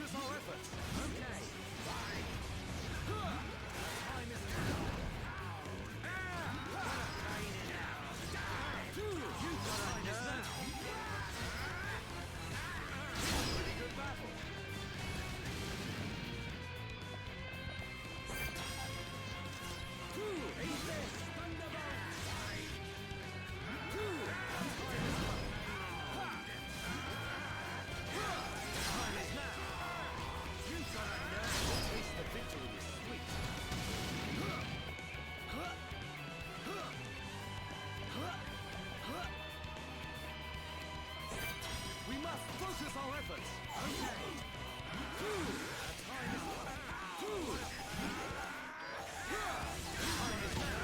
focus our efforts. Okay. Fine. Time is now. Rain it out. You got us now. Pretty good battle. Eat this! Thunderbolt! Time is now! You got it now! Taste the victory is sweet! We must focus our efforts! Okay! Time is now! Time is now!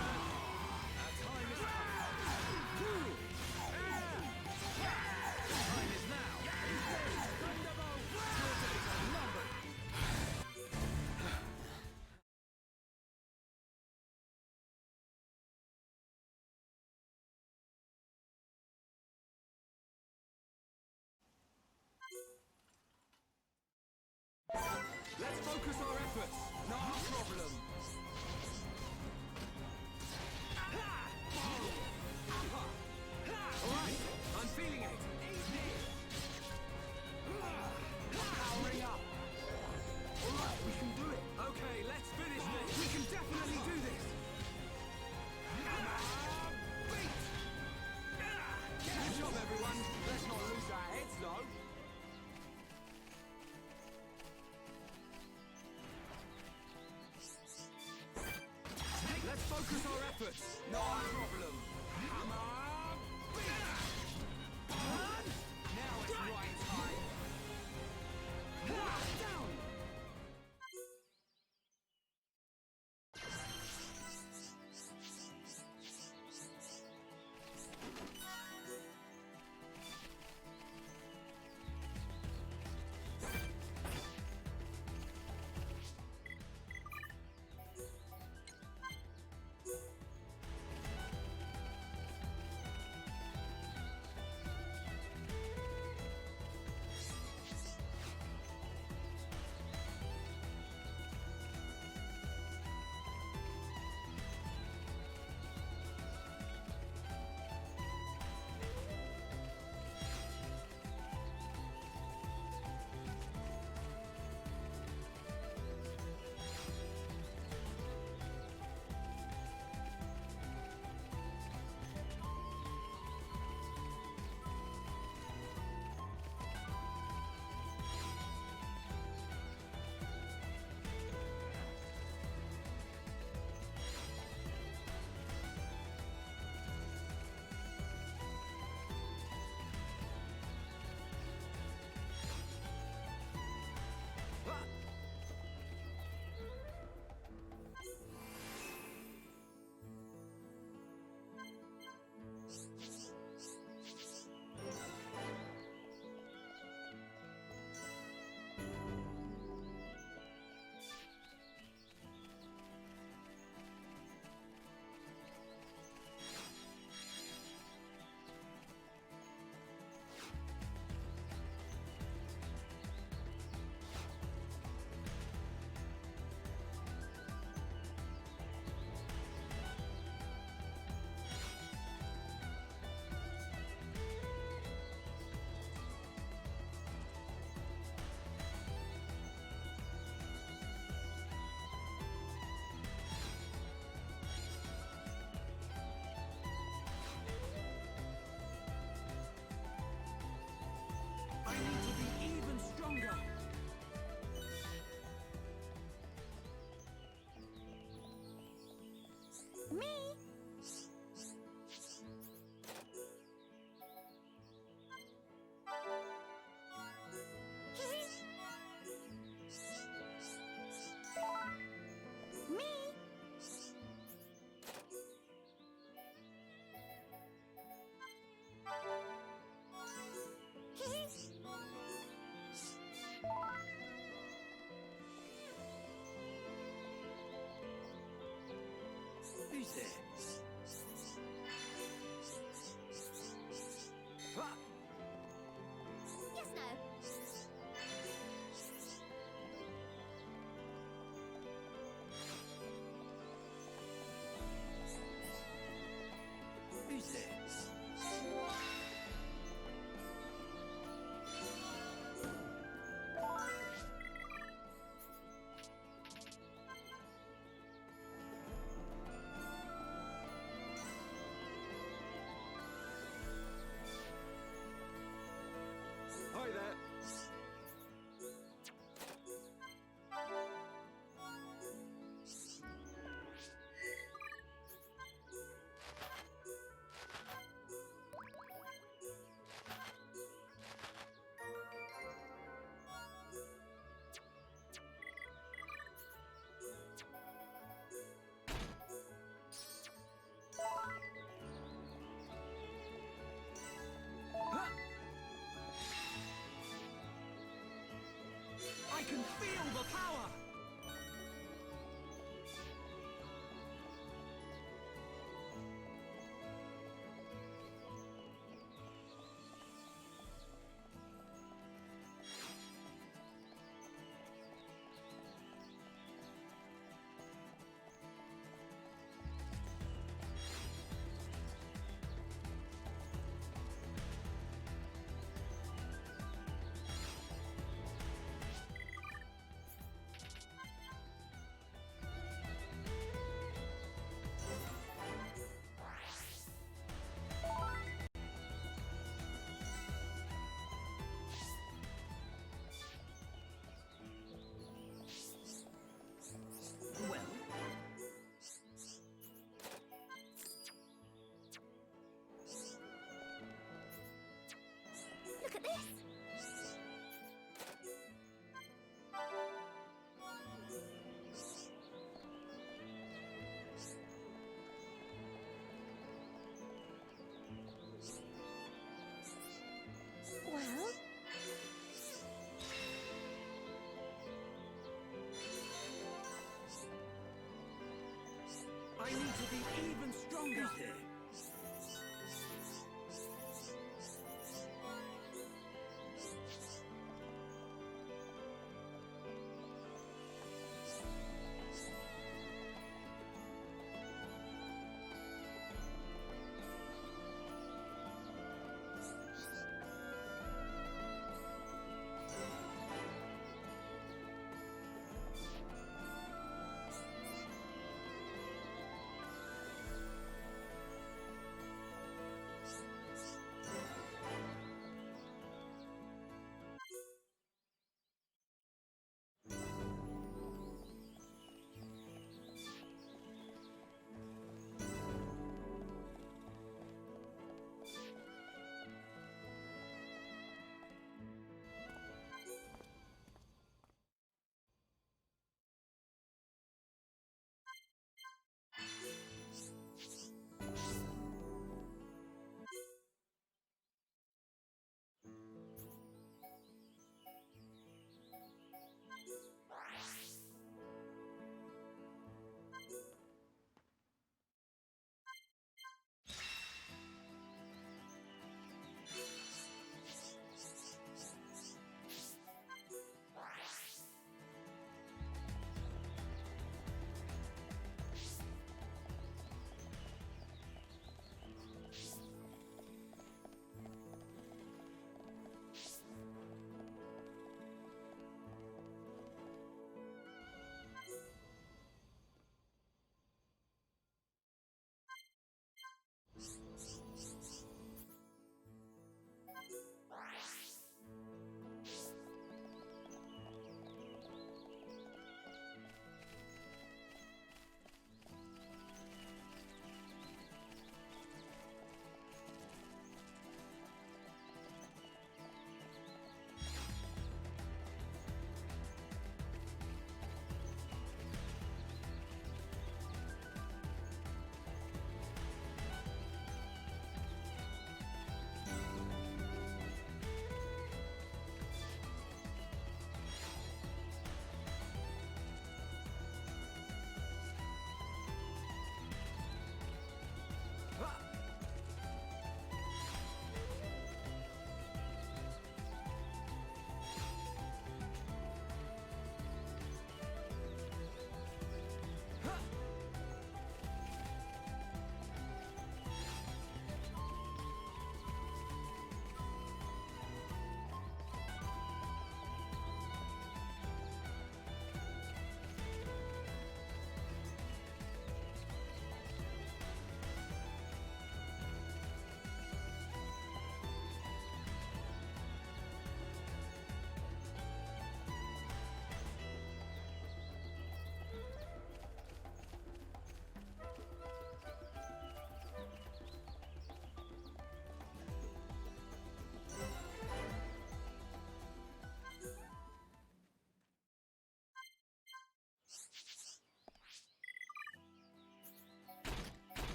Time is now! Thunderbolt! Number! Let's focus our efforts! No problem! Alright, I'm feeling it! Easy! Powering up! Alright, we can do it! Okay, let's finish this! We can definitely do this! Beat! Good job, everyone! Let's not lose our heads, though! Let's focus our efforts! No problem! Come on! Now it's right time! Down! Who's there? Yes, no. can feel the power! Well, Look at this! Well, I need to be even stronger! who's there?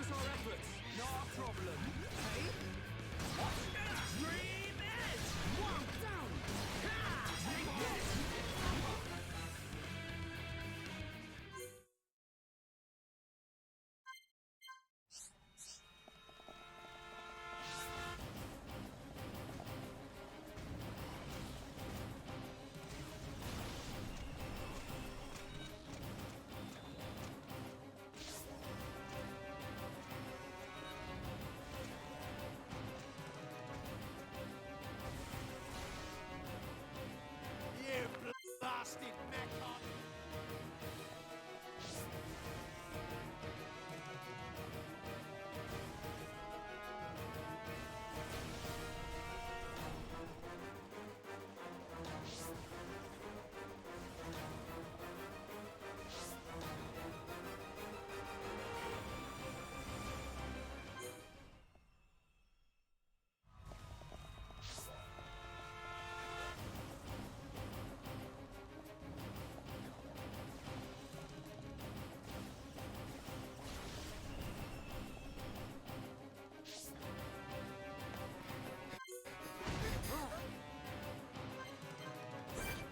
focus our efforts. Not a problem. Hey? What? Dream Edge! One down! Take this! You blasted mechon!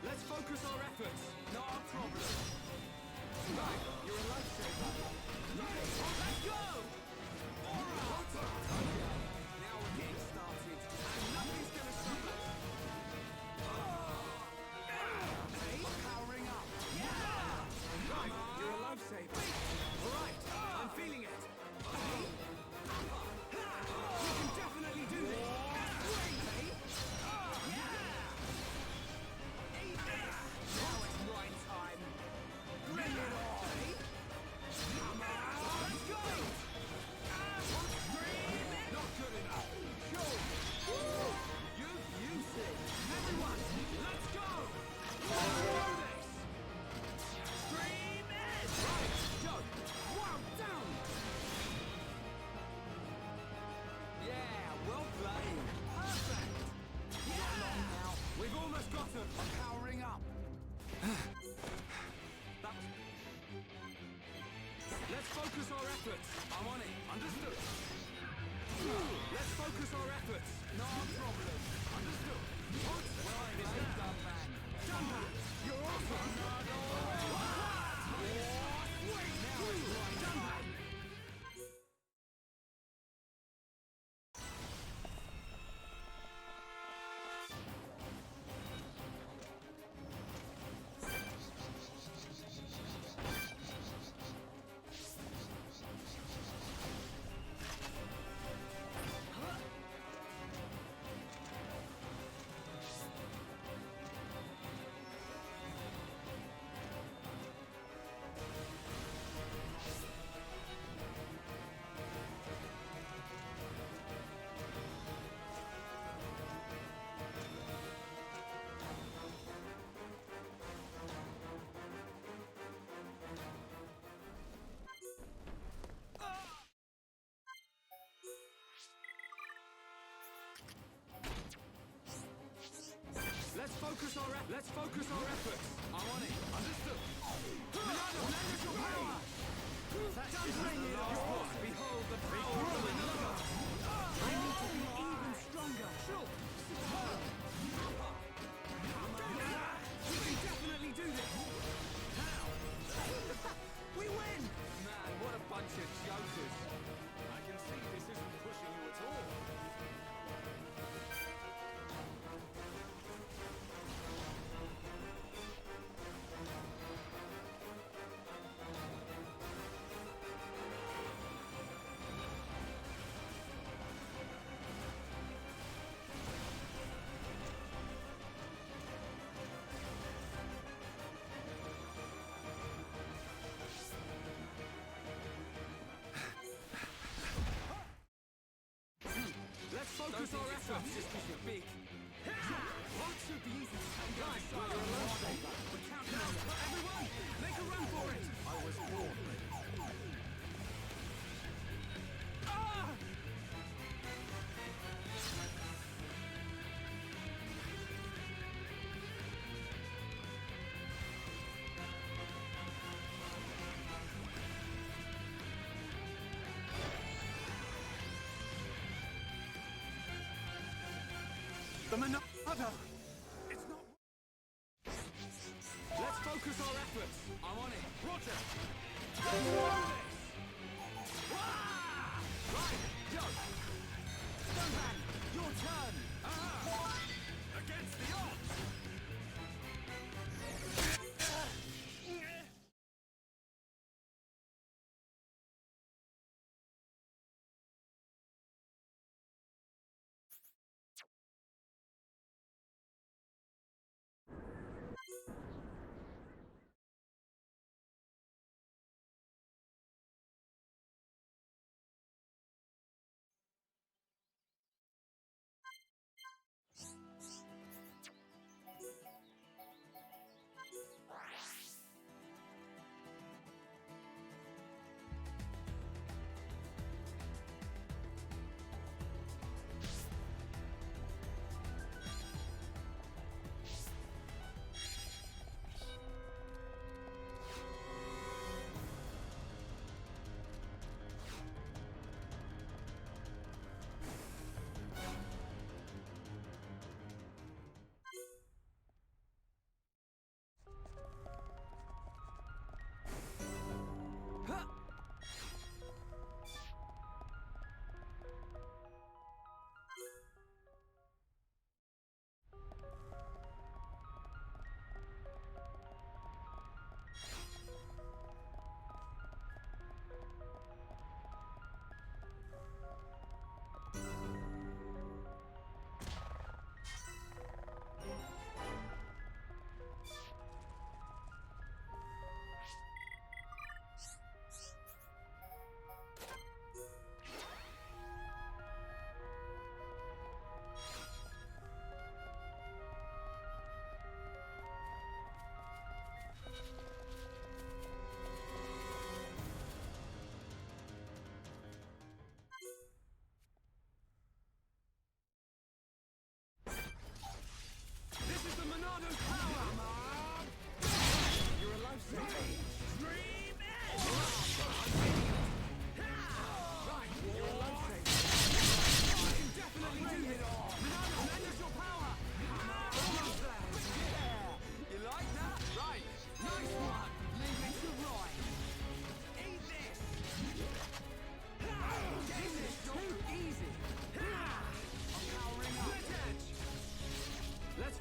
Let's focus our efforts. Not a problem. Right, you're a lifesaver. Right, let's go! Alright! Okay, now we're getting started. And nothing's gonna stop us. Hey, powering up. Yeah! Right, you're a lifesaver. Alright, I'm feeling it. Hey? We can definitely do this. Hey? Yeah! Now it's wine time. Bring it on! Come on! Let's go! Not good enough. Sure. You've used it. Everyone, let's go! Let's do this! Stream Edge! Right, go! Wow, down! Yeah, well played. Perfect! Not long now. We've almost got him. I'm powering up. Let's focus our efforts. I'm on it. Understood. Let's focus our efforts. No problem. Understood. What? Well, it's a dumb man. Jump! You're awesome! Wait! Now it's right time. Let's focus our efforts. I'm on it. Understood. Another lend us your power. Don't bring it on. Behold the power of another. I need to be even stronger. Superb. We can definitely do this. How? We win. Man, what a bunch of jokers. I can see this isn't pushing you at all. Let's focus our efforts. Just because you're big. What should be easy to take guys? You're a lifesaver. We're counting on it. Everyone, make a run for it. I was born ready. Ah! The Monado! It's not... Let's focus our efforts. I'm on it. Roger! Let's do this! Wah! Right, yo! Stoneman, your turn! Against the odds!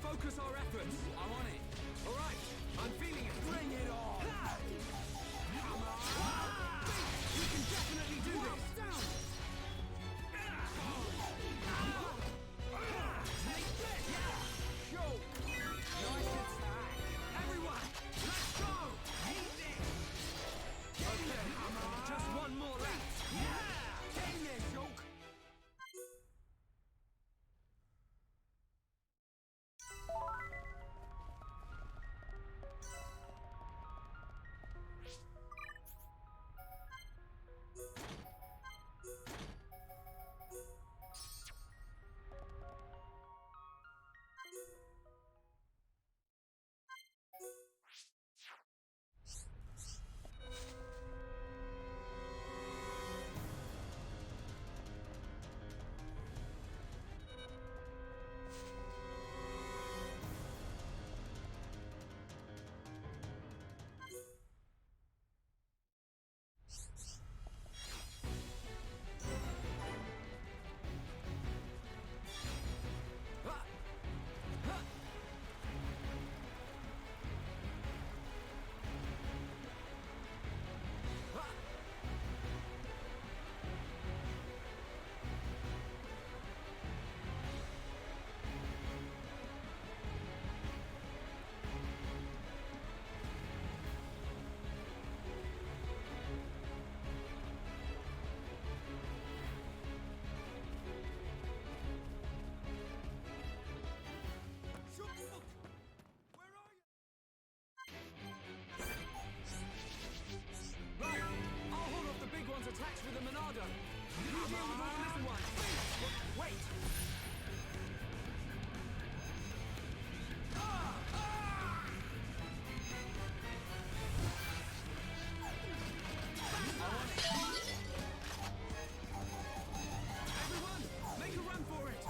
Focus our efforts. I'm on it. All right. I'm feeling it. Bring it on. Come on. You can definitely do this. Down. Take this. Yeah. Show. Nice attack. Everyone, let's go. Eat this. Okay. Just one more left. Yeah. Take this, Joke. Attacks with the Monado. You deal with all the little ones. Wait. Everyone, make a run for it.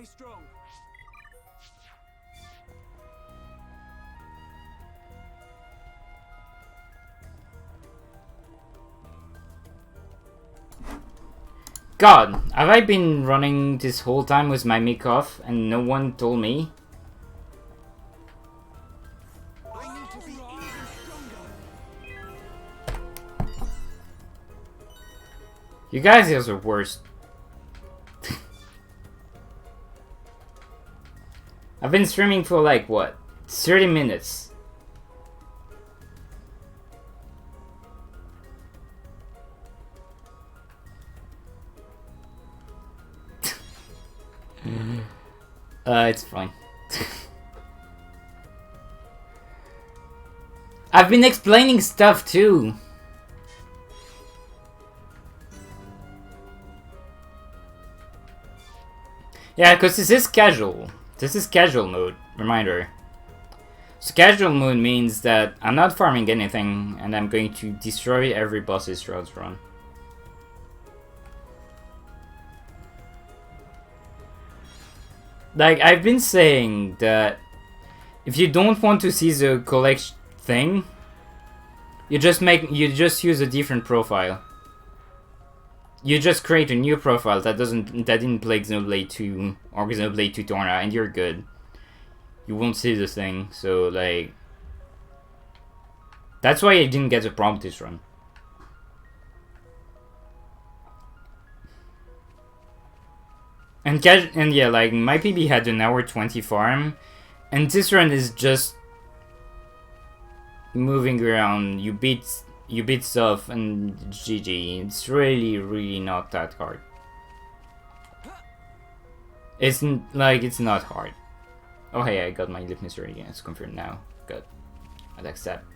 Stay strong. God, have I been running this whole time with my mic off and no one told me? I need to be even stronger. You guys are the worst. I've been streaming for like, what, 30 minutes? It's fine. I've been explaining stuff too. Yeah, because this is casual. This is casual mode, reminder. So casual mode means that I'm not farming anything and I'm going to destroy every boss's throughout the run. Like, I've been saying that if you don't want to see the collect thing, you just use a different profile. You just create a new profile that didn't play Xenoblade 2 or Xenoblade 2 Torna, and you're good. You won't see the thing, so like that's why I didn't get a prompt this run. And yeah, like my PB had an hour 20 farm, and this run is just moving around. You beat stuff and GG. It's really not that hard. It's not hard. Oh hey, I got my litmus ready again. It's confirmed now. Good. I'd accept.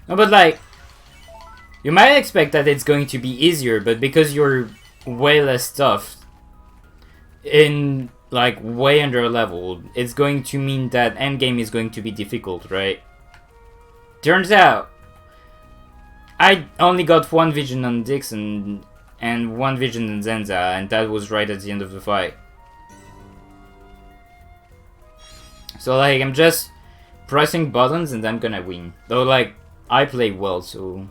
No, but like, you might expect that it's going to be easier, but because you're way less stuff in like way under level, it's going to mean that endgame is going to be difficult, right? Turns out, I only got one vision on Dixon and one vision on Zenza, and that was right at the end of the fight. So like, I'm just pressing buttons and I'm gonna win. Though like, I play well, so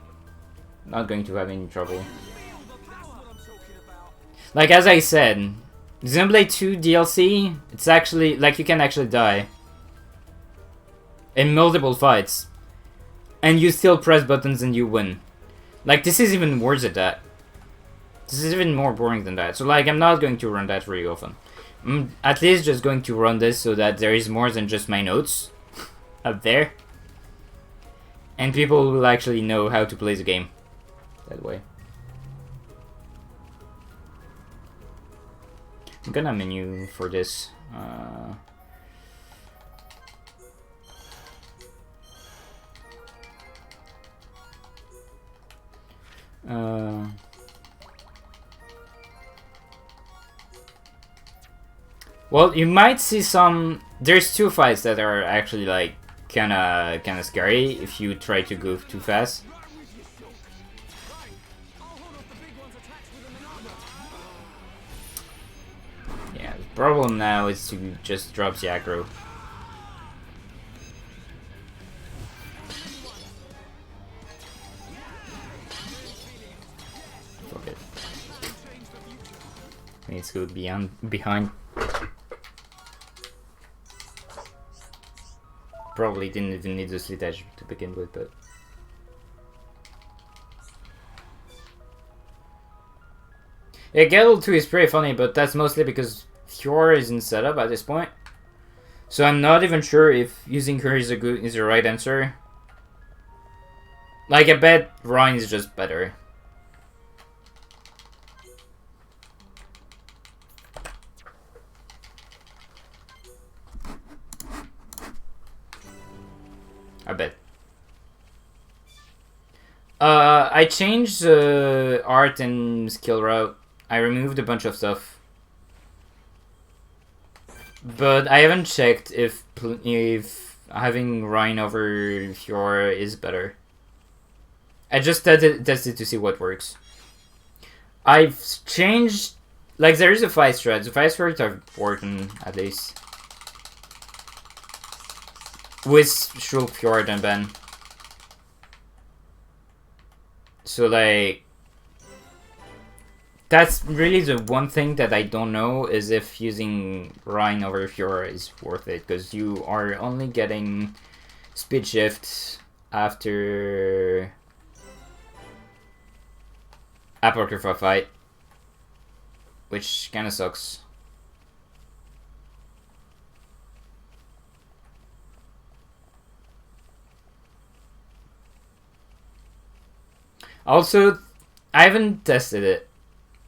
not going to have any trouble. Like as I said, Xenoblade 2 DLC, it's actually, like you can actually die in multiple fights. And you still press buttons and you win. Like this is even worse at that. This is even more boring than that. So like I'm not going to run that very often. I'm at least just going to run this so that there is more than just my notes up there. And people will actually know how to play the game that way. I'm gonna menu for this. Well, you might see some. There's two fights that are actually like kinda scary if you try to go too fast. Yeah, the problem now is to just drop the aggro. Fuck it. Let's go behind. Probably didn't even need the slit edge to begin with, but yeah, Gettle 2 is pretty funny, but that's mostly because Fiora isn't set up at this point. So I'm not even sure if using her is the right answer. Like I bet Ryan is just better. I bet. I changed the art and skill route. I removed a bunch of stuff. But I haven't checked if having Rhine over Fiora is better. I just tested to see what works. I've changed... Like, there is a fight strat. The fight strat are working, at least. With Shulk, Fjord, and Ben. So, like... That's really the one thing that I don't know, is if using Rhine over Fiora is worth it, because you are only getting speed shifts after Apocrypha fight, which kinda sucks. Also, I haven't tested it,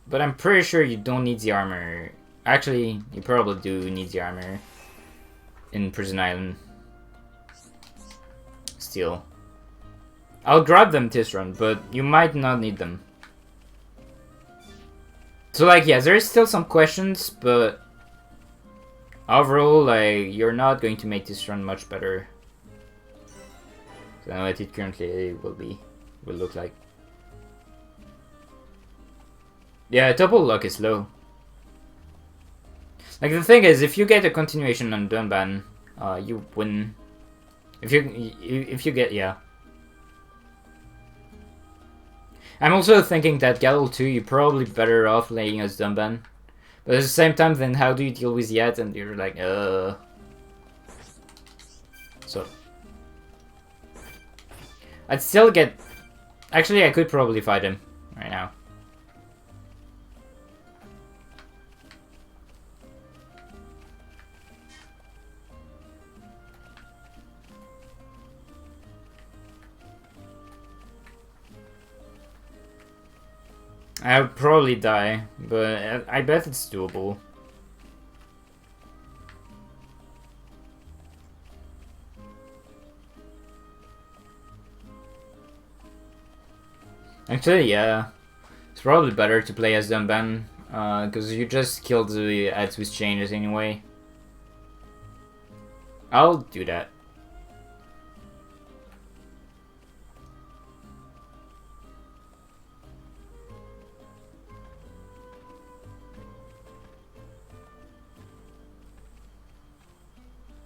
but I'm pretty sure you don't need the armor. Actually, you probably do need the armor in Prison Island. Still. I'll grab them this run, but you might not need them. So, like, yeah, there's still some questions, but overall, like, you're not going to make this run much better than what it currently will look like. Yeah, double luck is low. Like, the thing is, if you get a continuation on Dunban, you win. If you get, yeah. I'm also thinking that Galil 2, you're probably better off laying as Dunban. But at the same time, then how do you deal with Yet? And you're like, So. I'd still get... Actually, I could probably fight him right now. I'll probably die, but I bet it's doable. Actually, yeah. It's probably better to play as Dunban, because you just killed the ads with changes anyway. I'll do that.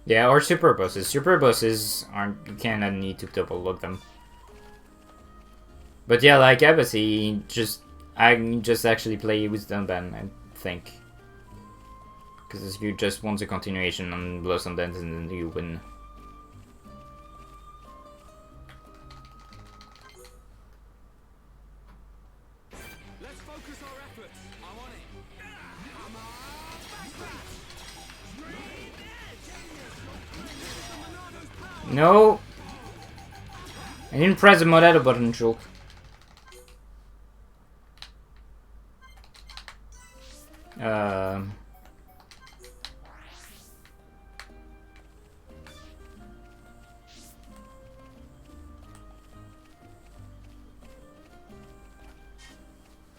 Yeah, or super bosses. Super bosses aren't, you cannot need to double look them. But yeah, like Embassy, I just actually play with Dunban, I think. Because you just want a continuation on Blossom Dance and then you win. Let's focus our efforts. I'm on it. Come on, No! I didn't press the Modelo button, Shulk.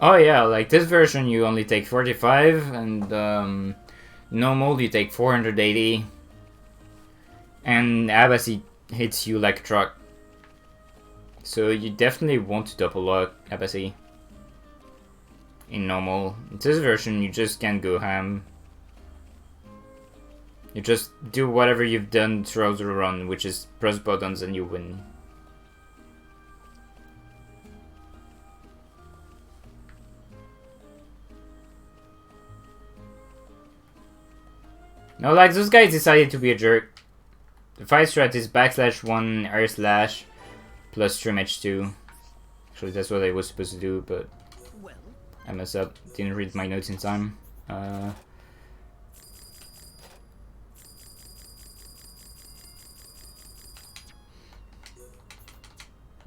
Oh yeah, like this version you only take 45, and normal you take 480. And Abassi hits you like a truck. So you definitely want to double lock Abassi. In normal. In this version you just can't go ham. You just do whatever you've done throughout the run, which is press buttons and you win. No, like, those guys decided to be a jerk. The fight strat is /1 air slash plus stream H2. Actually, that's what I was supposed to do, but I messed up. Didn't read my notes in time.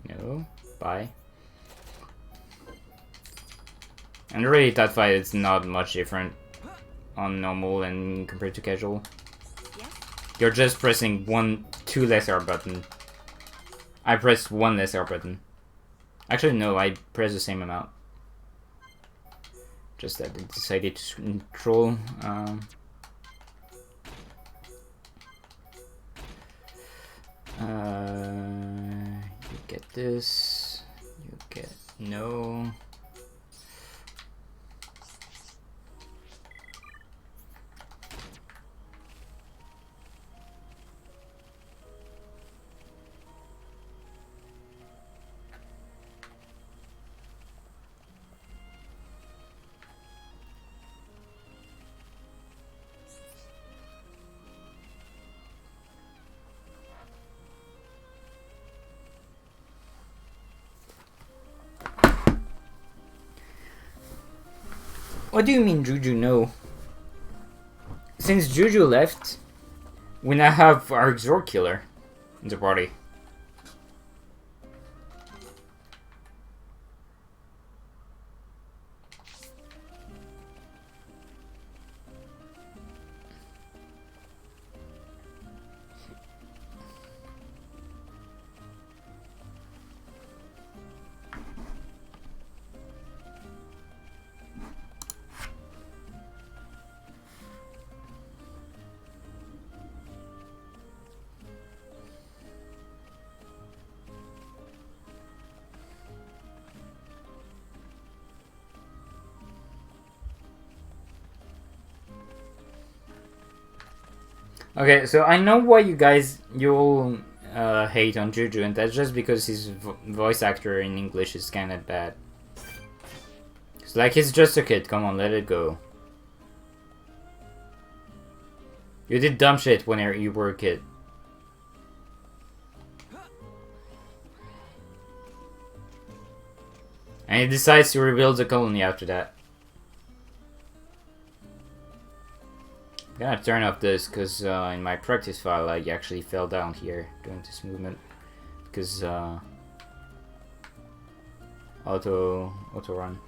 No, bye. And really, that fight is not much different on normal and compared to casual. Yes? You're just pressing two less R button. I pressed one less R button. Actually, no, I pressed the same amount. Just that I decided to control. You get this. You No. What do you mean, Juju? No. Since Juju left, we now have our Xor killer in the party. Okay, so I know why you'll hate on Juju, and that's just because his voice actor in English is kind of bad. It's like he's just a kid. Come on, let it go. You did dumb shit when you were a kid. And he decides to rebuild the colony after that. I'm gonna turn off this because in my practice file I actually fell down here during this movement because auto run.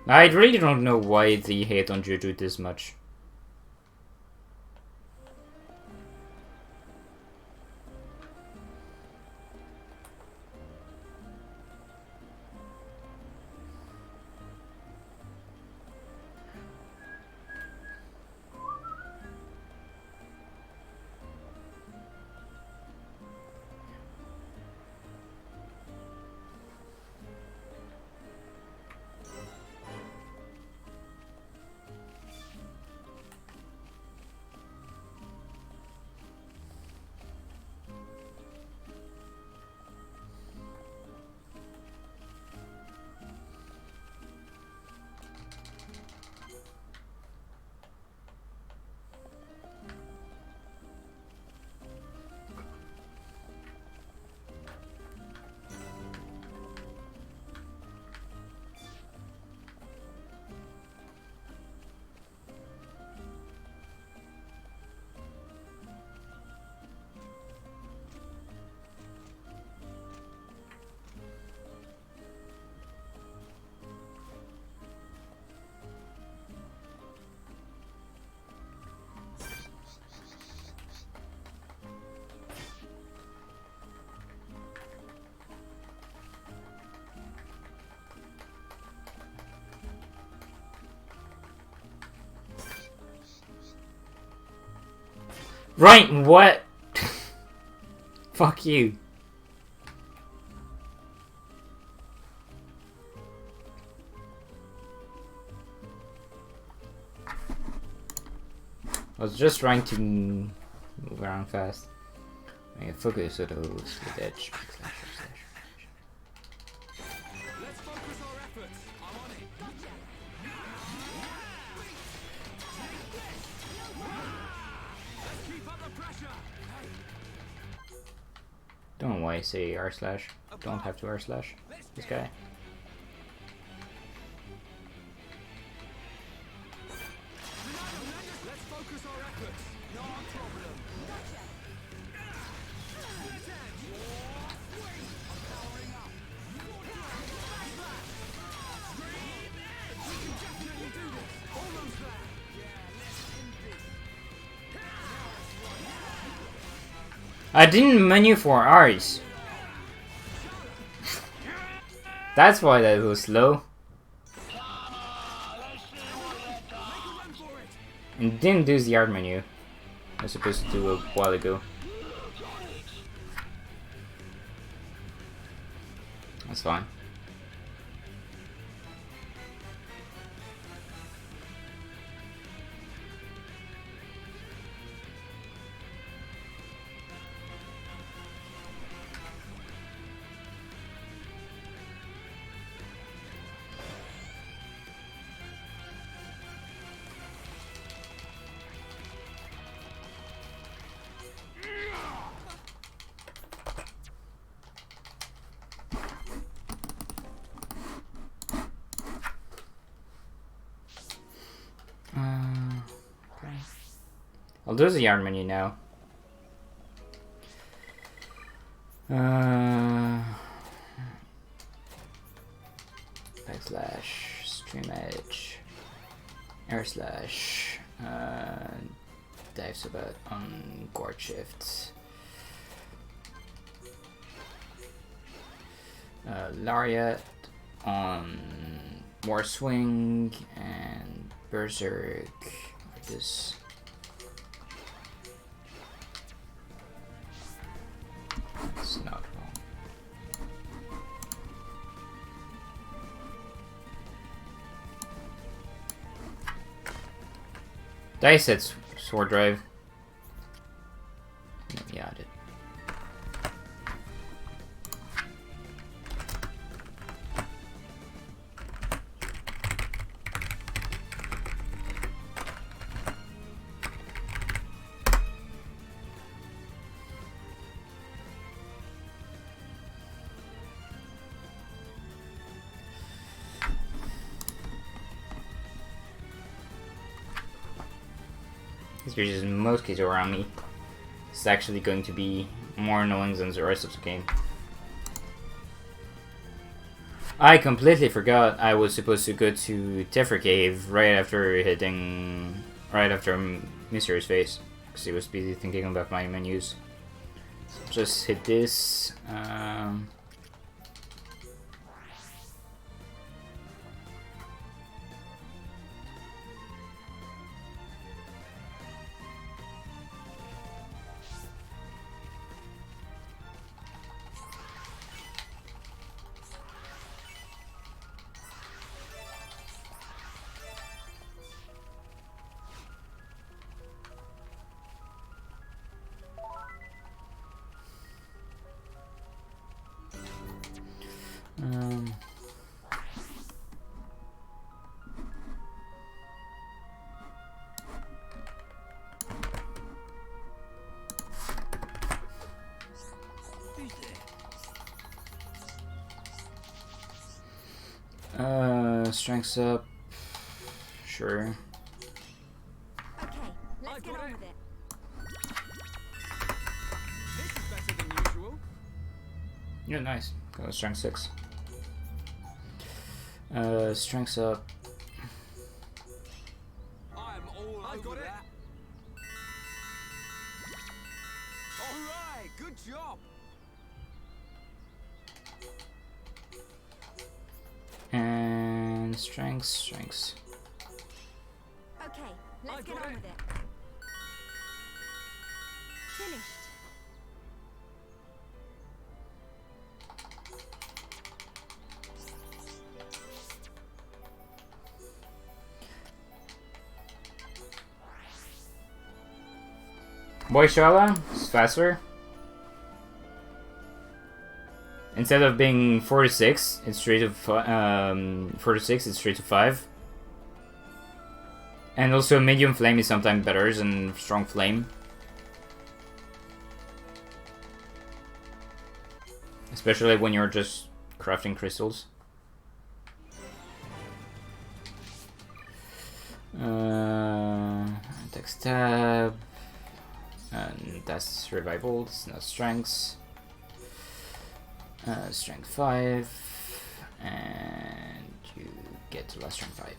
I really don't know why they hate on Juju this much. Right, what? Fuck you. I was just trying to move around fast. I can focus with edge. Let's focus our efforts. I'm on it. Let's keep up the pressure. Don't know why I say R slash. Don't have to R slash this guy. Let's focus our efforts. No problem. I didn't menu for R's. That's why that was slow. And didn't do the art menu. I was supposed to do a while ago. That's fine. Okay. I'll do the yarn menu now. Backslash stream edge air slash dive sabat on guard shift lariat on war swing and berserk like this. It's not wrong. Dice sets sword drive. Let me add it. There's just mosquitoes around me. It's actually going to be more annoying than the rest of the game. I completely forgot I was supposed to go to Tefra Cave right after Mystery's face, because he was busy thinking about my menus. So just hit this. Strengths up. Sure. Okay, let's get on with it. This is better than usual. Yeah, nice. Got strength 6. Strengths up. I'm all over that. All right, good job. And strengths. Okay, let's get on with it. Finished. Boy Shala is faster. Instead of being 4 to 6, it's straight to 4 to 6. It's straight to 5. And also medium flame is sometimes better than strong flame, especially when you're just crafting crystals. Text tab, and that's revival. It's not strengths. Strength 5, and you get to last strength 5.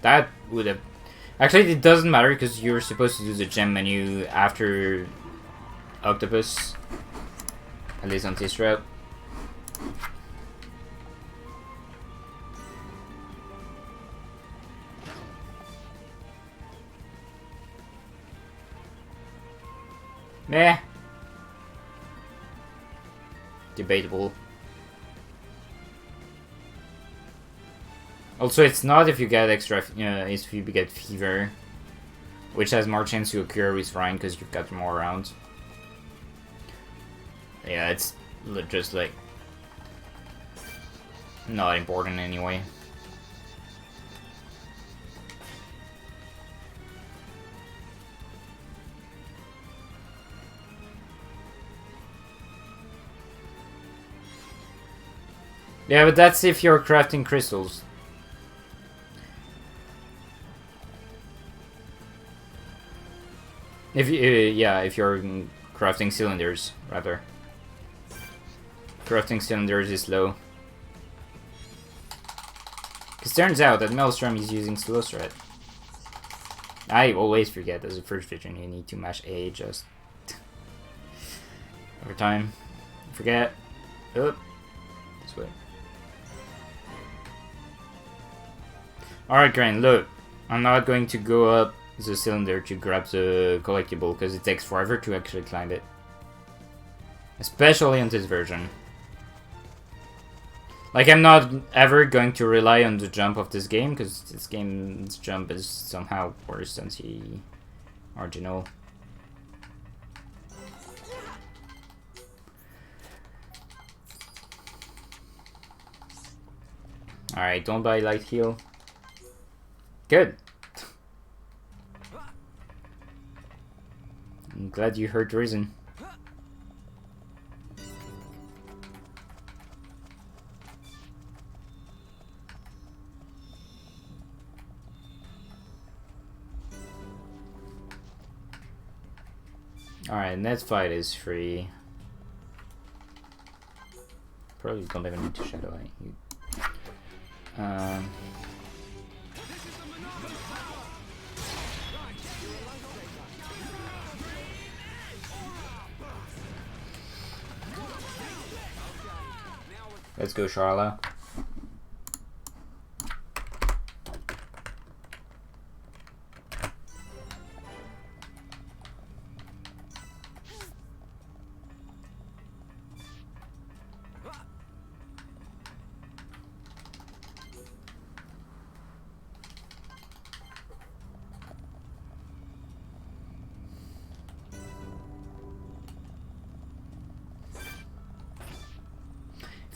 That would have... Actually, it doesn't matter because you're supposed to do the gem menu after Octopus, at least on this route. Meh. Debatable. Also, it's not if you get extra, if you get fever, which has more chance to occur with Ryan because you've got more around. Yeah, it's just like not important anyway. Yeah, but that's if you're crafting crystals. If you, yeah, if you're crafting cylinders, rather. Crafting cylinders is low. Because turns out that Maelstrom is using slow thread. I always forget as a first vision you need to mash A just over time. Forget. Oh, this way. Alright, Crane, look. I'm not going to go up the cylinder to grab the collectible because it takes forever to actually climb it. Especially on this version. Like, I'm not ever going to rely on the jump of this game because this game's jump is somehow worse than the original. Alright, don't buy light heal. Good. I'm glad you heard reason. Alright, next fight is free. Probably don't even need to shadow you. Let's go, Charla.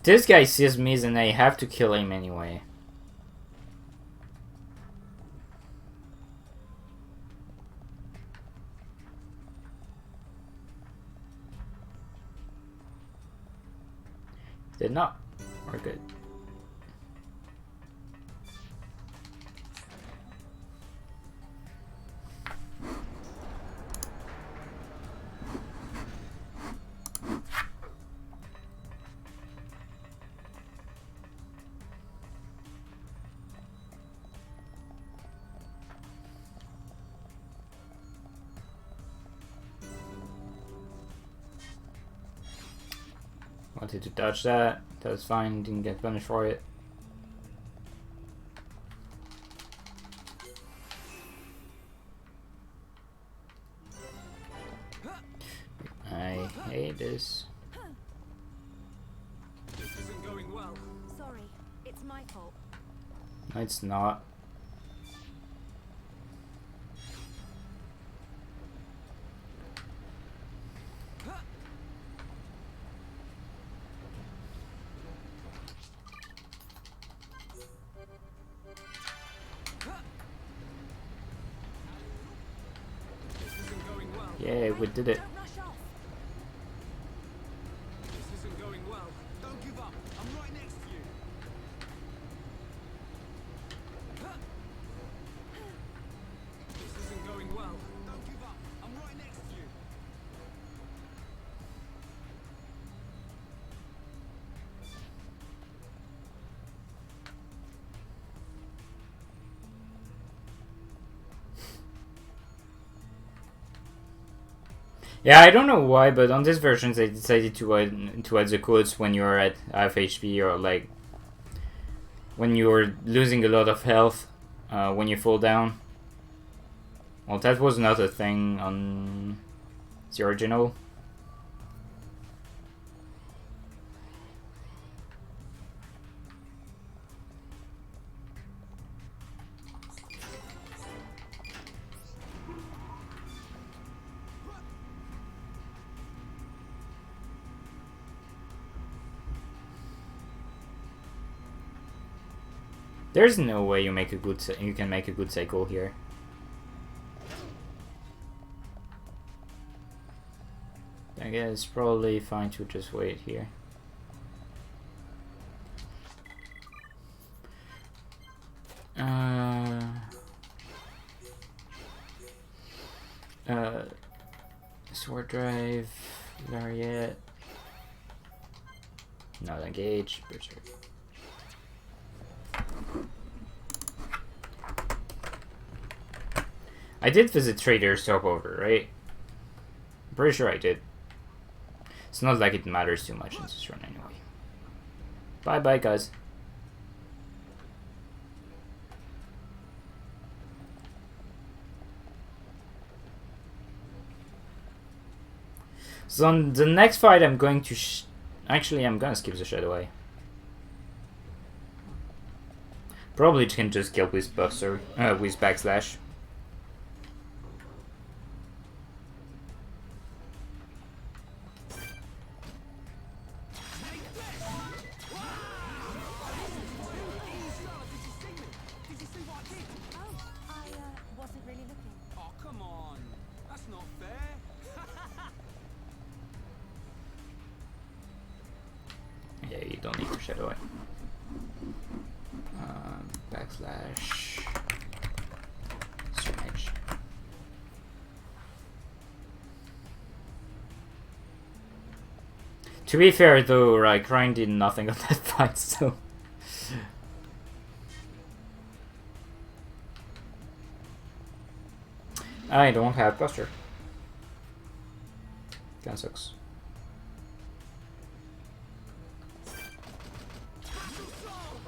This guy sees me, then I have to kill him anyway. Did not. We're good. Wanted to dodge that. That was fine. Didn't get punished for it. I hate this. This isn't going well. Sorry, it's my fault. No, it's not. Yeah, we did it. Don't rush off. This isn't going well. Don't give up. I'm right next to you. This isn't going well. Don't give up. I'm right next to you. Yeah, I don't know why, but on this version they decided to add the quotes when you're at half HP or like when you're losing a lot of health when you fall down. Well, that was not a thing on It's the original. There's no way you can make a good cycle here. I guess it's probably fine to just wait here. Sword drive, lariat. Not engage, berserk. I did visit Trader's Stopover, right? I'm pretty sure I did. It's not like it matters too much in this run anyway. Bye bye, guys. So on the next fight, I'm going to actually, I'm gonna skip the Shadow Eye. Probably can just kill with Buster, with Backslash. Wasn't really looking. Oh, come on. That's not fair. Yeah, you don't need your Shadow Eye. Backslash. Strange. To be fair though, right, Ryan did nothing on that fight, so... I don't have Buster. Kinda sucks.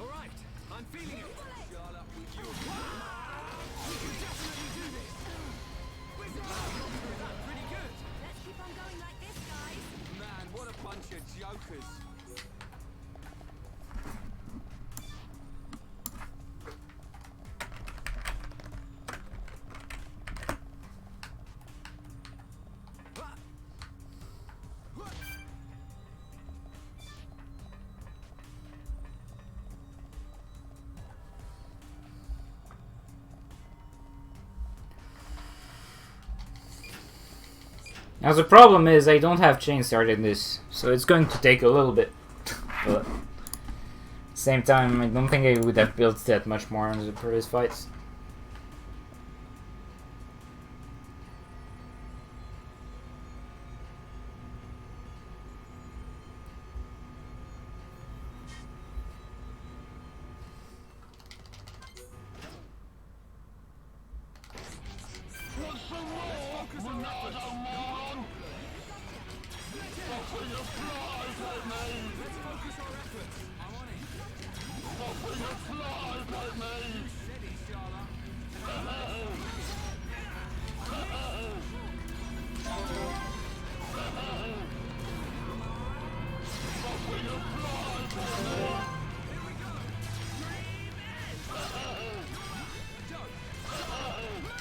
Alright, I'm feeling it. Charlotte, with you. We can definitely do this. Pretty good. Let's keep on going like this, guys. Man, what a bunch of jokers. Now the problem is I don't have chain start in this, so it's going to take a little bit. But at the same time, I don't think I would have built that much more on the previous fights.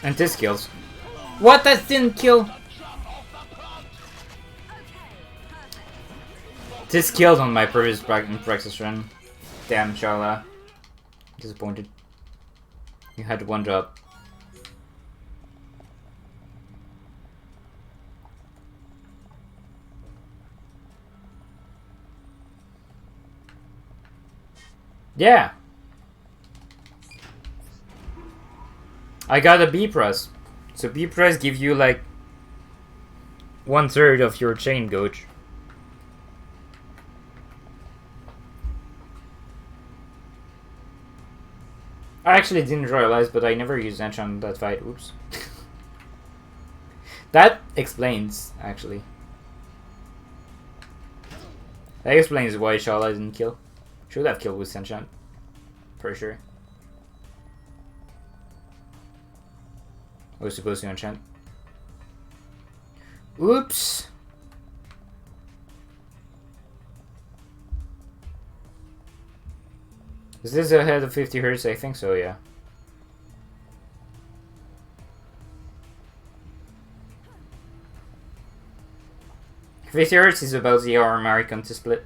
And this kills. What? That didn't kill? This killed on my previous practice run. Damn, Charla. Disappointed. You had one job. Yeah. I got a B press. So B press gives you like 1/3 of your chain gauge. I actually didn't realize, but I never used enchant in that fight. Oops. That explains, actually. That explains why Shala didn't kill. Should have killed with enchant. For sure. I was supposed to enchant. Oops. Is this ahead of 50 hertz? I think so, yeah. Fifty hertz is about the hour American to split.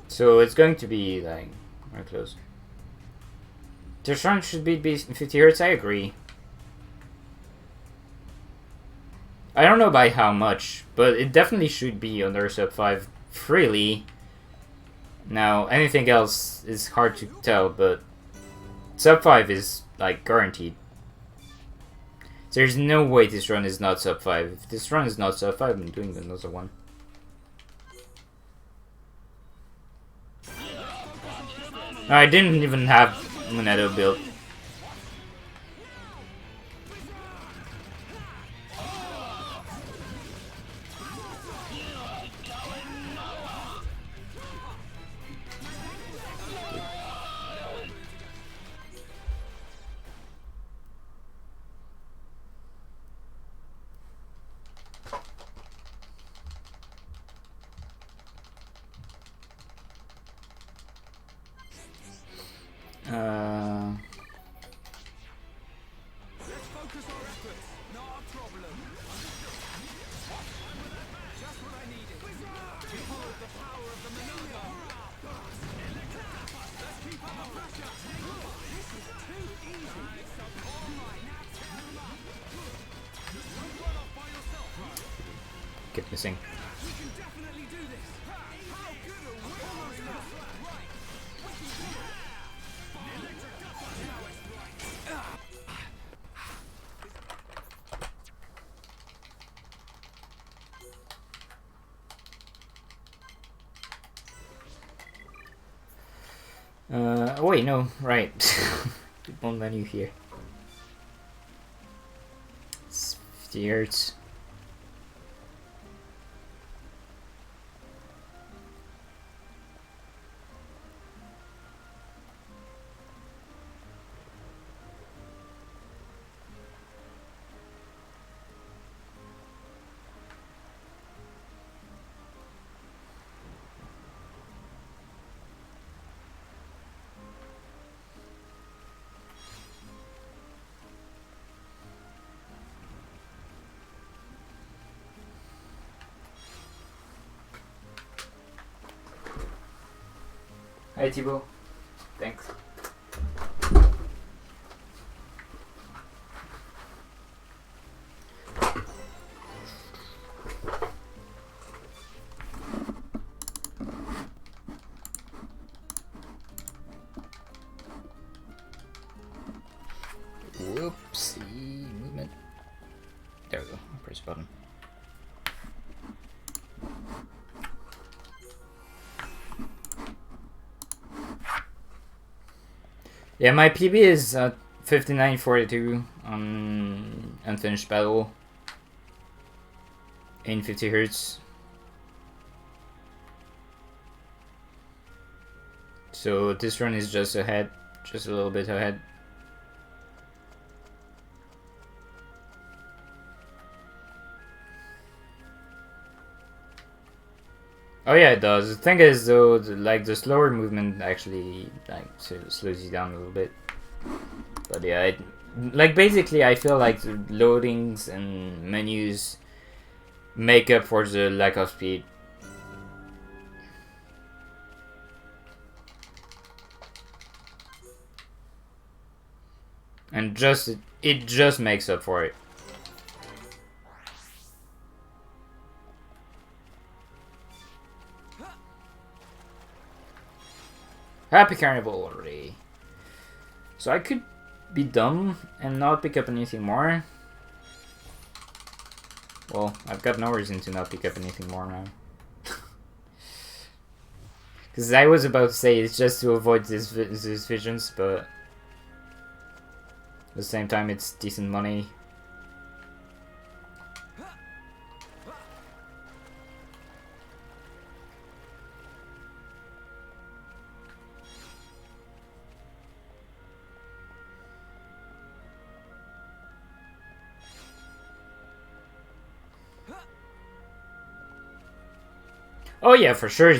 So it's going to be like very close. The run should be 50 hertz. I agree. I don't know by how much, but it definitely should be under sub 5 freely. Now anything else is hard to tell, but sub 5 is like guaranteed. There's no way this run is not sub 5. If this run is not sub 5, I'm doing another one. I didn't even have Moneto built. Let's focus our efforts. Not a problem. Just what I needed. Behold the power of the Monado. Let's keep up the pressure. This is too easy. All right, now turn them up. Don't run off by yourself, bro. Keep missing. We can definitely do this. How good are we? Almost enough. Right. We can do it. Electric dust on now. Oh wait, no, right. One menu here. It's 50 hertz. Hi Thibaut. Thanks. Whoopsie movement. There we go. Press button. Yeah, my PB is 59.42 on Unfinished Battle in 50 hertz. So this run is just ahead, just a little bit ahead. Oh yeah, it does. The thing is though, the slower movement actually slows you down a little bit. But yeah, basically I feel like the loadings and menus make up for the lack of speed. And it just makes up for it. Happy Carnival already. So I could be dumb and not pick up anything more. Well, I've got no reason to not pick up anything more now. Because I was about to say it's just to avoid these visions, but at the same time it's decent money. Oh yeah, for sure.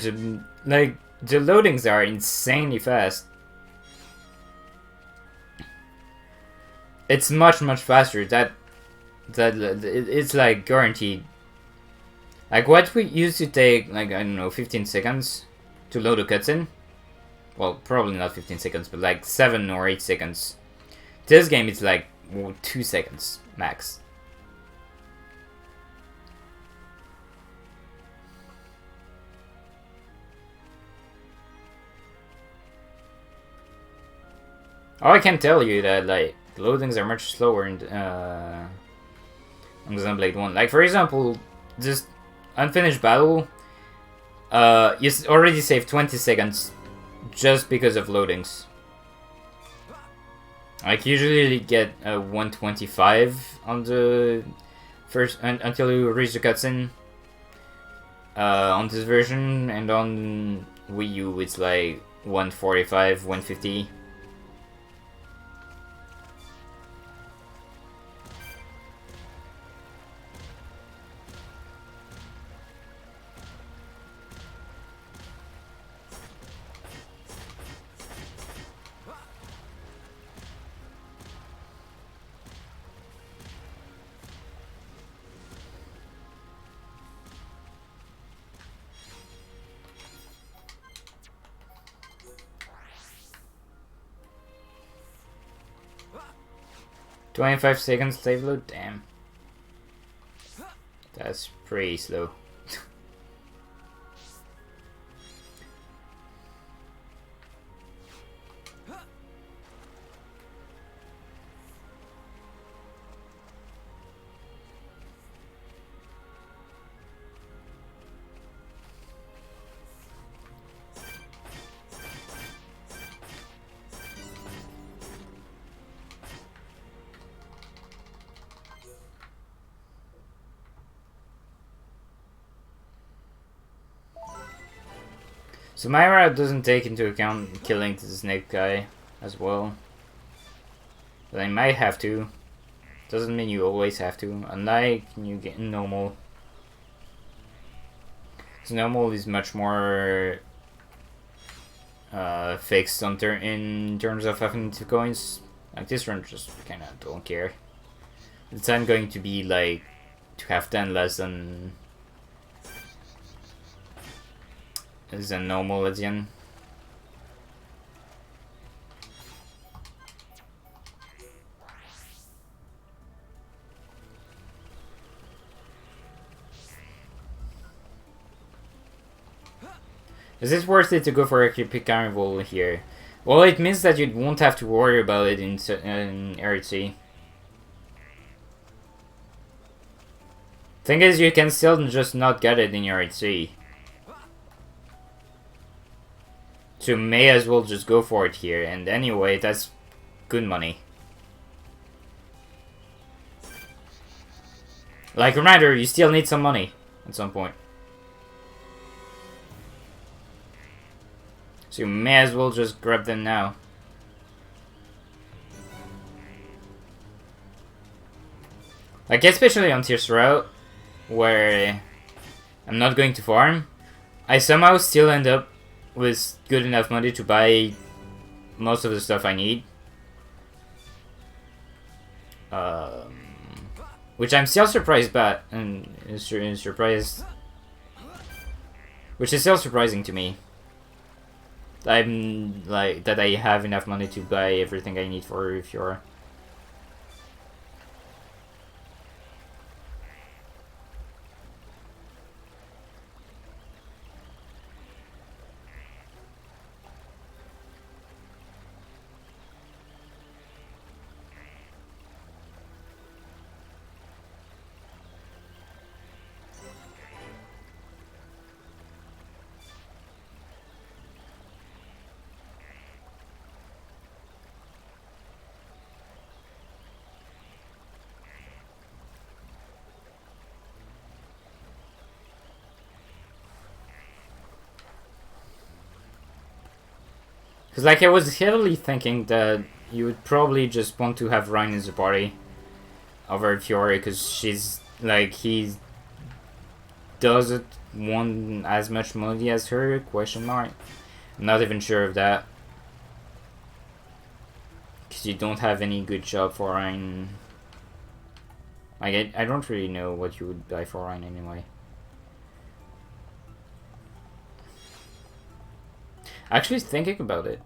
Like the loadings are insanely fast. It's much faster. It's like guaranteed. Like what we used to take like I don't know 15 seconds to load a cutscene. Well, probably not 15 seconds, but like 7 or 8 seconds. This game is like 2 seconds max. Oh, I can tell you that like loadings are much slower in Xenoblade 1. Like for example, this unfinished battle, you already saved 20 seconds just because of loadings. Like usually you get 125 on the first until you reach the cutscene. On this version, and on Wii U it's like 145, 150. $25 seconds save load? Damn. That's pretty slow. So my route doesn't take into account killing the snake guy as well. But I might have to. Doesn't mean you always have to. Unlike you get normal. So normal is much more fixed in terms of affinity coins. Like this run just kinda don't care. It's not going to be like to have 10 less than normal at the end. Is it worth it to go for a Epic Carnival here? Well, it means that you won't have to worry about it in RC. Thing is, you can still just not get it in your RC. So may as well just go for it here, and anyway, that's good money. Like, reminder, you still need some money at some point. So you may as well just grab them now. Like, especially on Tears route, where I'm not going to farm, I somehow still end up with good enough money to buy most of the stuff I need. Which I'm still surprised about, and surprised, which is still surprising to me. I'm like that I have enough money to buy everything I need for Fiora. Because, like, I was heavily thinking that you would probably just want to have Ryan in the party over Fiora, because she's, like, he does it want as much money as her? Question mark. I'm not even sure of that. Because you don't have any good job for Rhine. Like, I don't really know what you would buy for Rhine anyway. Actually, thinking about it,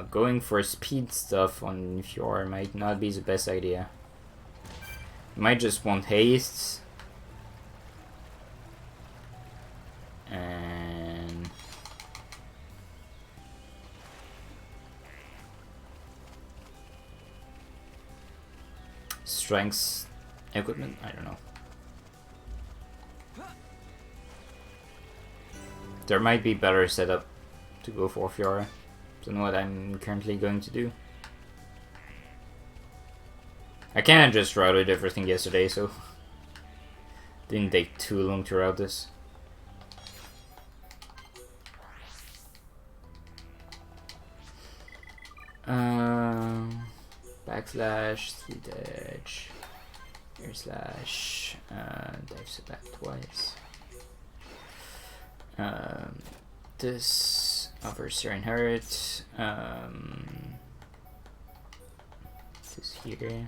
going for speed stuff on Fjord might not be the best idea. You might just want haste. And strengths equipment? I don't know. There might be better setup to go for Fiora than what I'm currently going to do. I kinda just routed everything yesterday, so didn't take too long to route this. Backslash, speed edge, air slash, dive select twice. This overseer inherit. This here.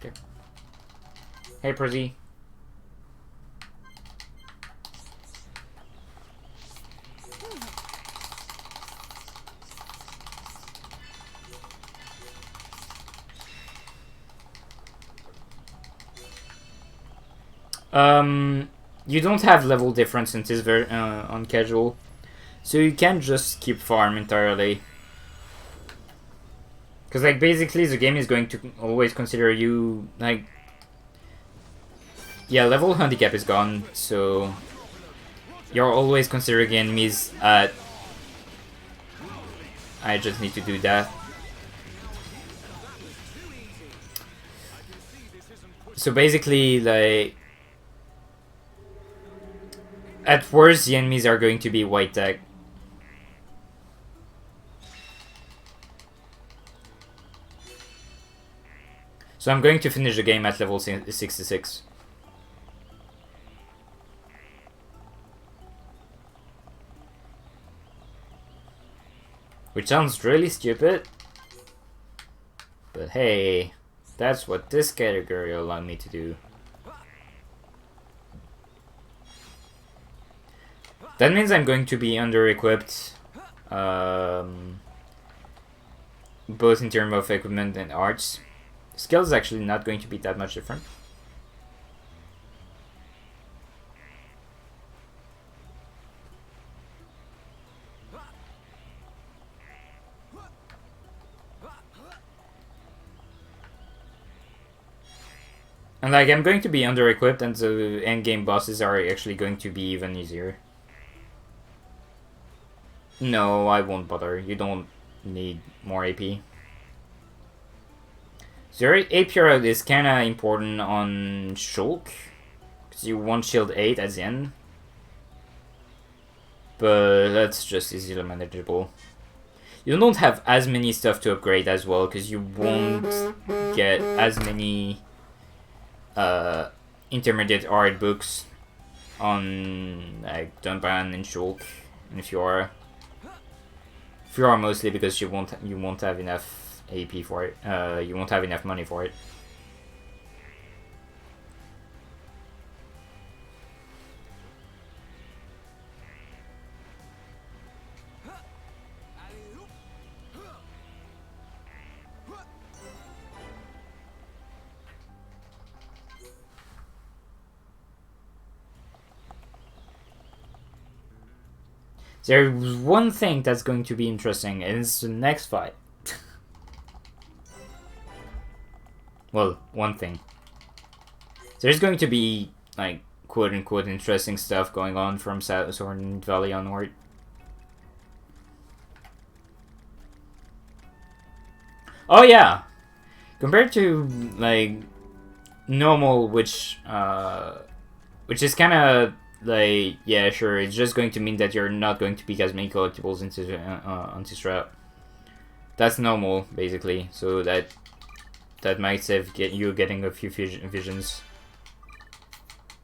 Okay. Hey, Prezi. You don't have level difference in this on casual, so you can just skip farm entirely. Because, like, basically the game is going to always consider you, like... Yeah, level handicap is gone, so... You're always considering enemies at... I just need to do that. So basically, like... At worst, the enemies are going to be white tech. So I'm going to finish the game at level 66. Which sounds really stupid. But hey, that's what this category allowed me to do. That means I'm going to be under-equipped. Both in terms of equipment and arts. Skill is actually not going to be that much different. And like, I'm going to be under-equipped and the endgame bosses are actually going to be even easier. No, I won't bother. You don't need more AP. So your AP route is kinda important on Shulk, because you want shield 8 at the end. But that's just easily manageable. You don't have as many stuff to upgrade as well, because you won't get as many intermediate art books on like Dunban and Shulk and Fiora. Fiora mostly because you won't have enough AP for it. You won't have enough money for it. There's one thing that's going to be interesting, and it's the next fight. Well, one thing. There's going to be, like, quote-unquote interesting stuff going on from Sword Valley onward. Oh yeah! Compared to, like, normal, which is kind of, like, yeah, sure, it's just going to mean that you're not going to pick as many collectibles into onto Strat. That's normal, basically, so that might save you getting a few visions.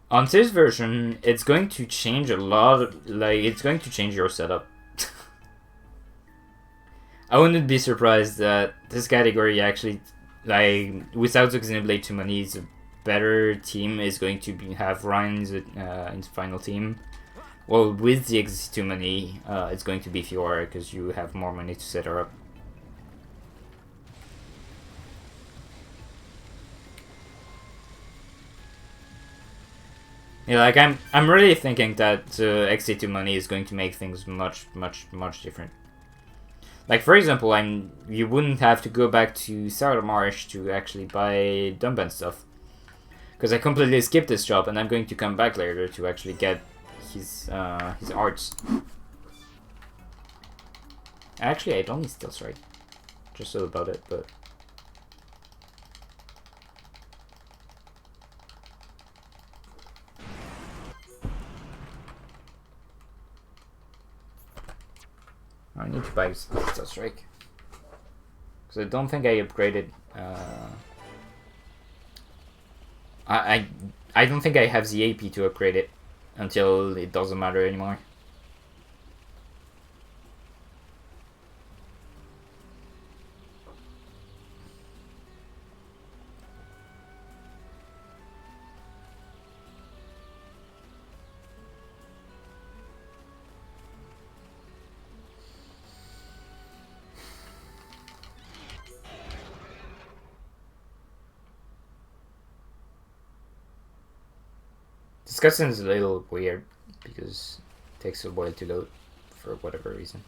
On this version, it's going to change a lot, like, it's going to change your setup. I wouldn't be surprised that this category actually, like, without the Xenoblade 2 money, the better team is going to have Ryan in the final team. Well, with the X2 money, it's going to be Fiora, because you have more money to set her up. Yeah, like, I'm really thinking that the XT2 money is going to make things much different. Like, for example, you wouldn't have to go back to Sour Marsh to actually buy Dumban stuff. Because I completely skipped this job, and I'm going to come back later to actually get his arts. Actually, I don't need Steel Strike. Just so about it, but... I need to buy Steel Strike. Because I don't think I upgraded... I don't think I have the AP to upgrade it until it doesn't matter anymore. This cutscene is a little weird because it takes a while to load for whatever reason.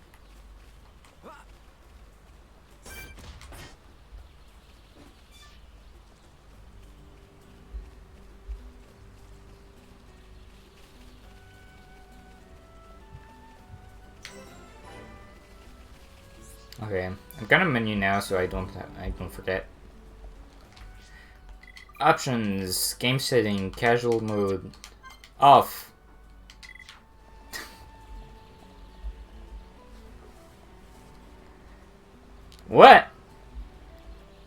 Okay, I'm kind of menu now, so I don't forget. Options, game setting, casual mode, off. What?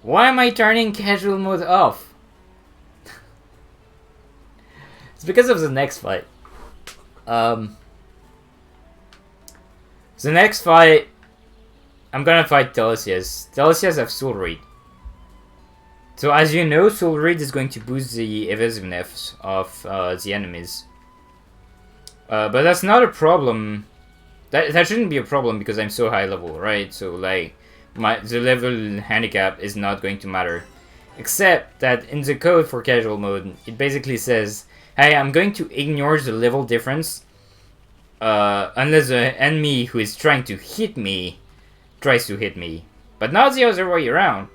Why am I turning casual mode off? It's because of the next fight. The next fight, I'm gonna fight Telesias. Telesias have Soul Reed. So as you know, Soul Reed is going to boost the evasiveness of the enemies. But that's not a problem. That shouldn't be a problem because I'm so high level, right? So like, the level handicap is not going to matter. Except that in the code for casual mode, it basically says, hey, I'm going to ignore the level difference unless the enemy who is trying to hit me tries to hit me. But not the other way around.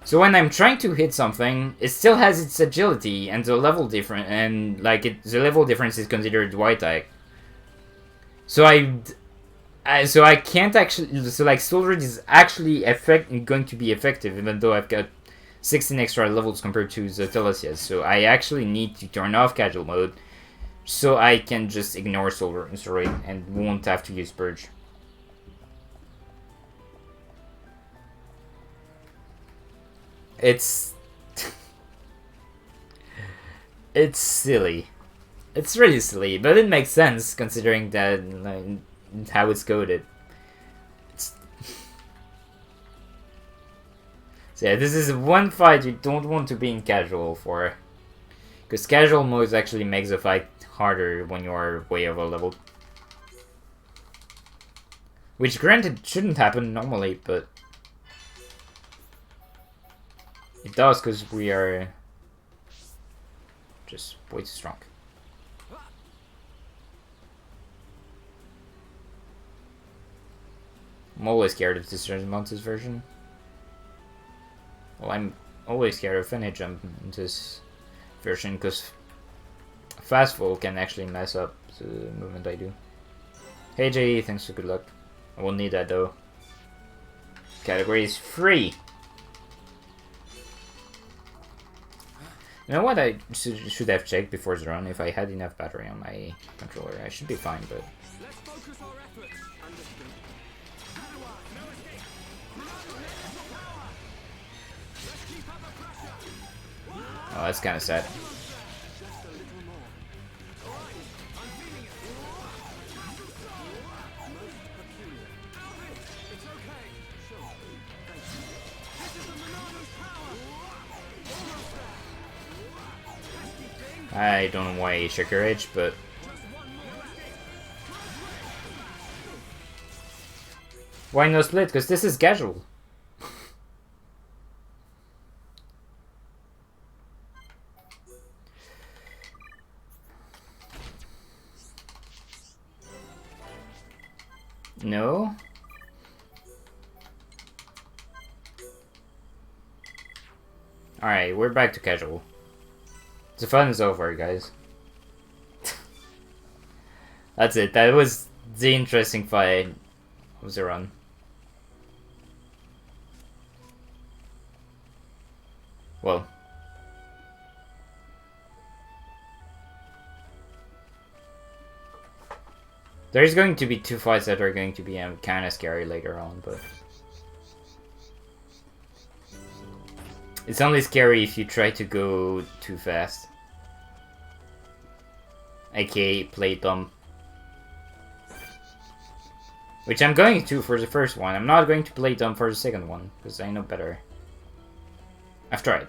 So when I'm trying to hit something, it still has its agility and the level difference, and like the level difference is considered white tag. So I can't actually, so like Soul Reed is actually going to be effective even though I've got 16 extra levels compared to the Telesias. So I actually need to turn off casual mode so I can just ignore Soul Reed and won't have to use Purge. It's silly. It's really silly, but it makes sense considering that like, how it's coded. So yeah, this is one fight you don't want to be in casual for, because casual mode actually makes the fight harder when you are way over leveled. Which granted shouldn't happen normally, but it does because we are just way too strong. I'm always scared of this Montes version. Well, I'm always scared of Finny Jump in this version because fastful can actually mess up the movement I do. Hey JE, thanks for good luck. I will need that though. Category is free. You know what I should have checked before the run? If I had enough battery on my controller, I should be fine, but... Let's focus our efforts. Understood. No escape. Let's keep up the pressure. Oh, that's kind of sad. Just a little more. All right, I'm feeling it. Most peculiar. Alvin, it's okay. Sure. Thank you. This is the Monano's power. Almost there. Pesky thing. I don't know why you shook your edge, but... Just one more escape. Why no split? Because this is casual. No? Alright, we're back to casual. The fun is over, guys. That's it. That was the interesting fight of the run. Well. There's going to be two fights that are going to be kind of scary later on, but... It's only scary if you try to go too fast. AKA play dumb. Which I'm going to for the first one. I'm not going to play dumb for the second one, because I know better. I've tried.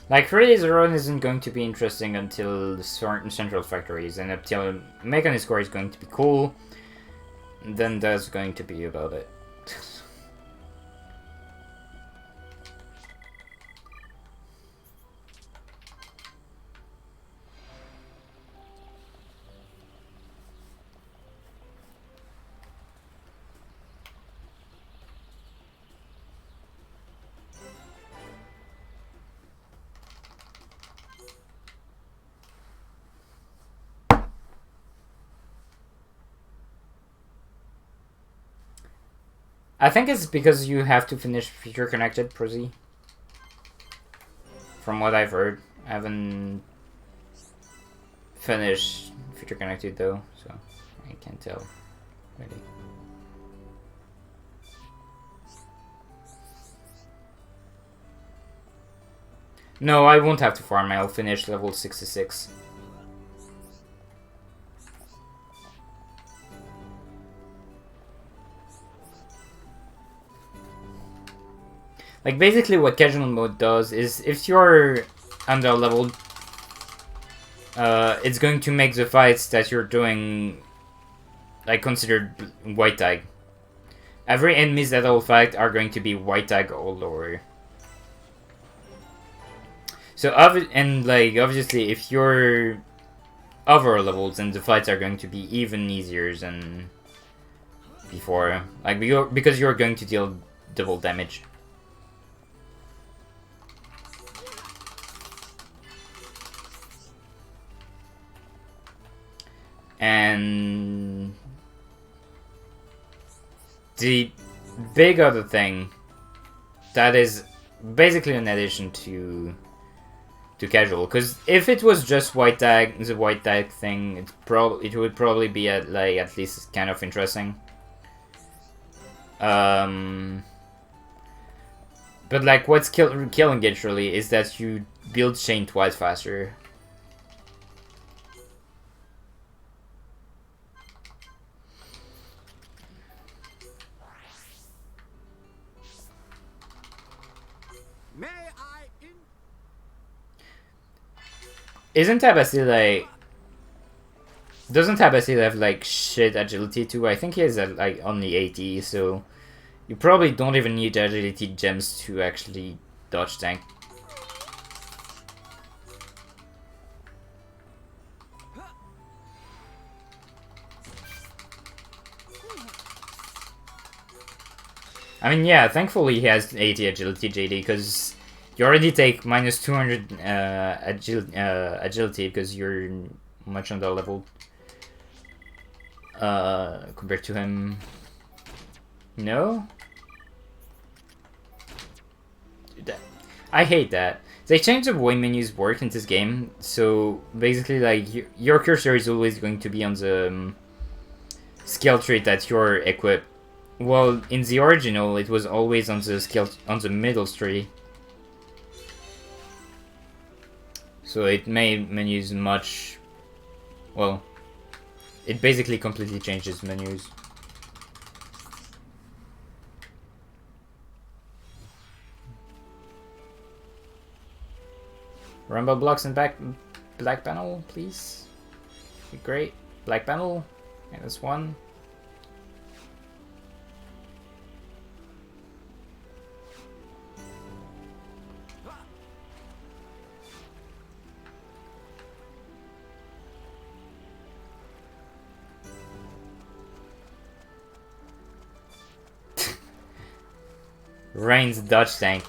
Like, really, the run isn't going to be interesting until the central factories, and until Mechanic Score is going to be cool, then that's going to be about it. I think it's because you have to finish Future Connected, Prozzy. From what I've heard. I haven't finished Future Connected though, so I can't tell, really. No, I won't have to farm, I'll finish level 66. Like, basically what casual mode does is, if you're under leveled, it's going to make the fights that you're doing, like, considered white tag. Every enemies that will fight are going to be white tag or lower. So, obviously, if you're over levels, then the fights are going to be even easier than before. Like, because you're going to deal double damage. And the big other thing that is basically an addition to casual, because if it was just white tag, the white tag thing, it would probably be at least kind of interesting. But like what's killing it really is that you build chain twice faster. Isn't Tabassi like... Doesn't Tabassi have like shit agility too? I think he has like only 80, so... You probably don't even need agility gems to actually dodge tank. I mean, yeah, thankfully he has 80 agility, JD, because you already take minus 200 agility because you're much under level compared to him. No? I hate that. They changed the way menus work in this game, so basically, like, your cursor is always going to be on the skill tree that you're equipped. Well, in the original, it was always on the middle tree. So it made menus much... Well, it basically completely changes menus. Rumble blocks and black panel, please. Be great. Black panel, -1. Rain's dodge tank.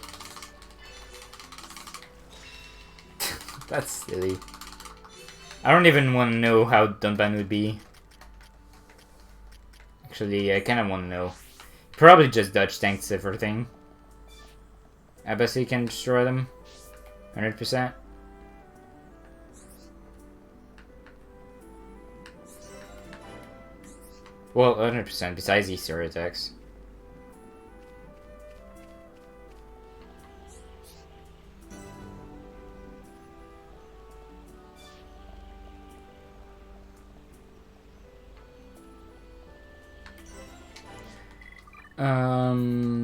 That's silly. I don't even want to know how Dunban would be. Actually, I kind of want to know. Probably just dodge tanks everything. Abassi can destroy them. 100%. Well, 100% besides Easter attacks.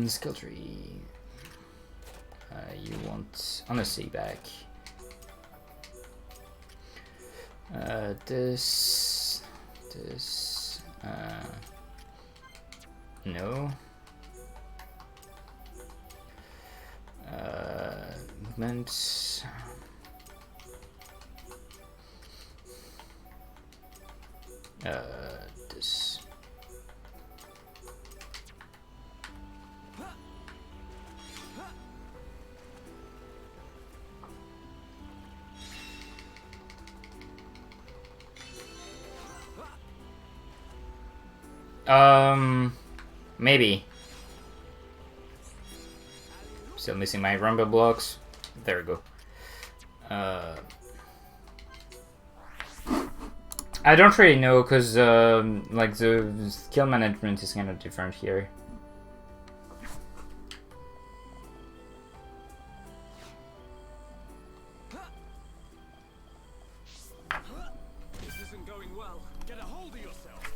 Skill tree. You want honesty back. This. No. Movements. This. Maybe. Still missing my rumble blocks. There we go. I don't really know, cause like the skill management is kind of different here. This isn't going well. Get a hold of yourself.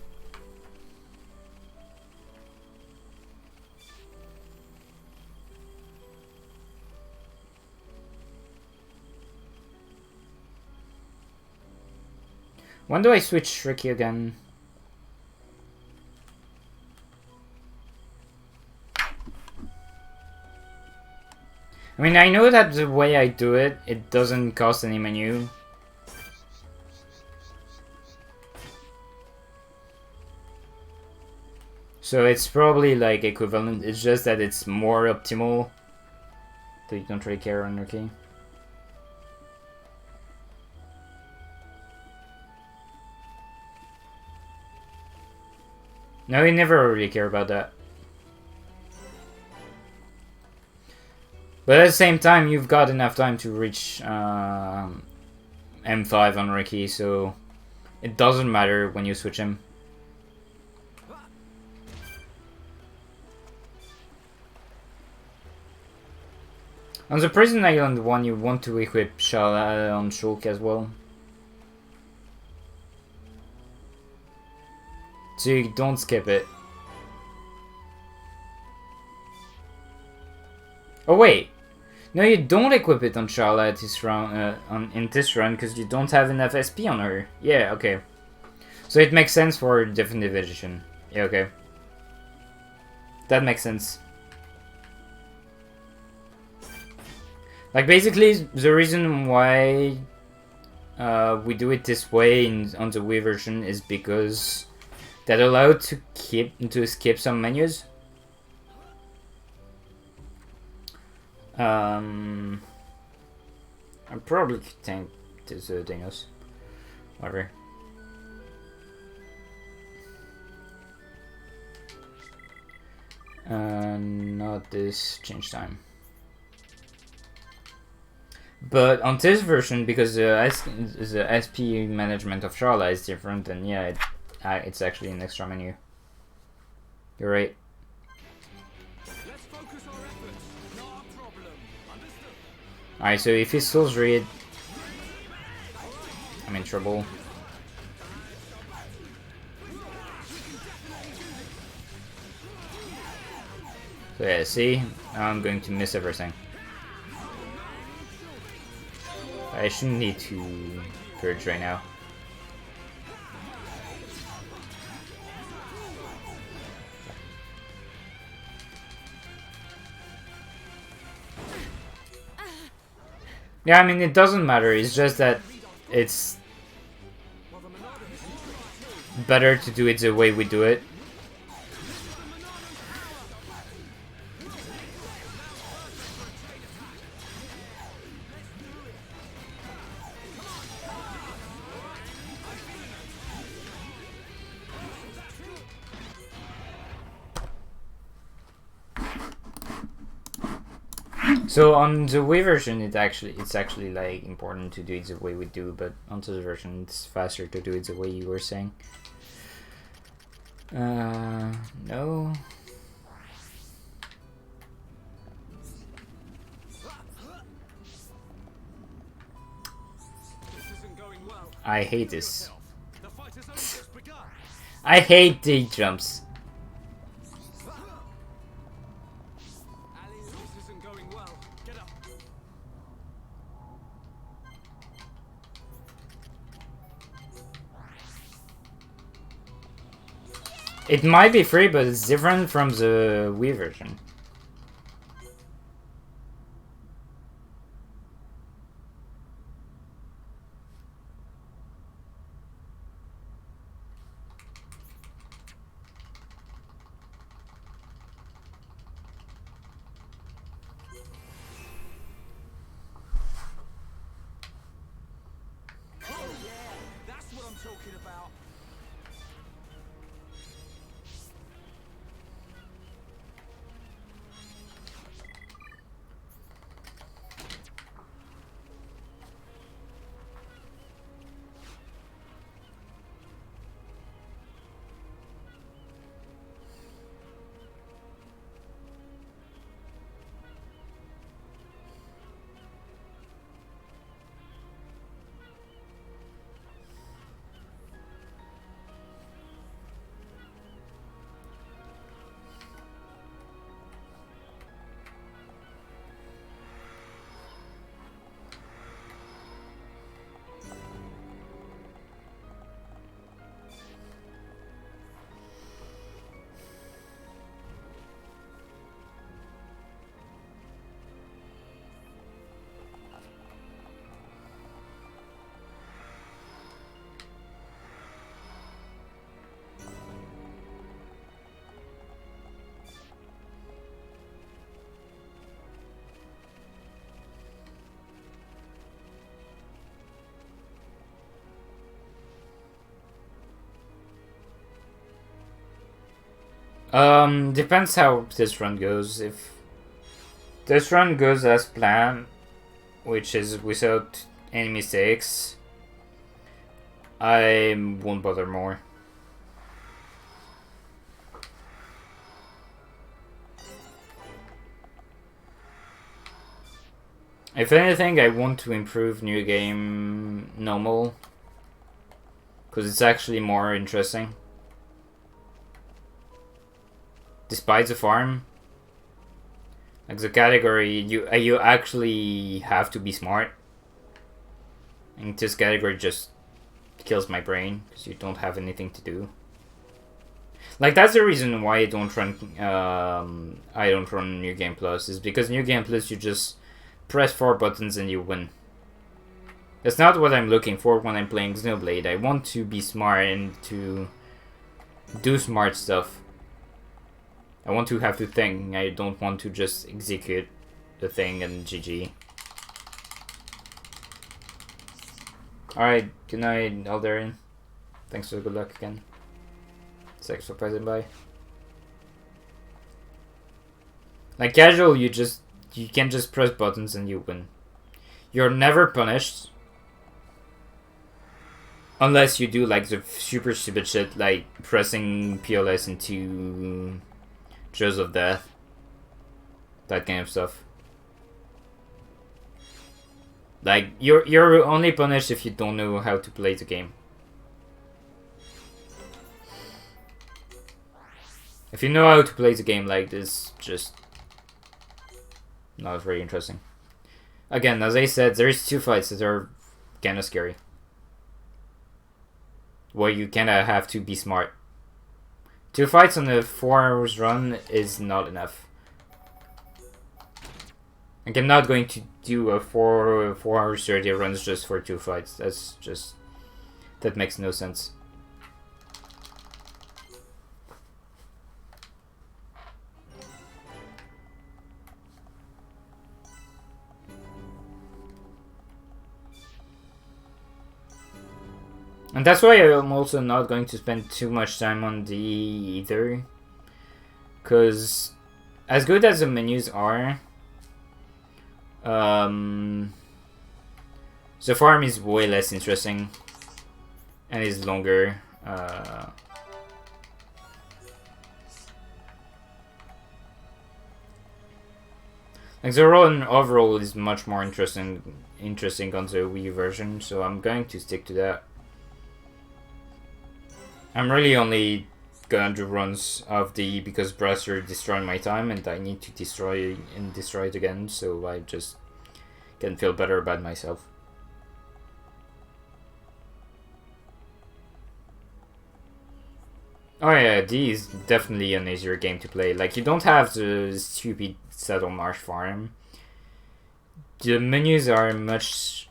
When do I switch Ricky again? I mean, I know that the way I do it, it doesn't cost any menu. So it's probably like equivalent, it's just that it's more optimal. So you don't really care on Ricky. No, you never really care about that. But at the same time, you've got enough time to reach M5 on Ricky, so it doesn't matter when you switch him. On the Prison Island one, you want to equip Shala on Shulk as well. So you don't skip it. Oh wait, No, you don't equip it on Charlotte this round, in this run because you don't have enough SP on her. Yeah, okay. So it makes sense for definitive edition. Yeah, okay. That makes sense. Like basically, the reason why we do it this way on the Wii version is because that allowed to skip some menus. I probably could tank this Dinos. Whatever. Not this change time. But on this version, because the SP management of Charla is different, then yeah, it's actually an extra menu. You're right. Let's focus our efforts. Not a problem. Understood. Alright, so if he Souls Read, I'm in trouble. So yeah, see? I'm going to miss everything. I shouldn't need to purge right now. Yeah, I mean, it doesn't matter, it's just that it's better to do it the way we do it. So on the Wii version, it's actually like important to do it the way we do, but on this version, it's faster to do it the way you were saying. No. I hate this. The fight has only just begun. I hate the jumps. Ali, this isn't going well. Get up. It might be free, but it's different from the Wii version. That's what I'm talking about. Depends how this run goes. If this run goes as planned, which is without any mistakes, I won't bother more. If anything, I want to improve New Game normal, because it's actually more interesting. Despite the farm, Like the category, you actually have to be smart. And this category just kills my brain because you don't have anything to do. Like that's the reason why I don't run New Game Plus, is because New Game Plus you just press 4 buttons and you win. That's not what I'm looking for when I'm playing Xenoblade. I want to be smart and to do smart stuff. I want to have to think. I don't want to just execute the thing and GG. Alright, good night, Aldarian. Thanks for the good luck again. Thanks for passing by. Like casual, you can just press buttons and you win. You're never punished. Unless you do like the super stupid shit like pressing PLS into Jaws of Death. That kind of stuff. Like you're only punished if you don't know how to play the game. If you know how to play the game like this, just not very interesting. Again, as I said, there's 2 fights that are kinda scary. Where you kinda have to be smart. 2 fights on a 4 hours run is not enough. Like, I'm not going to do a 4 hours 30 runs just for 2 fights. That makes no sense. And that's why I'm also not going to spend too much time on D either. Because as good as the menus are, the farm is way less interesting and is longer. Like the run overall is much more interesting on the Wii version, so I'm going to stick to that. I'm really only gonna do runs of the because Brasser destroyed my time and I need to destroy it again, so I just can feel better about myself. Oh yeah, D is definitely an easier game to play. Like, you don't have the stupid Saddle Marsh farm. The menus are much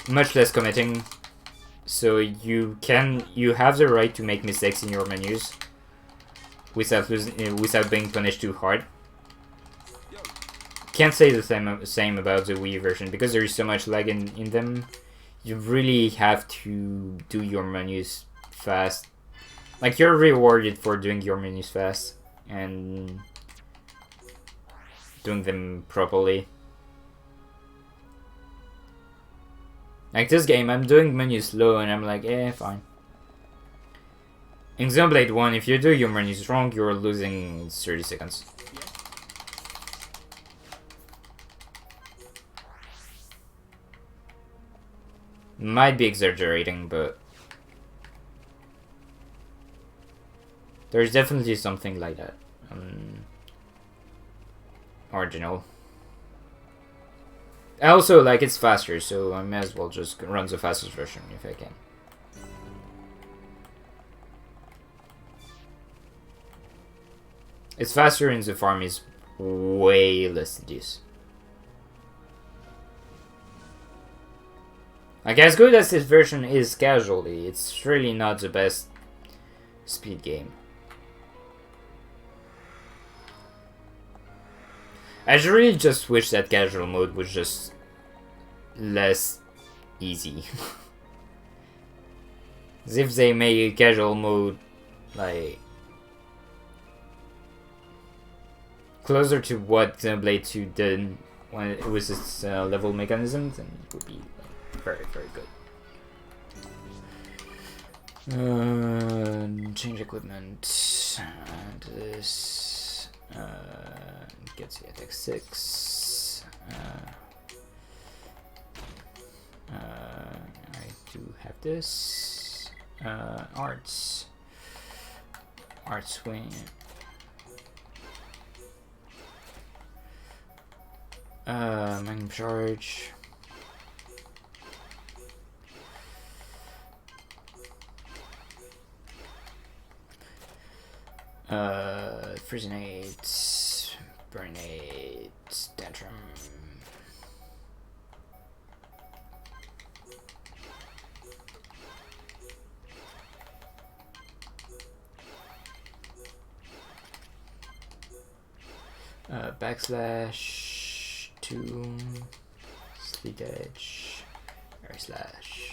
less committing. So you have the right to make mistakes in your menus without being punished too hard. Can't say the same about the Wii version because there is so much lag in them. You really have to do your menus fast. Like, you're rewarded for doing your menus fast and doing them properly. Like this game, I'm doing menus slow and I'm like, fine. In Xenoblade 1, if you do your menus wrong, you're losing 30 seconds. Might be exaggerating, but there's definitely something like that. Original. Also, like, it's faster, so I may as well just run the fastest version if I can. It's faster and the farm is way less tedious. Like, as good as this version is casually, it's really not the best speed game. I really just wish that casual mode was just less easy. As if they made casual mode like closer to what Xenoblade 2 did when it was its level mechanism, then it would be like, very, very good. Change equipment. This. Gets the attack 6. I do have this. Arts wing. Magnum charge. Frisinate, Burnate, Tantrum. Backslash, 2, Sleet Edge, Air Slash.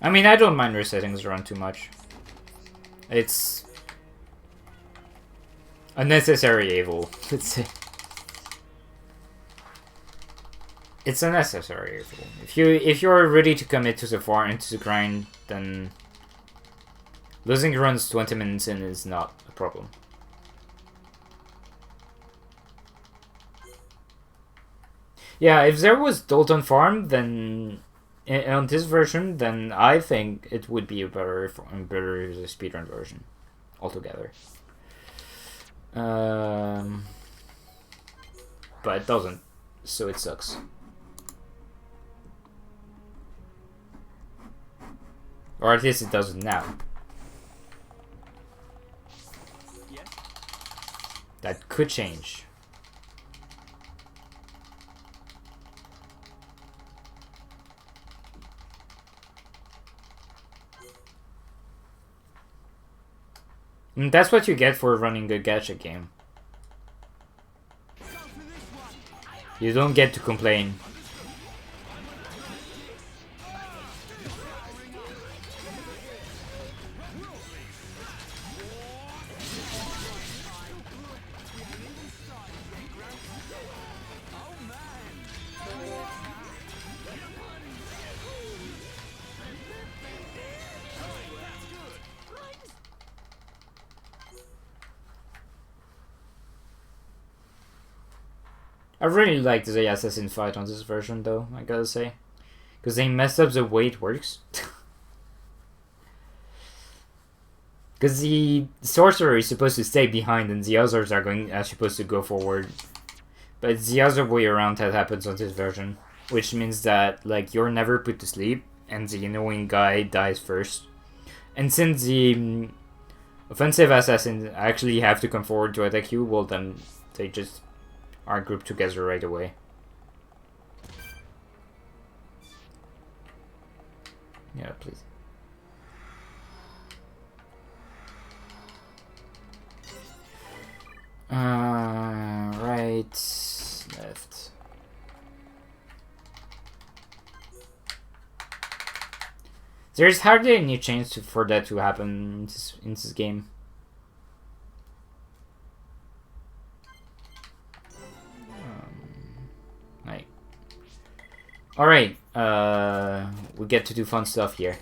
I mean, I don't mind resetting the run too much. It's a necessary evil, let's say. It's a necessary evil. If you're ready to commit to the far into the grind, then losing runs 20 minutes in is not a problem. Yeah, if there was Dalton Farm, then on this version, then I think it would be a better speedrun version altogether. But it doesn't, so it sucks. Or at least it doesn't now. Yes? That could change. And that's what you get for running a gacha game. You don't get to complain. I really liked the assassin fight on this version though, I gotta say. Because they messed up the way it works. Because the sorcerer is supposed to stay behind and the others are supposed to go forward. But it's the other way around that happens on this version. Which means that like you're never put to sleep and the annoying guy dies first. And since the offensive assassins actually have to come forward to attack you, well then they just are grouped together right away. Yeah, please. Right, left. There's hardly any chance for that to happen in this game. Alright, we get to do fun stuff here.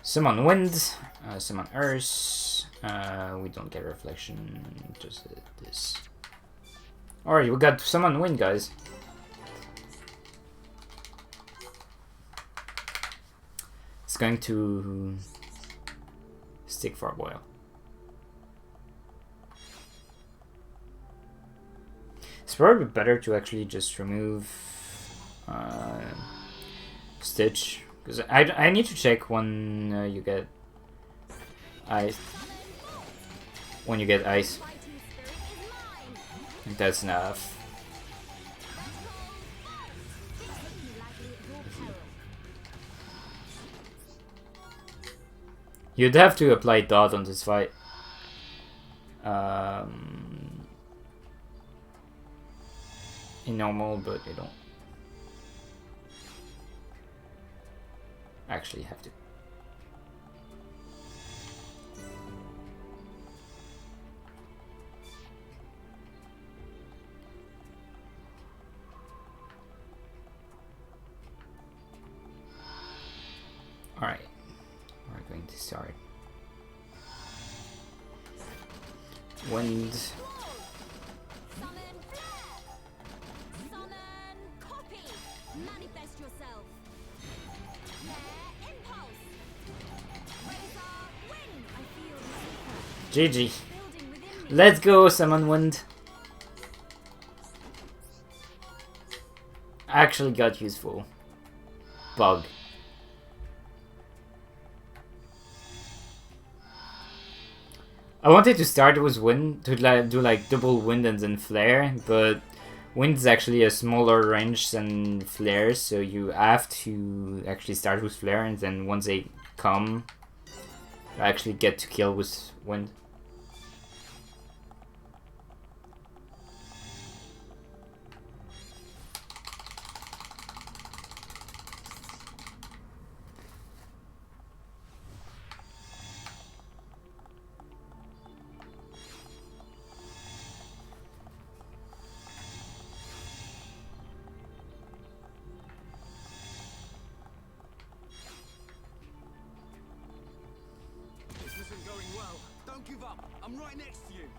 Summon wind, summon earth, we don't get reflection, just this. Alright, we got summon wind, guys. It's going to stick for a while. It's probably better to actually just remove Stitch, because I need to check when you get ice. When you get ice, I think that's enough. You'd have to apply dot on this fight. In normal, but you don't actually have to. Sorry. Wind. Summon flare. Summon copy. Manifest yourself. Flare impulse. Razor wind. I feel the GG. building within me. Let's go, summon wind. Actually got useful. Bug. I wanted to start with wind, to do like double wind and then flare, but wind is actually a smaller range than flare, so you have to actually start with flare, and then once they come, you actually get to kill with wind. This isn't going well. Don't give up. I'm right next to you.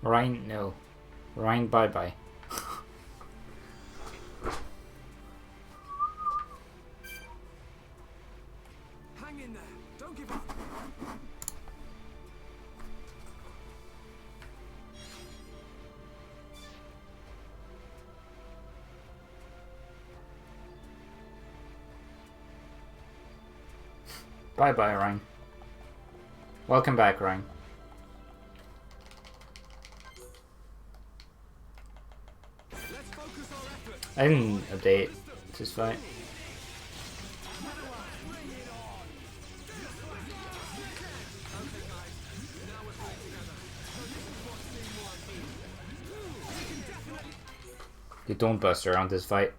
Rhine, no. Rhine, bye bye. Hang in there. Don't give up. Bye bye, Rhine. Welcome back, Rhine. Let's focus our efforts. I didn't update this fight. You don't bust around this fight.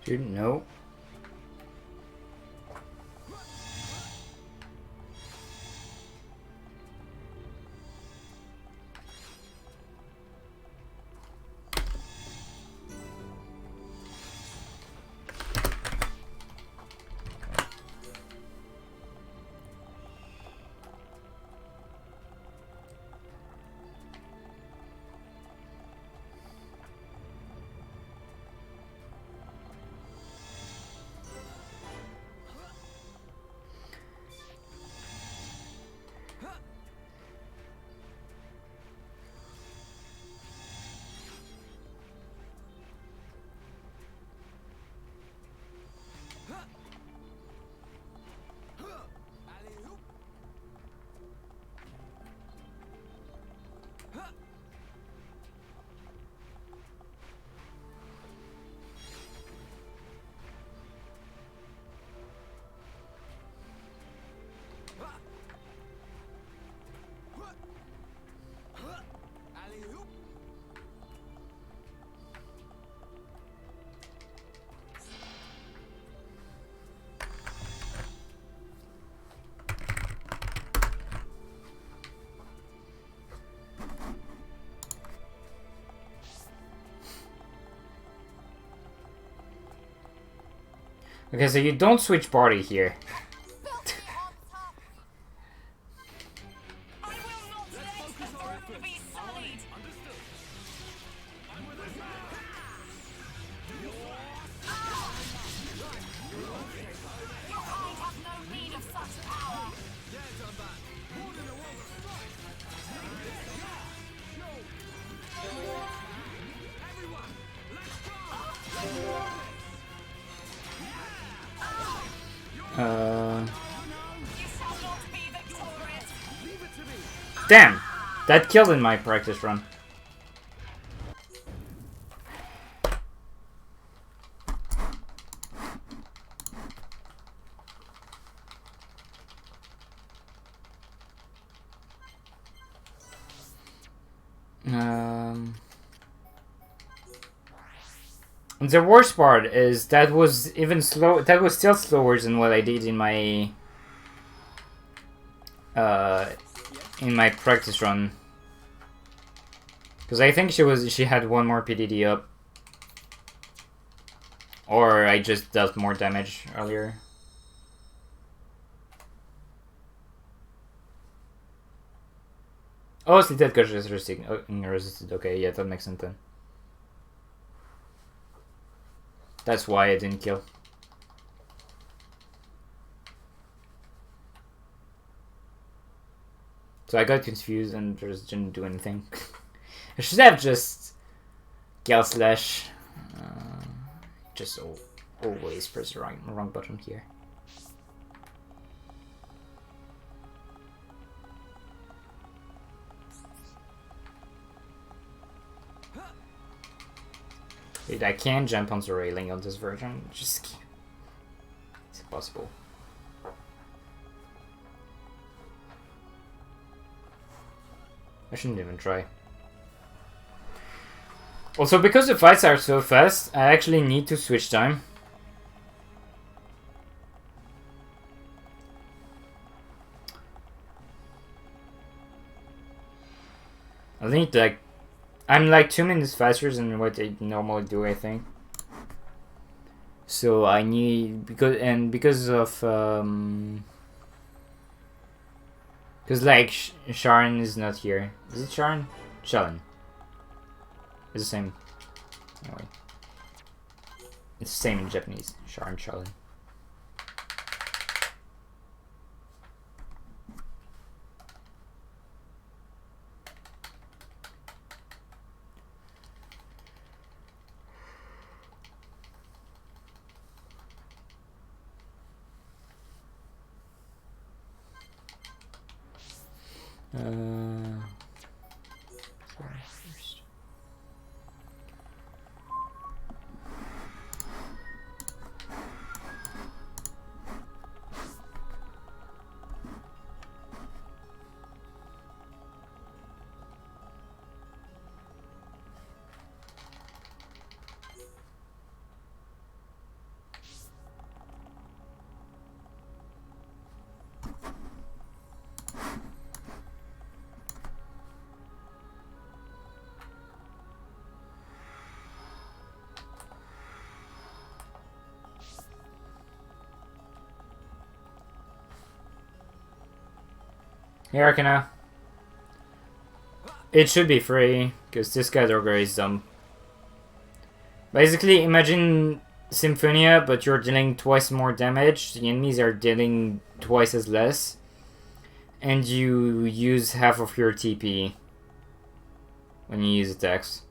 Dude, no. Okay, so you don't switch party here. I will not let the throne be sullied. Your kind have no need of such power. Uh, You shall not be victorious. damn! That killed in my practice run. The worst part is that was even slow. That was still slower than what I did in my practice run. Because I think she had one more PDD up, or I just dealt more damage earlier. Oh, so that got resisted. Okay, yeah, that makes sense then. That's why I didn't kill. So I got confused and just didn't do anything. I should have just Gal Slash. Just always press the wrong button here. Wait, I can't jump on the railing on this version. Just can't. It's impossible. I shouldn't even try. Also, because the fights are so fast, I actually need to switch time. I need like... I'm like 2 minutes faster than what I normally do, I think. So I need... because of... Because like Sharon is not here. Is it Sharon? Sharon. It's the same. Anyway. It's the same in Japanese. Sharon, Sharon. Sorry, first. Here, Arcana. It should be free, because this guy's ogre is dumb. Basically, imagine Symphonia, but you're dealing twice more damage, the enemies are dealing twice as less, and you use half of your TP when you use attacks.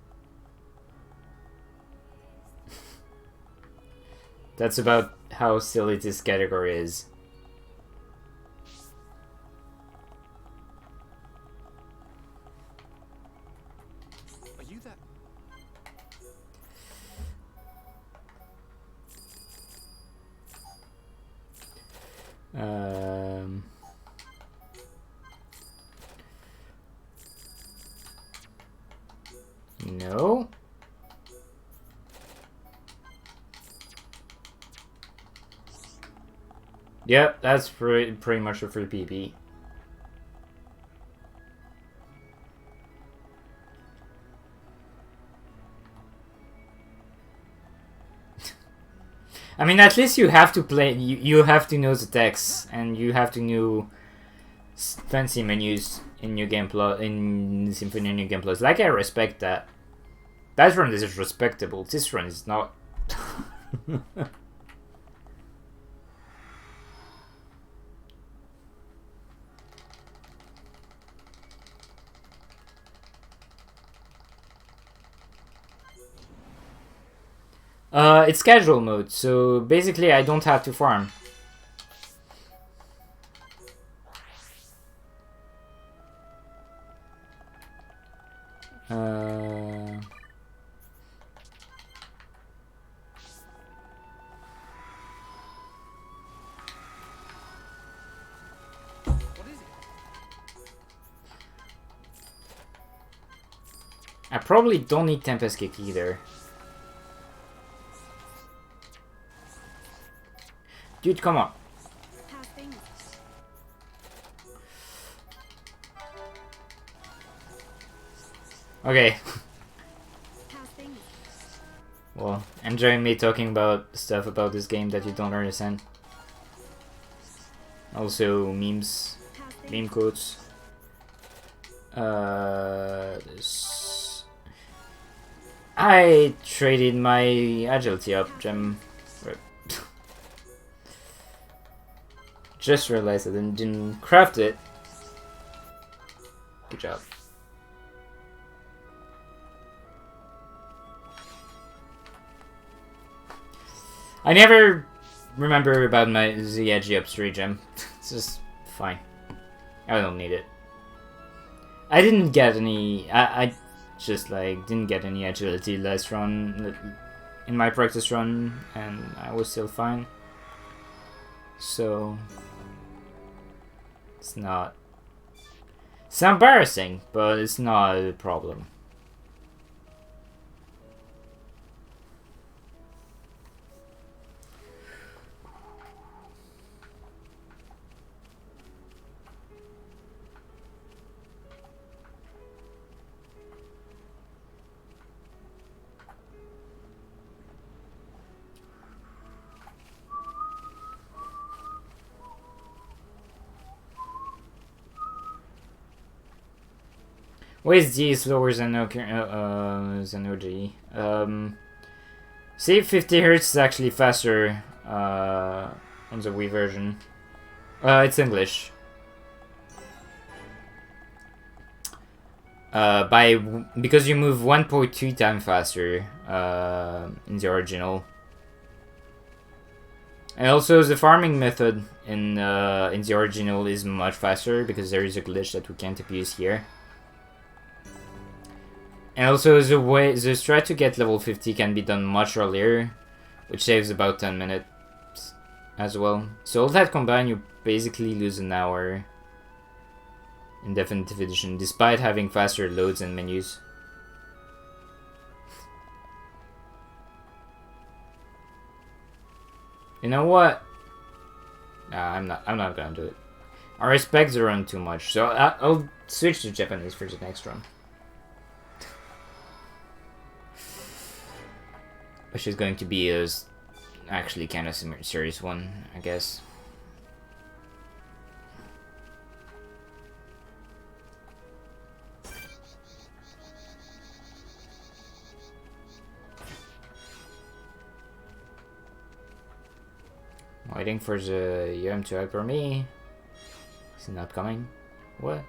That's about how silly this category is. No. Yep, that's pretty much a free PP. I mean, at least you have to play. You have to know the text, and you have to know fancy menus in New Game Plus, in Symphony New Game Plus. Like, I respect that. That run is respectable. This run is not. It's casual mode, so basically I don't have to farm. Uh, What is it? I probably don't need Tempest Kick either. Dude, come on. How's things? Okay. How's things? Well, enjoying me talking about stuff about this game that you don't understand. Also, memes. How's things? Meme quotes. This. I traded my agility up, gem. Just realized I didn't craft it. Good job. I never remember about my ZAG up 3 gem. It's just fine. I don't need it. I didn't get any. I just like didn't get any agility last run in my practice run, and I was still fine. So it's not. It's embarrassing, but it's not a problem. Why is D slower than OG? See, 50 Hz is actually faster on the Wii version. It's English. Because you move 1.2 times faster in the original. And also the farming method in the original is much faster because there is a glitch that we can't abuse here. And also the strat to get level 50 can be done much earlier, which saves about 10 minutes as well. So all that combined, you basically lose an hour in Definitive Edition, despite having faster loads and menus. You know what? Nah, I'm not gonna do it. I respect the run too much, so I'll switch to Japanese for the next run. Which is going to be a actually kind of serious one, I guess. Waiting for the UM to hyper me. Is it not coming? What?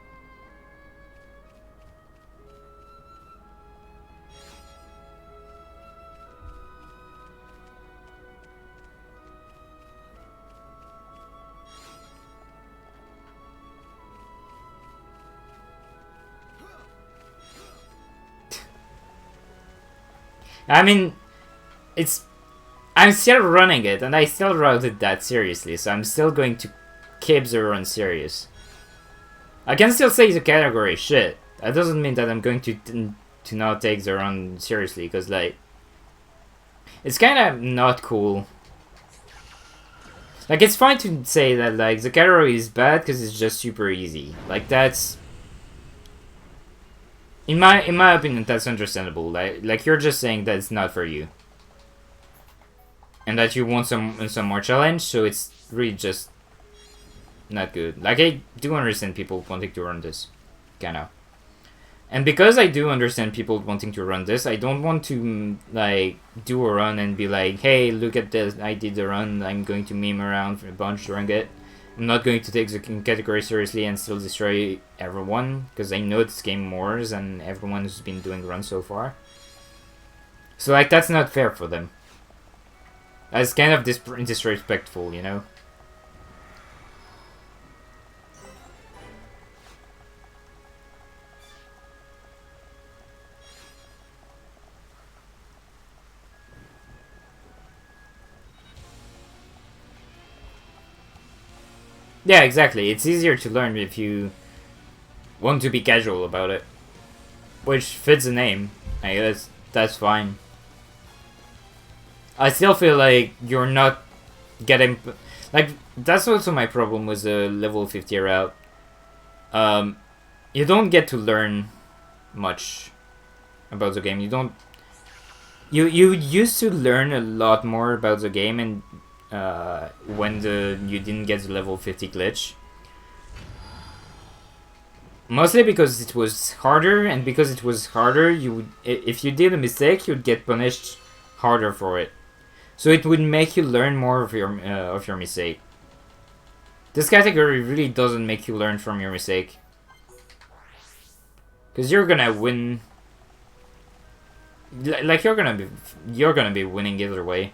I mean, I'm still running it, and I still routed that seriously, so I'm still going to keep the run serious. I can still say the category shit. That doesn't mean that I'm going to not take the run seriously, because, like, it's kind of not cool. Like, it's fine to say that, like, the category is bad because it's just super easy. Like, that's... In my opinion, that's understandable. Like you're just saying that it's not for you, and that you want some more challenge. So it's really just not good. Like I do understand people wanting to run this, kinda, and because I do understand people wanting to run this, I don't want to like do a run and be like, hey, look at this, I did the run. I'm going to meme around for a bunch during it. I'm not going to take the category seriously and still destroy everyone, because I know this game more than everyone who's been doing runs so far. So, like, that's not fair for them. That's kind of disrespectful, you know? Yeah, exactly. It's easier to learn if you want to be casual about it. Which fits the name. I guess that's fine. I still feel like you're not getting... Like, that's also my problem with the level 50 route. You don't get to learn much about the game. You don't... You used to learn a lot more about the game and when you didn't get the level 50 glitch. Mostly because it was harder, and because it was harder, if you did a mistake, you'd get punished harder for it. So it would make you learn more of your mistake. This category really doesn't make you learn from your mistake, because you're gonna win. Like you're gonna be winning either way.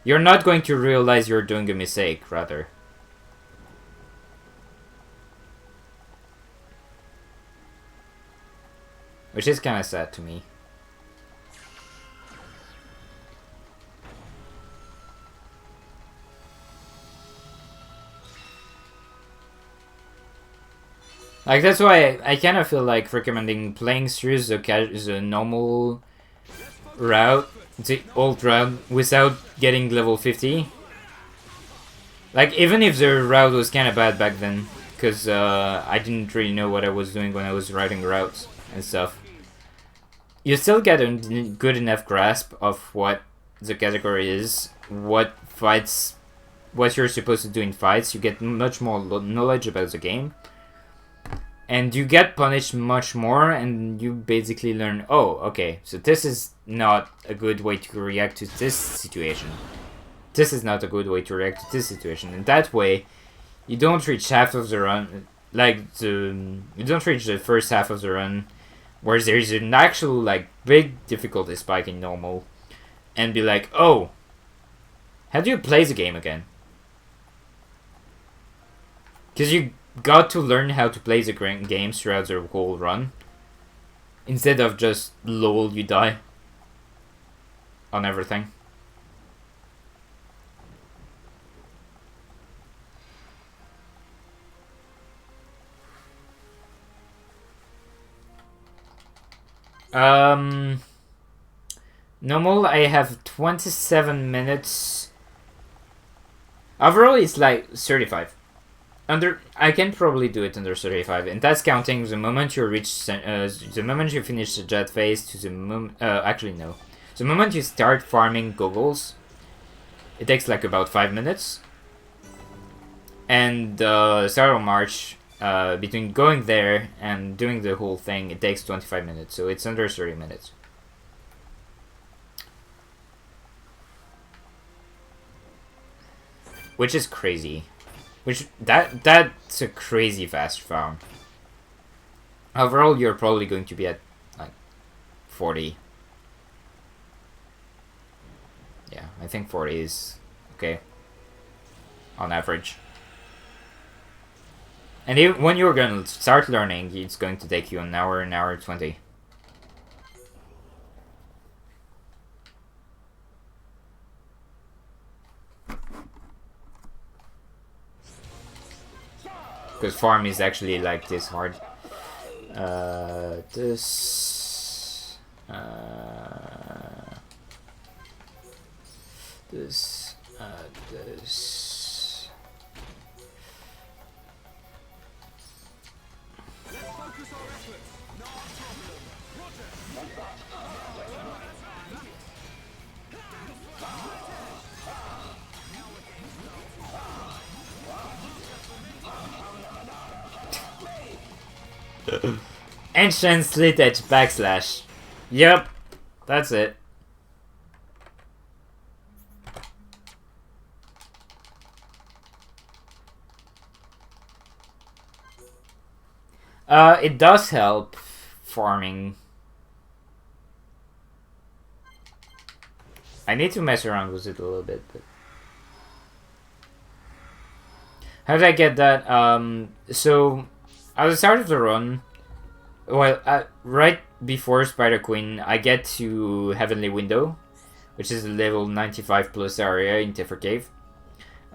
You're not going to realize you're doing a mistake, rather. Which is kind of sad to me. Like, that's why I kind of feel like recommending playing through the normal route, the old route, without getting level 50. Like, even if the route was kind of bad back then, because I didn't really know what I was doing when I was writing routes and stuff. You still get a good enough grasp of what the category is, what you're supposed to do in fights. You get much more knowledge about the game. And you get punished much more, and you basically learn, oh, okay, so this is not a good way to react to this situation. This is not a good way to react to this situation. And that way, you don't reach half of the run, you don't reach the first half of the run, where there's an actual, like, big difficulty spike in normal, and be like, oh, how do you play the game again? Because you got to learn how to play the games throughout the whole run, instead of just, lol, you die on everything. Normal, I have 27 minutes. Overall, it's like 35. I can probably do it under 35, and that's counting the moment you reach, the moment you finish the jet phase to the moment, actually no. The moment you start farming goggles, it takes like about 5 minutes. And Startle March, between going there and doing the whole thing, it takes 25 minutes, so it's under 30 minutes. Which is crazy. That's a crazy fast farm. Overall, you're probably going to be at like 40. Yeah, I think 40 is okay on average. And when you're going to start learning, it's going to take you an hour 20. Because farm is actually like this hard. This. Ancient Slit Edge backslash. Yep, that's it. It does help farming. I need to mess around with it a little bit, but how did I get that? So at the start of the run, well, right before Spider Queen, I get to Heavenly Window, which is a level 95 plus area in Tiffer Cave.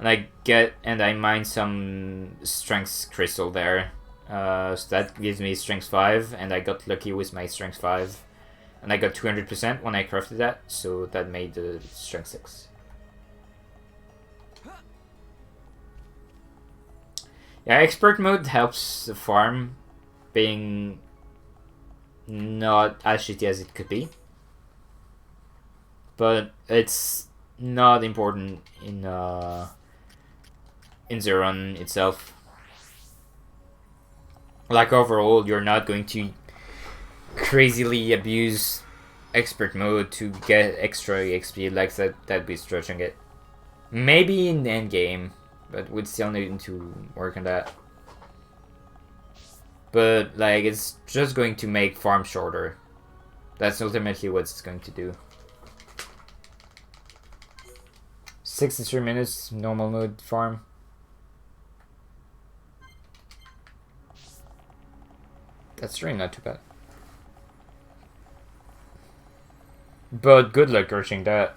and I mine some strength crystal there. So that gives me strength 5, and I got lucky with my strength 5. And I got 200% when I crafted that, so that made the strength 6. Yeah, expert mode helps the farm being not as shitty as it could be. But it's not important in the run itself. Like overall, you're not going to crazily abuse expert mode to get extra XP like that'd be stretching it. Maybe in the end game, but we'd still need to work on that. But like it's just going to make farm shorter. That's ultimately what it's going to do. 63 minutes normal mode farm. That's really not too bad. But good luck rushing that.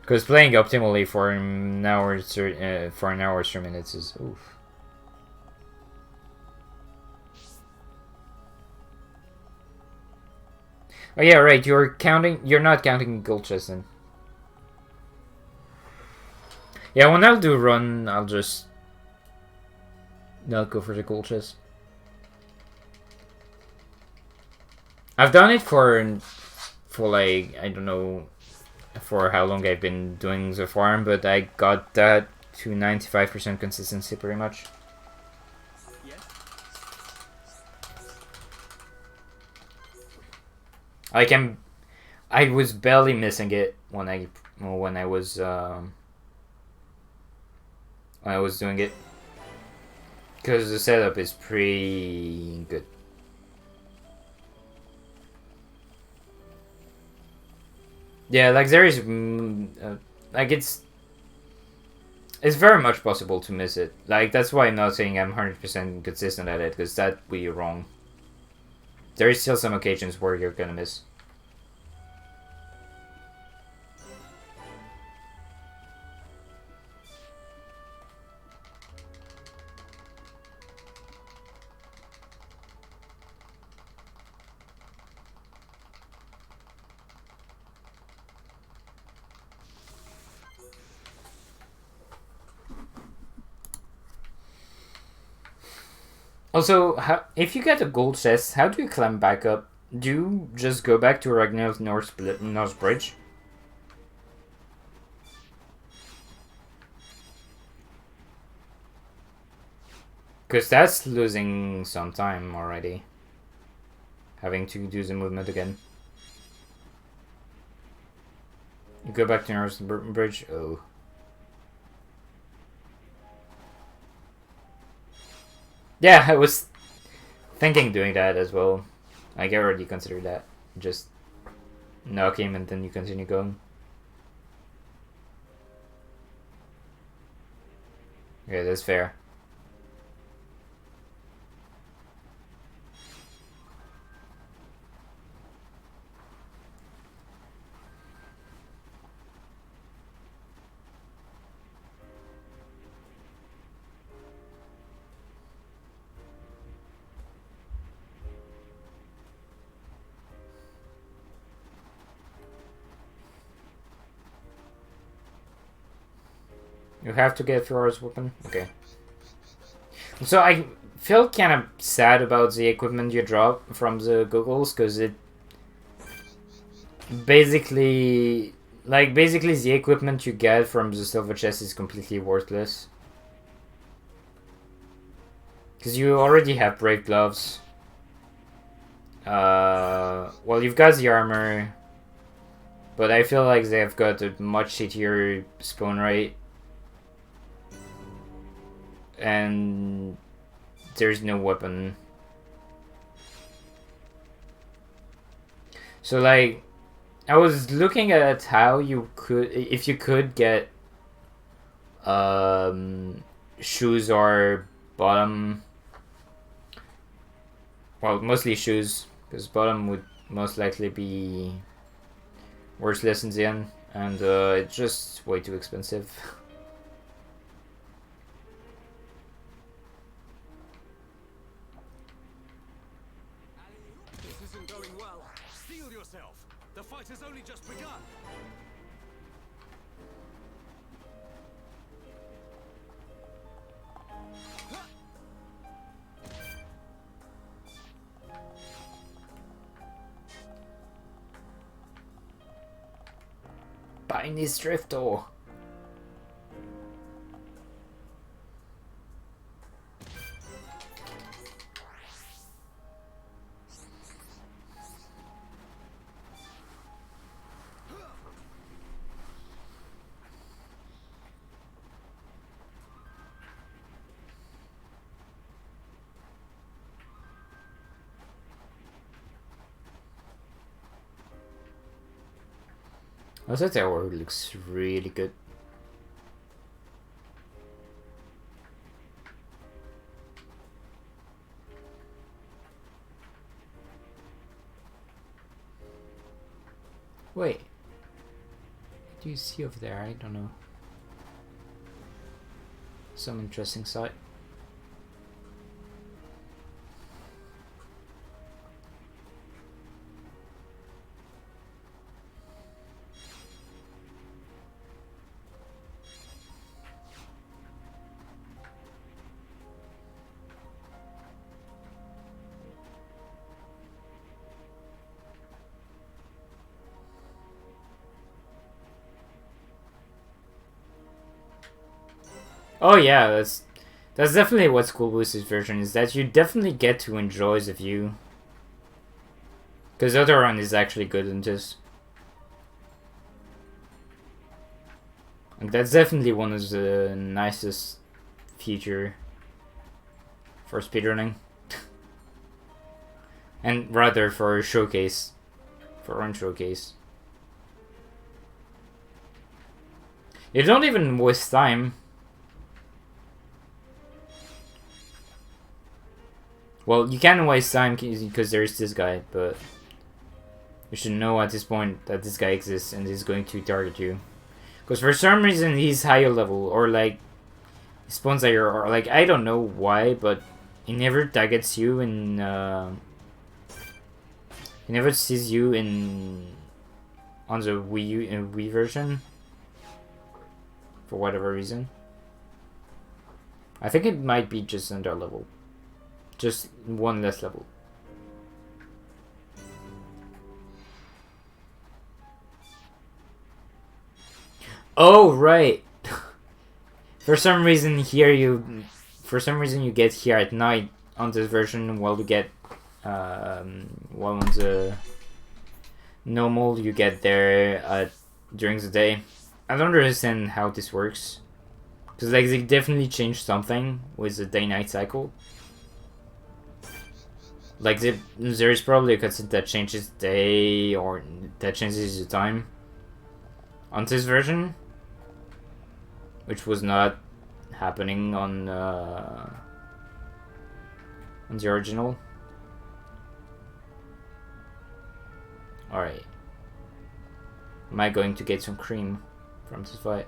Because playing optimally for an hour, 3 minutes is oof. Oh yeah, right. You're not counting gold chests then. Yeah, when I'll do run, I'll just not go for the gold chest. I've done it for like, I don't know for how long I've been doing the farm, but I got that to 95% consistency pretty much. Like I was barely missing it when I was doing it, because the setup is pretty good. Yeah, like there is like it's very much possible to miss it. Like that's why I'm not saying I'm 100% consistent at it, because that would be wrong. There is still some occasions where you're gonna miss. Also, if you get a gold chest, how do you climb back up? Do you just go back to Ragnar's North Bridge? Because that's losing some time already. Having to do the movement again. You go back to North Bridge? Oh. Yeah, I was thinking doing that as well. Like, I already considered that. Just knock him and then you continue going. Yeah, that's fair. You have to get Flora's weapon? Okay. So I felt kind of sad about the equipment you drop from the goggles, because it basically the equipment you get from the silver chest is completely worthless. Because you already have brave gloves. Well, you've got the armor, but I feel like they've got a much shittier spawn rate. And there's no weapon. So like, I was looking at how you could, if you could get shoes or bottom, well, mostly shoes, because bottom would most likely be worthless in the end. And it's just way too expensive. This isn't going well. Steel yourself. The fight has only just begun. Buying this drift door. Also, that tower looks really good. Wait. What do you see over there? I don't know. Some interesting sight. Oh yeah, that's definitely what's cool with this version, is that you definitely get to enjoy the view. Because the other one is actually good in this. Like, that's definitely one of the nicest feature for speedrunning. And rather for a showcase. For one showcase. You don't even waste time. Well, you can waste time because there's this guy, but you should know at this point that this guy exists and is going to target you. Because for some reason he's higher level, or like he spawns higher, or like I don't know why, but he never targets you in. He never sees you in on the Wii version for whatever reason. I think it might be just under level. Just one less level. Oh, right. For some reason you get here at night on this version, while you get while on the normal you get there during the day. I don't understand how this works, because like they definitely changed something with the day-night cycle. Like there is probably a cutscene that changes day, or that changes the time on this version, which was not happening on the original. Alright. Am I going to get some cream from this fight?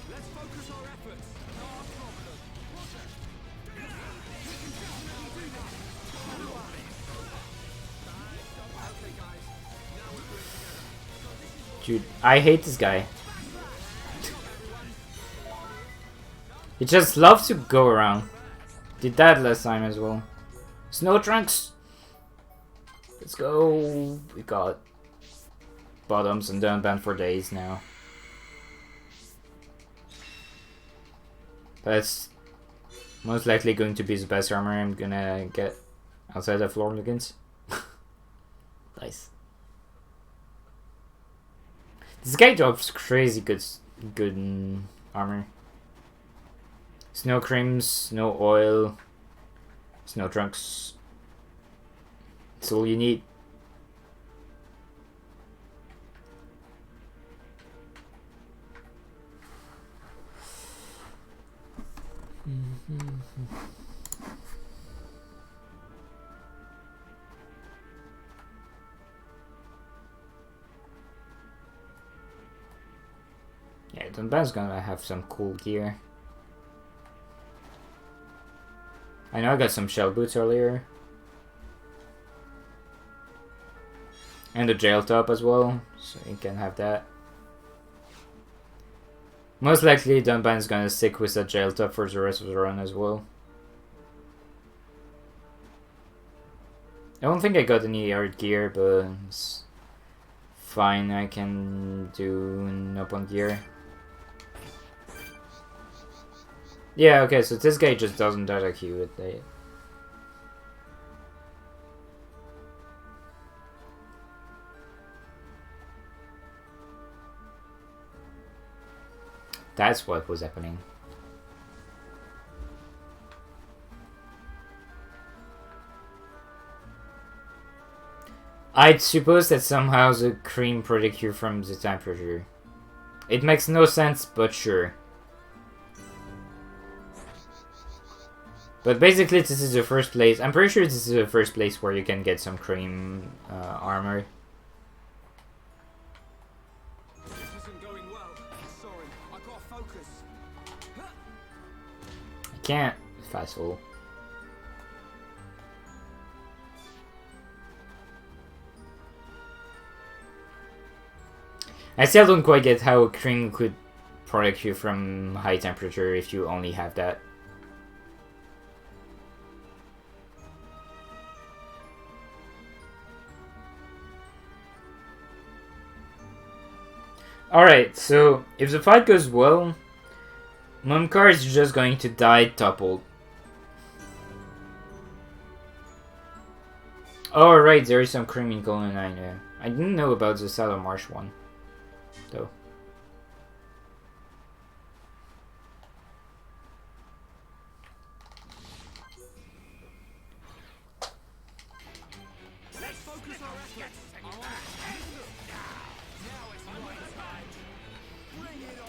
Let's focus our efforts. No problem. Okay, guys. Now we're doing together. Dude, I hate this guy. He just loves to go around. Did that last time as well. Snow trunks! Let's go. We got bottoms and down band for days now. That's most likely going to be the best armor I'm gonna get outside of Florligans. Nice. This guy drops crazy good armor. Snow creams, snow oil, snow trunks. That's all you need. Yeah, Dunban's gonna have some cool gear. I know I got some shell boots earlier. And the jail top as well, so you can have that. Most likely Dunban's gonna stick with the jail top for the rest of the run as well. I don't think I got any hard gear, but it's fine, I can do an open gear. Yeah, okay, so this guy just doesn't attack you with it. That's what was happening. I'd suppose that somehow the cream protects you from the temperature. It makes no sense, but sure. But basically this is the first place, I'm pretty sure this is the first place where you can get some cream armor. This isn't going well. Sorry, I gotta focus. I can't fast forward. I still don't quite get how cream could protect you from high temperature if you only have that. Alright, so if the fight goes well, Mumkar is just going to die toppled. Oh right, there is some cream in Colon 9 there. I didn't know about the Saddle Marsh one, though. Let's focus our efforts. I want it. Now it's right time. Bring it on.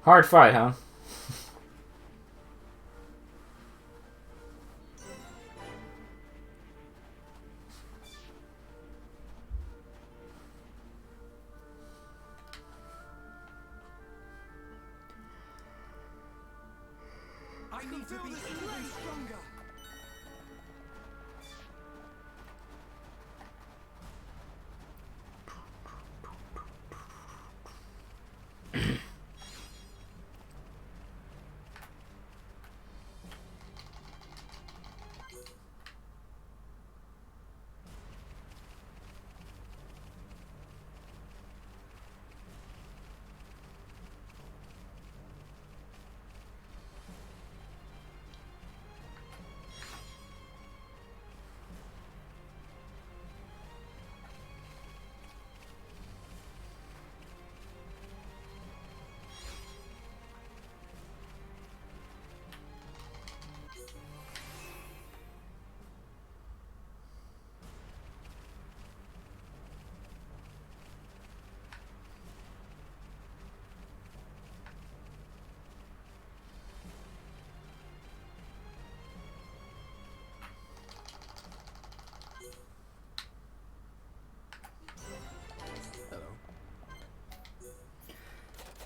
Hard fight, huh? I need to be even stronger.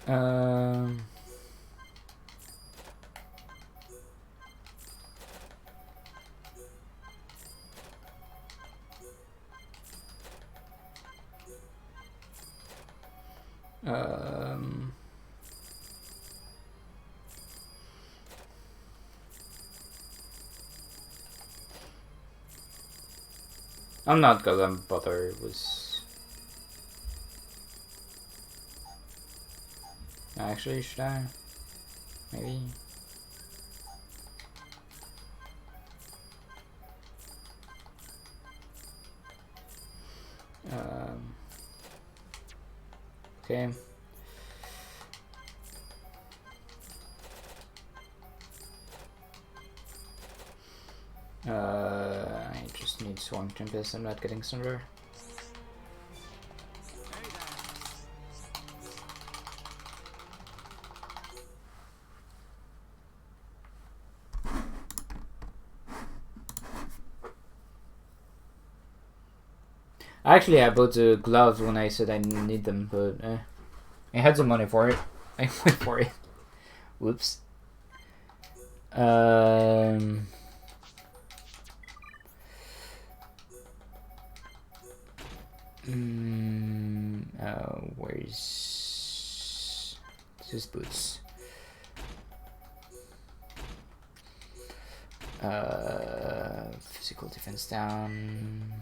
Um. Um. I'm not gonna bother with. Actually, should I? Maybe. Okay. I just need Swarm Tempest. I'm not getting somewhere. Actually, I bought the gloves when I said I need them, but I had the money for it. I went for it. Whoops. Where's this boots? Physical defense down.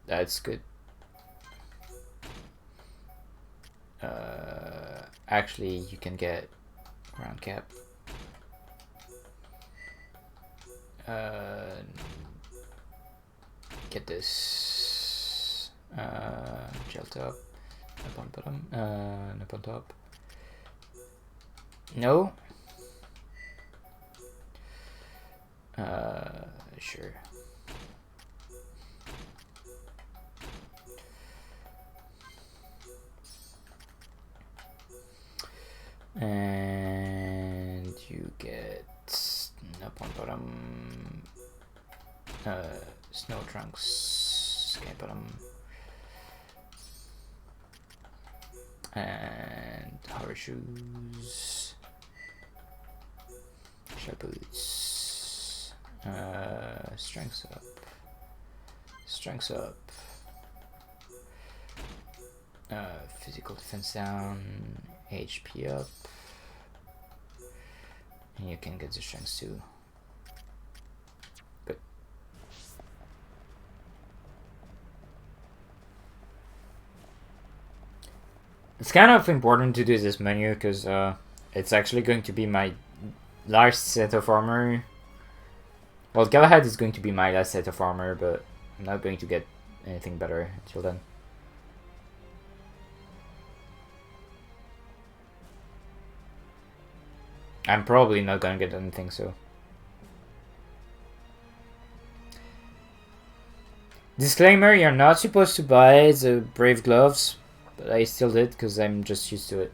That's good. Actually, you can get ground cap. Get this. Gel top. Up on bottom. Up on top. No. Sure. And you get up on bottom. Snow trunks. Okay, bottom. And hover shoes. Sharp boots. Strengths up. Strengths up. Physical defense down. HP up. And you can get the strengths too. Good. It's kind of important to do this menu because it's actually going to be my last set of armor. Well, Galahad is going to be my last set of armor, but I'm not going to get anything better until then. I'm probably not gonna get anything, so. Disclaimer, you're not supposed to buy the Brave Gloves, but I still did because I'm just used to it.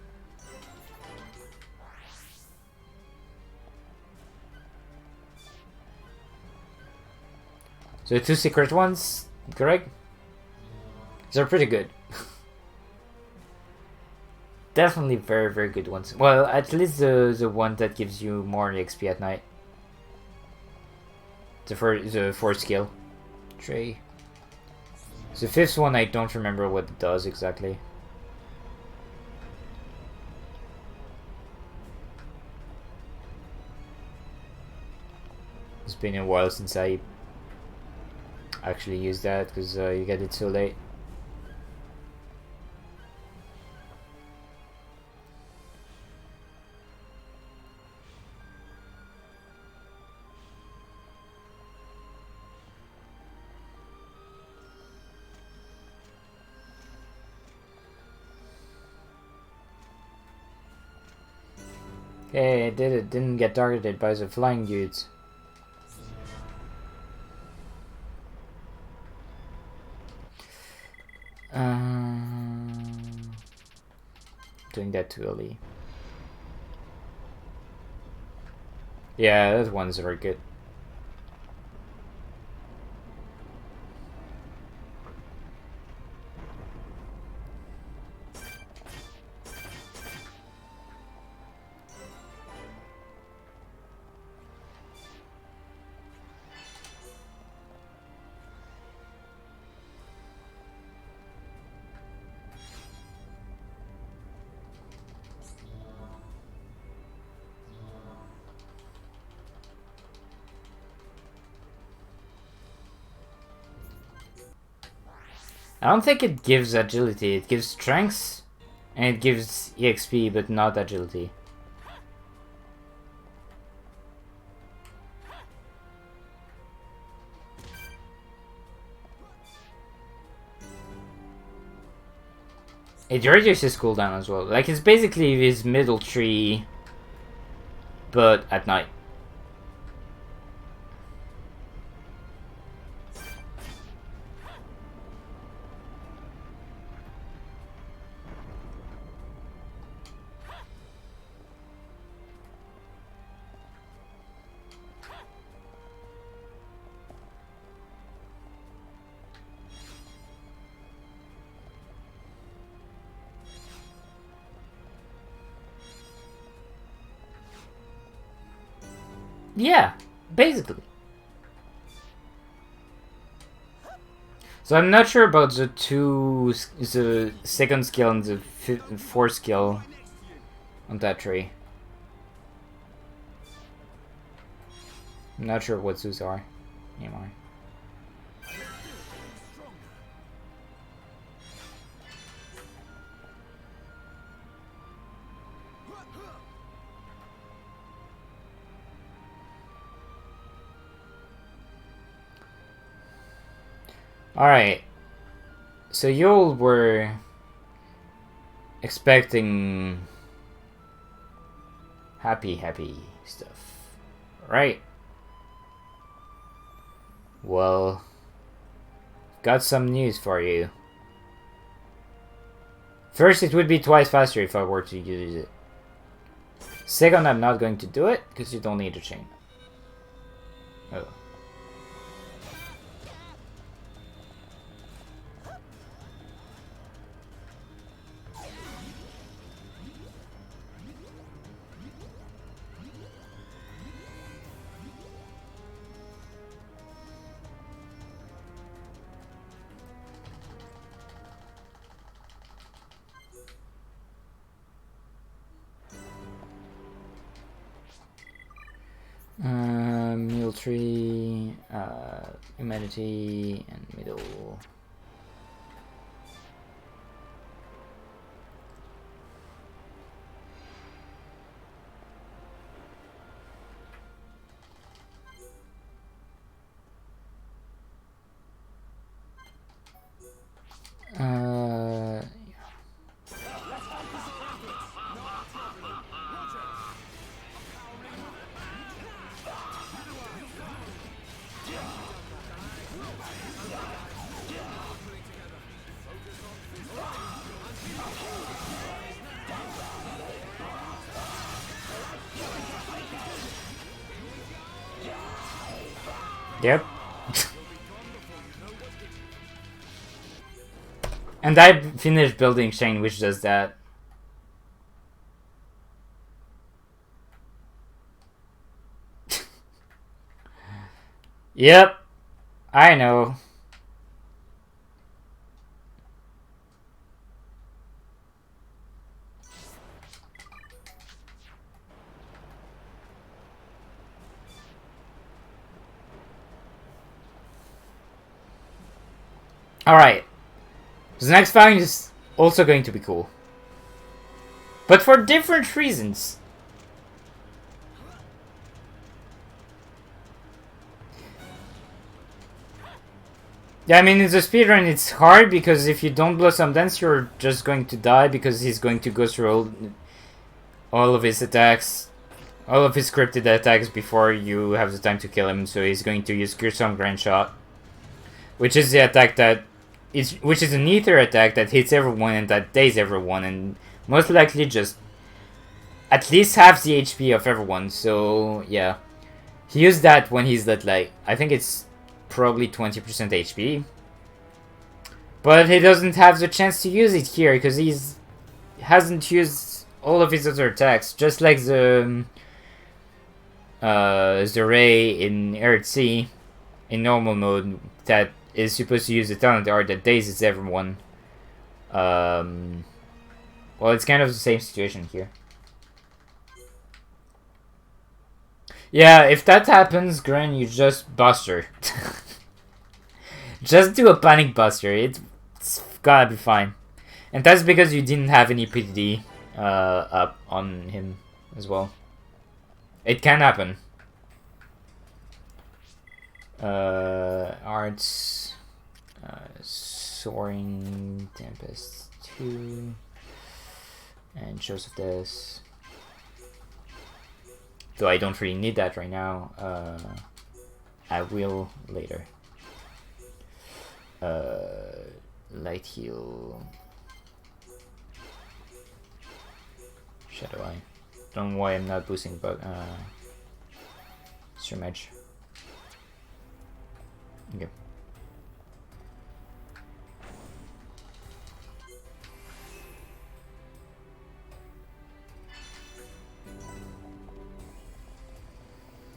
So the 2 secret ones, correct? They're pretty good. Definitely very, very good ones. Well, at least the one that gives you more XP at night. The 4th skill. Tray. The 5th one, I don't remember what it does exactly. It's been a while since I actually used that because you get it so late. Hey, I did it. Didn't get targeted by the flying dudes. Doing that too early. Yeah, those ones are good. I don't think it gives agility. It gives strength, and it gives EXP, but not agility. It reduces cooldown as well. Like, it's basically his middle tree, but at night. Yeah, basically. So I'm not sure about the the second skill and the fourth skill on that tree. I'm not sure what those are anymore. Alright. So you all were expecting happy stuff, right? Well, got some news for you. First, it would be twice faster if I were to use it. Second, I'm not going to do it, because you don't need a chain. Oh. Middle tree, humanity, and middle. Yep. And I finished building chain, which does that. Yep. I know. Alright. The next fight is also going to be cool. But for different reasons. Yeah, I mean, in the speedrun it's hard because if you don't blow some dance, you're just going to die because he's going to go through all of his attacks, all of his scripted attacks before you have the time to kill him, so he's going to use Gearsome Grand Shot. Which is the attack that which is an ether attack that hits everyone and that dazes everyone and most likely just at least half the HP of everyone, so yeah. He used that when he's at like, I think it's probably 20% HP. But he doesn't have the chance to use it here because he's hasn't used all of his other attacks, just like the Ray in Earth Sea in normal mode that is supposed to use the talent art that dazes everyone. Well, it's kind of the same situation here. Yeah, if that happens, Gren, you just buster. Just do a panic buster. It's gotta be fine. And that's because you didn't have any PDD up on him as well. It can happen. Arts, Soaring Tempest 2. And Joseph this. Though I don't really need that right now. I will later. Light heal. Shadow Eye. Don't know why I'm not boosting, but Stream Edge. Okay.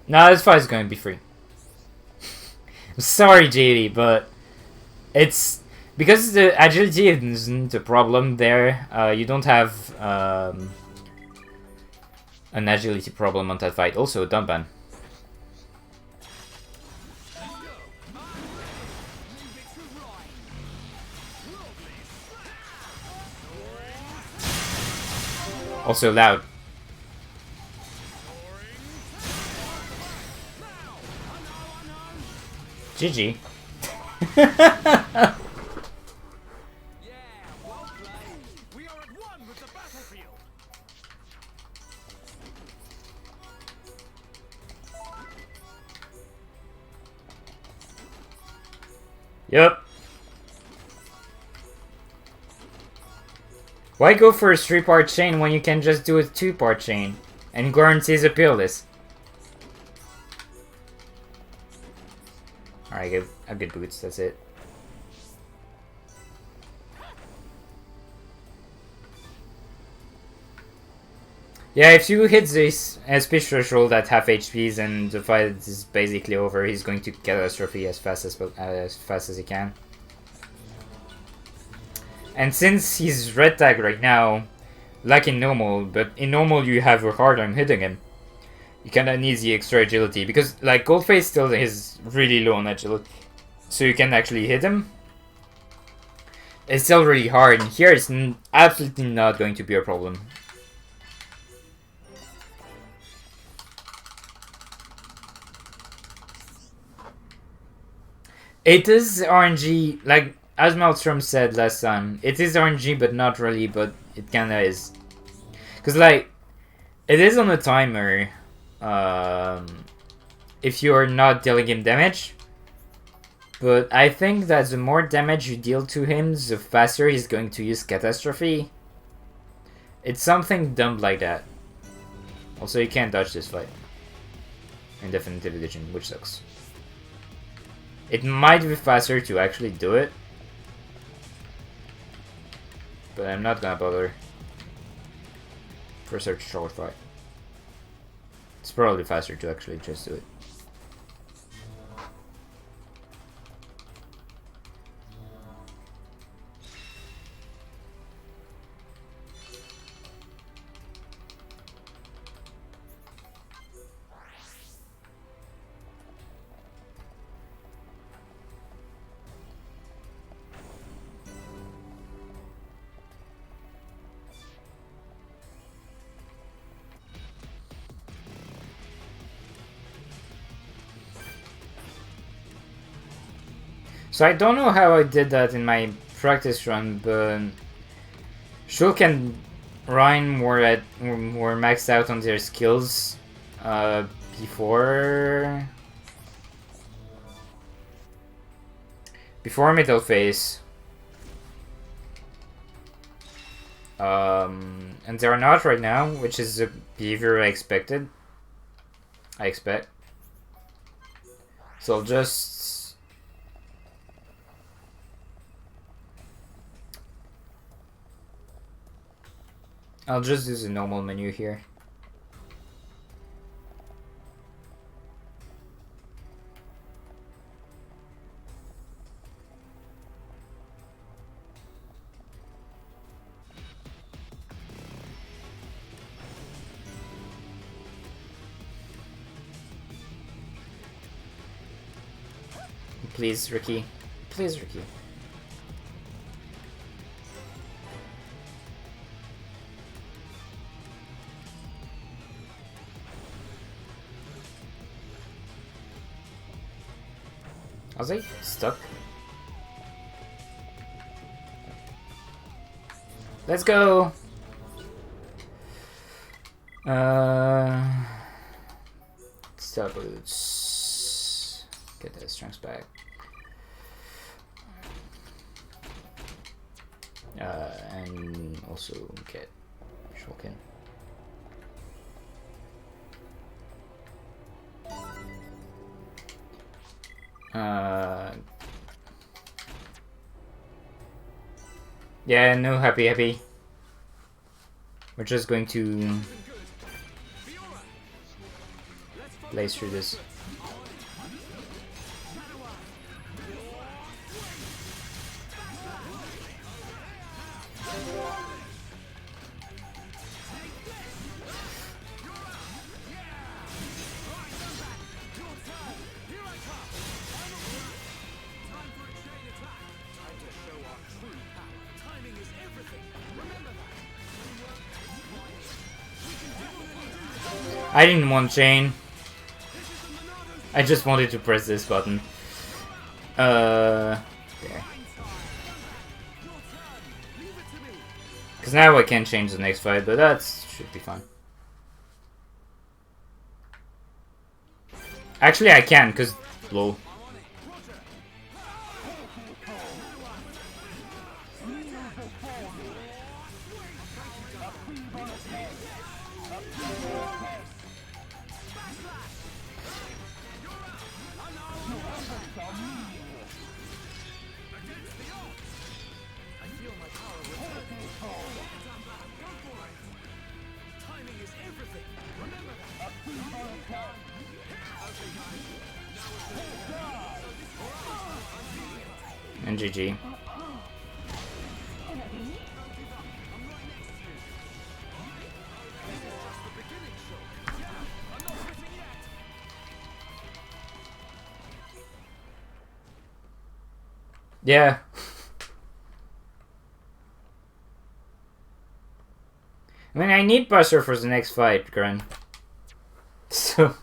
No, this fight is going to be free. I'm sorry, JD, but it's because the agility isn't a problem there. You don't have an agility problem on that fight. Also, dump ban. Also loud. GG. Yeah, well played. We are at one with the battlefield. Yep. Why go for a 3-part chain when you can just do a 2-part chain and guarantees a peerless? Alright, I get boots, that's it. Yeah, if you hit this speed threshold at half HPs and the fight is basically over, he's going to catastrophe as fast as he can. And since he's red tag right now, like in normal, but in normal you have a hard time hitting him, you kinda need the extra agility, because like Goldface still is really low on agility, so you can actually hit him. It's still really hard, and here it's absolutely not going to be a problem. It is RNG, like as Maelstrom said last time, it is RNG but not really, but it kinda is. Cause like, it is on a timer, if you're not dealing him damage. But I think that the more damage you deal to him, the faster he's going to use Catastrophe. It's something dumb like that. Also, you can't dodge this fight. In Definitive Edition, which sucks. It might be faster to actually do it. But I'm not gonna bother. For such a short fight. It's probably faster to actually just do it. So I don't know how I did that in my practice run, but Shulk and Ryan were maxed out on their skills before middle phase. And they are not right now, which is the behavior I expected. I expect. So I'll just use a normal menu here. Please, Ricky. Please, Ricky. Was I stuck? Let's go! Star boots. Get that strength back. And also get Shulkin. Yeah, no happy. We're just going to blaze through this. I didn't want chain. I just wanted to press this button. There. Because now I can change the next fight, but that should be fine. Actually, I can, because lol. And GG. Yeah. I mean, I need Buster for the next fight, Gren. So,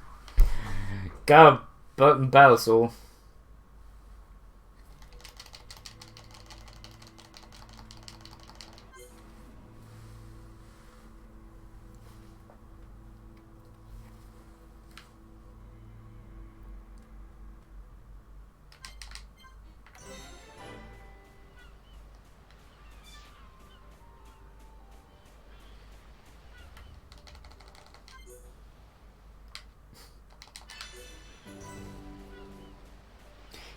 got a battle soul.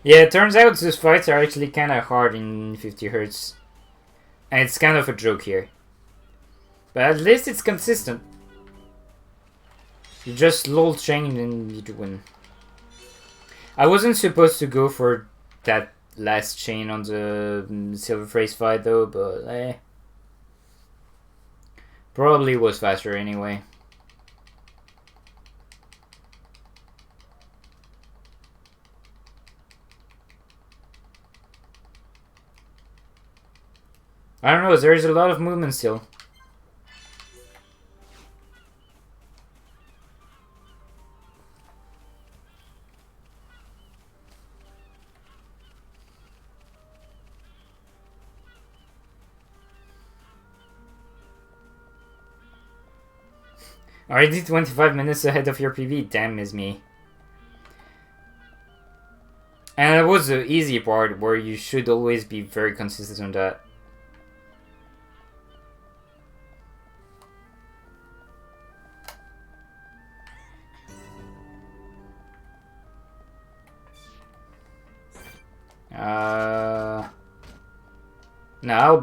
Yeah, it turns out these fights are actually kind of hard in 50 Hz. And it's kind of a joke here. But at least it's consistent. You just lull chain and you win. I wasn't supposed to go for that last chain on the Silver Phrase fight though, but probably was faster anyway. I don't know, there's a lot of movement still. Already 25 minutes ahead of your PV, damn is me. And that was the easy part where you should always be very consistent on that. Now I'll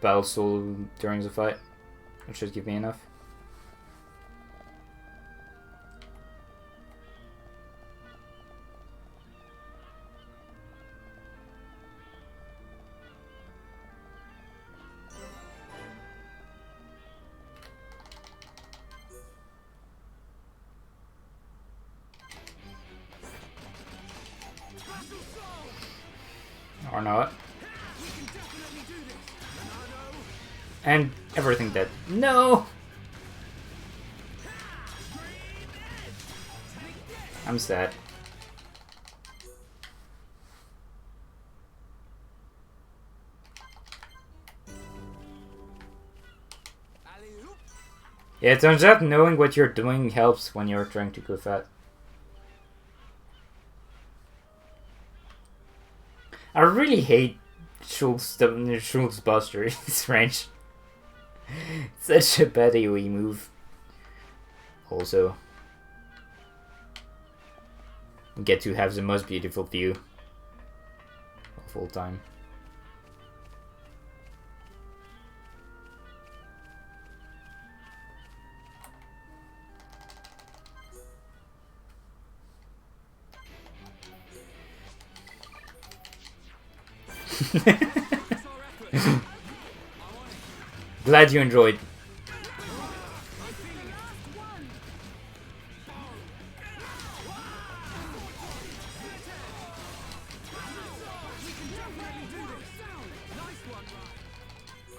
battle soul during the fight. That should give me enough. Or not. And everything dead. No! I'm sad. Yeah, it turns out knowing what you're doing helps when you're trying to go fast. I really hate Schultz Buster in this range. Such a bad AoE move. Also, get to have the most beautiful view of all time. Glad you enjoyed.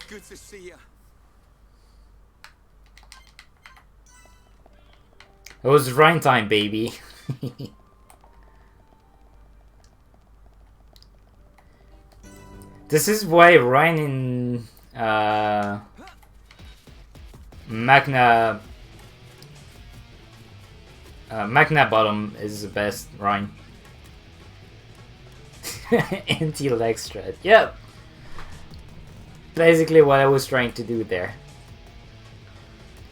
Good to see you. It was Rhine time, baby. This is why Rhine in Magna Bottom is the best Rhine. Anti-leg strat. Yep. Basically what I was trying to do there.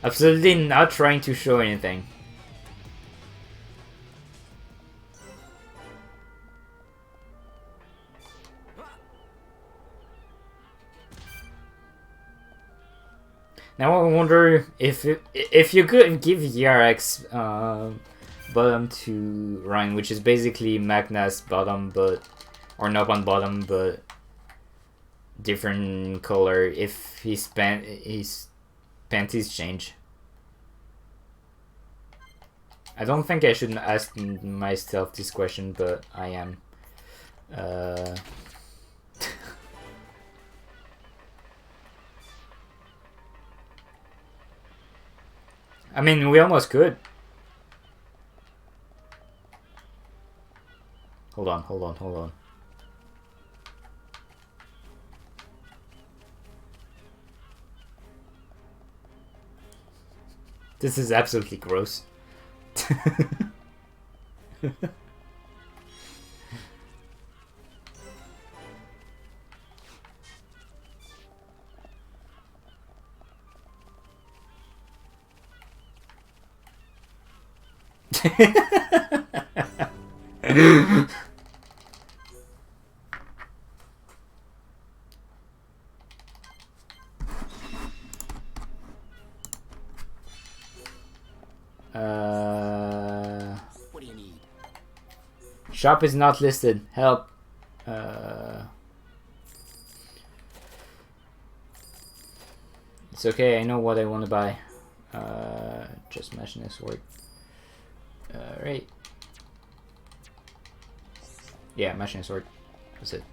Absolutely not trying to show anything. Now I wonder if you could give ERX bottom to Rhine, which is basically Magna's bottom, but or not on bottom, but different color. If his panties change, I don't think I should ask myself this question, but I am. I mean, we almost could. Hold on. This is absolutely gross. What do you need? Shop is not listed. Help. It's okay. I know what I want to buy. Just mashing a sword. Right. Yeah, mashing a sword. That's it.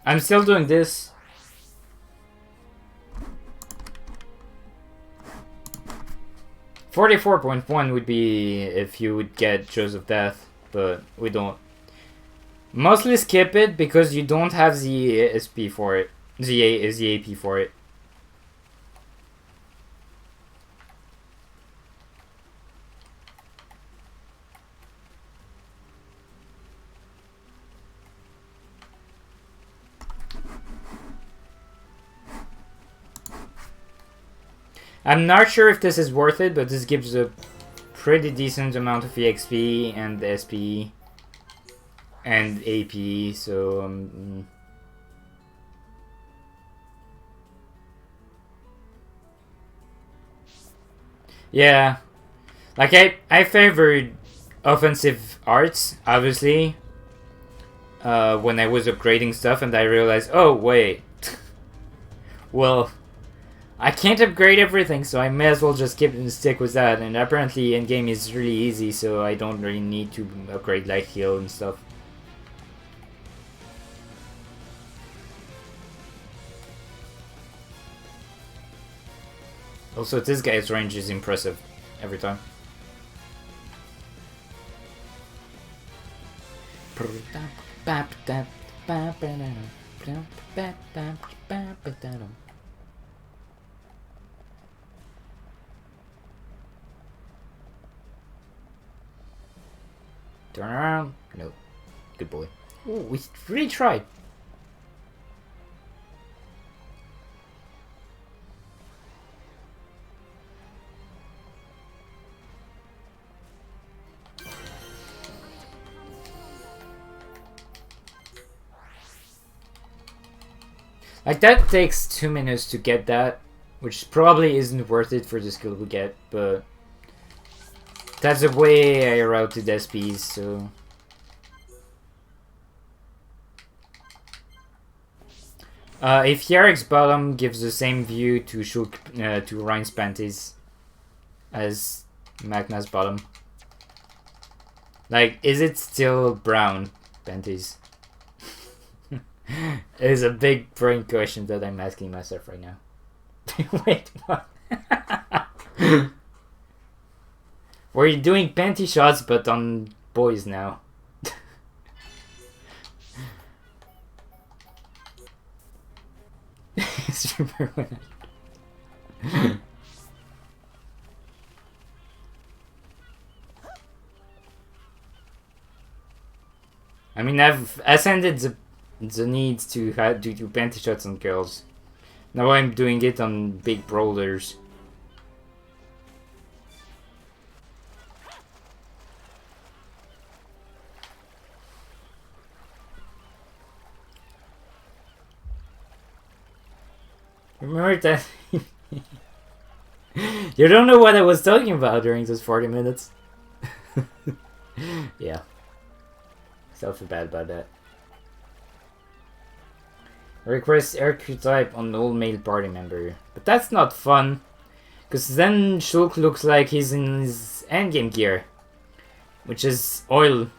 I'm still doing this. $44.1 would be if you would get Jaws of Death, but we don't. Mostly skip it because you don't have the SP for it. The AP for it. I'm not sure if this is worth it, but this gives a pretty decent amount of EXP and SP and AP, so yeah. Like I favored offensive arts, obviously, when I was upgrading stuff, and I realized, oh wait, well, I can't upgrade everything, so I may as well just stick with that. And apparently in-game is really easy, so I don't really need to upgrade light heal and stuff. Also, this guy's range is impressive every time. Turn around. No. Good boy. Ooh, we really tried. Like, that takes 2 minutes to get that, which probably isn't worth it for the skill we get, but that's the way I routed SPs, so... if Yarek's bottom gives the same view to Shulk, to Ryan's panties as Magna's bottom. Like, is it still brown panties? It is a big brain question that I'm asking myself right now. Wait, what? We're doing panty shots, but on boys now. Super winner. I mean, I've ascended the need to do panty shots on girls. Now I'm doing it on big brawlers. Remember that? You don't know what I was talking about during those 40 minutes. Yeah. So I feel bad about that. Request archetype on all male party member. But that's not fun. Because then Shulk looks like he's in his endgame gear. Which is oil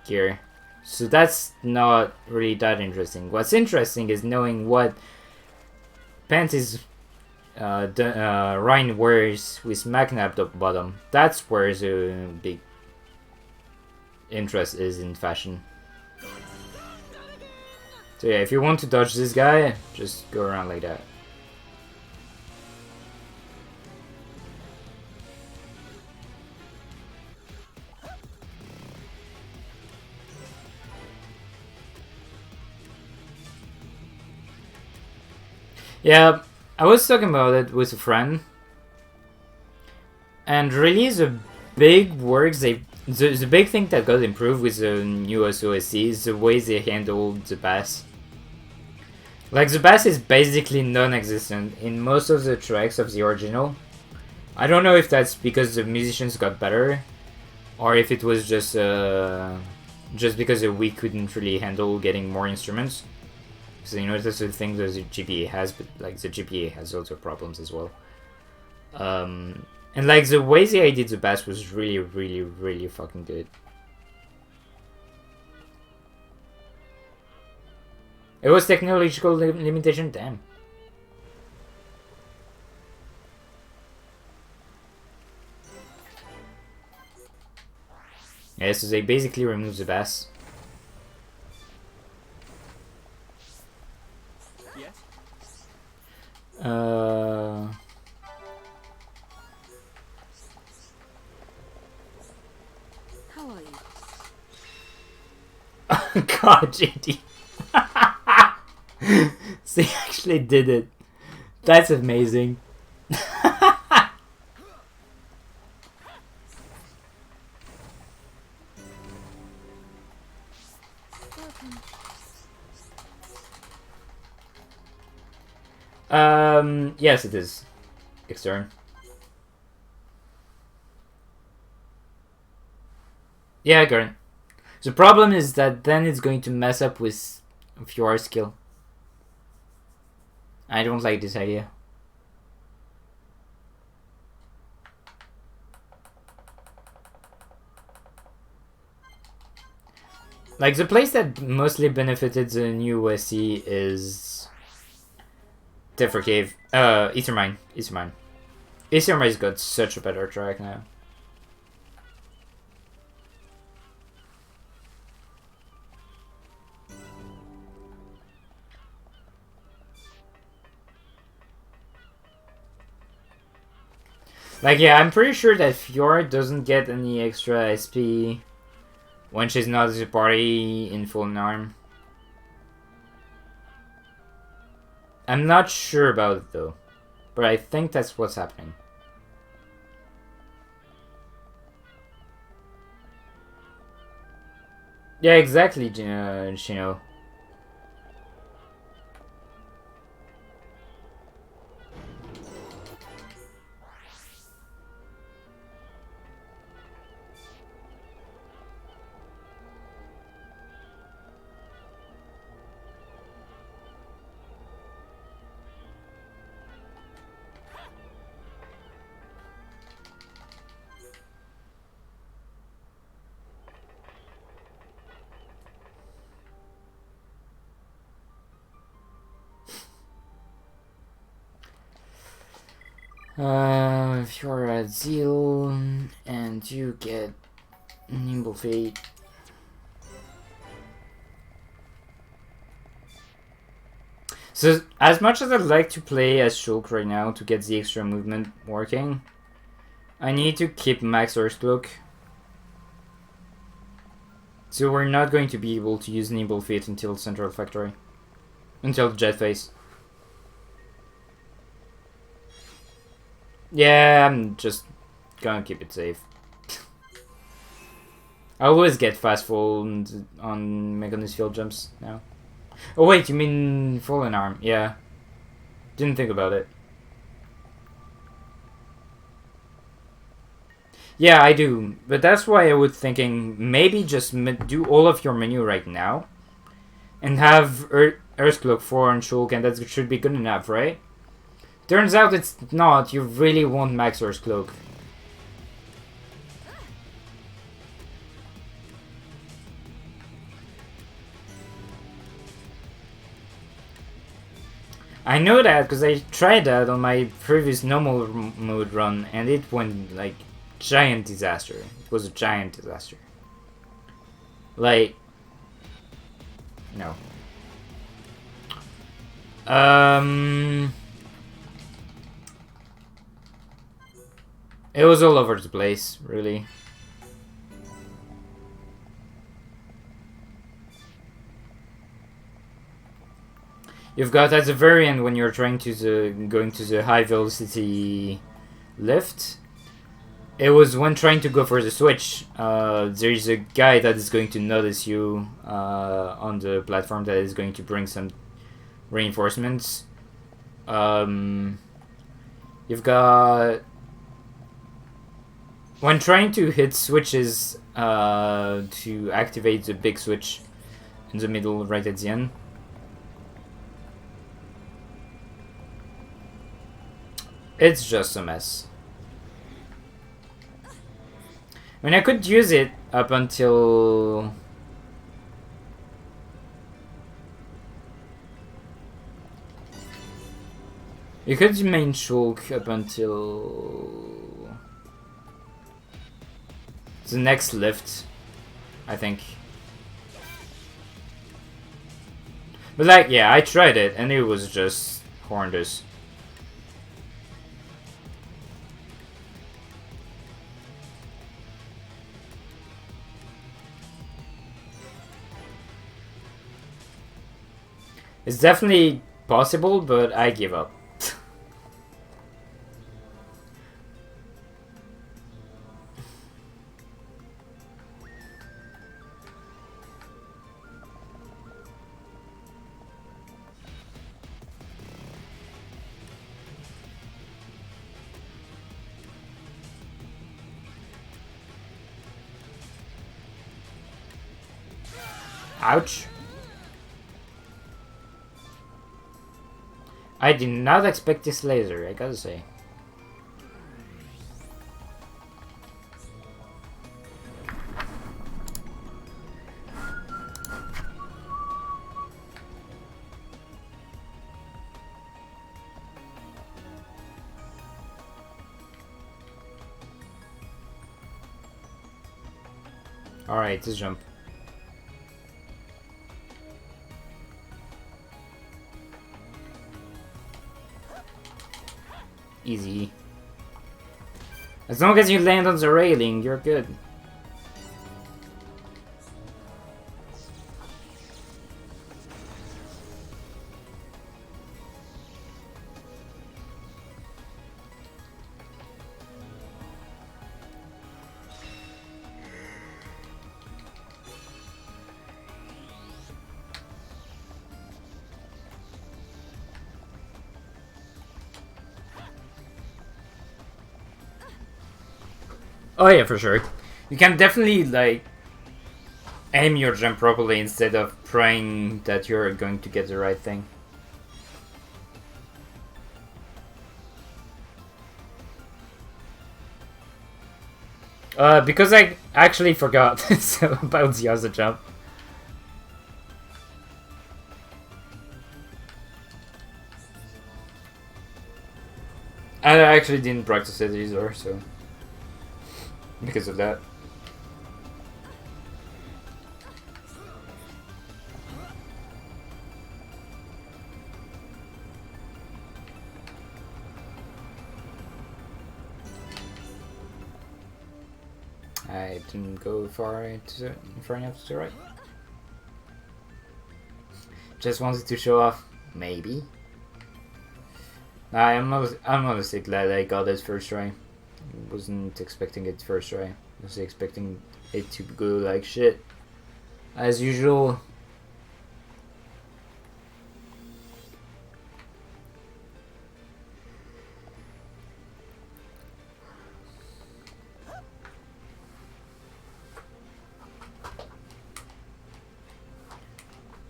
gear. So that's not really that interesting. What's interesting is knowing what panties Ryan wears with Magna at the bottom. That's where the big interest is in fashion. So yeah, if you want to dodge this guy, just go around like that. Yeah, I was talking about it with a friend, and really the big works the big thing that got improved with the new OSC is the way they handle the bass. Like, the bass is basically non-existent in most of the tracks of the original. I don't know if that's because the musicians got better, or if it was just because we couldn't really handle getting more instruments. So, you know, that's the thing that the GPA has, but like the GPA has also problems as well. And like the way they did the bass was really, really, really fucking good. It was technological limitation, damn. Yeah, so they basically removed the bass. Yes? How are you? God, JD. They actually did it. That's amazing. Yes, it is. Extern. Yeah, Garen. The problem is that then it's going to mess up with your skill. I don't like this idea. Like, the place that mostly benefited the new OSC is Tephra Cave. Ethermine. Ethermine's got such a better track now. Like, yeah, I'm pretty sure that Fiora doesn't get any extra SP when she's not at the party in full arm. I'm not sure about it though, but I think that's what's happening. Yeah, exactly, Shino. If you're at Zeal and you get Nimble Fate. So, as much as I'd like to play as Shulk right now to get the extra movement working, I need to keep Max Earthcloak. So we're not going to be able to use Nimble Fate until Central Factory. Until Jet Phase. Yeah, I'm just gonna keep it safe. I always get fast fall on Mechanis Field jumps now. Oh wait, you mean Fallen Arm? Yeah. Didn't think about it. Yeah, I do. But that's why I was thinking maybe just do all of your menu right now. And have Earthcloak 4 on Shulk, and that should be good enough, right? Turns out it's not. You really want Max Earthcloak. I know that because I tried that on my previous normal mode run, and it went like giant disaster. It was a giant disaster. Like, no. It was all over the place, really. You've got at the very end when you're trying to going to the high velocity lift. It was when trying to go for the switch. There is a guy that is going to notice you on the platform that is going to bring some reinforcements. You've got when trying to hit switches to activate the big switch in the middle, right at the end. It's just a mess. I mean, I could use it up until... You could main Shulk up until... the next lift, I think. But like, yeah, I tried it and it was just horrendous. It's definitely possible, but I give up. Ouch. I did not expect this laser, I gotta say. Alright, let's jump. Easy. As long as you land on the railing, you're good. Oh yeah, for sure. You can definitely, like, aim your jump properly instead of praying that you're going to get the right thing. Because I actually forgot so about the other jump. And I actually didn't practice it either, so... because of that. I didn't go far enough to the right. Just wanted to show off, maybe. I'm honestly glad I got it first try. Wasn't expecting it first try. Was expecting it to go like shit, as usual.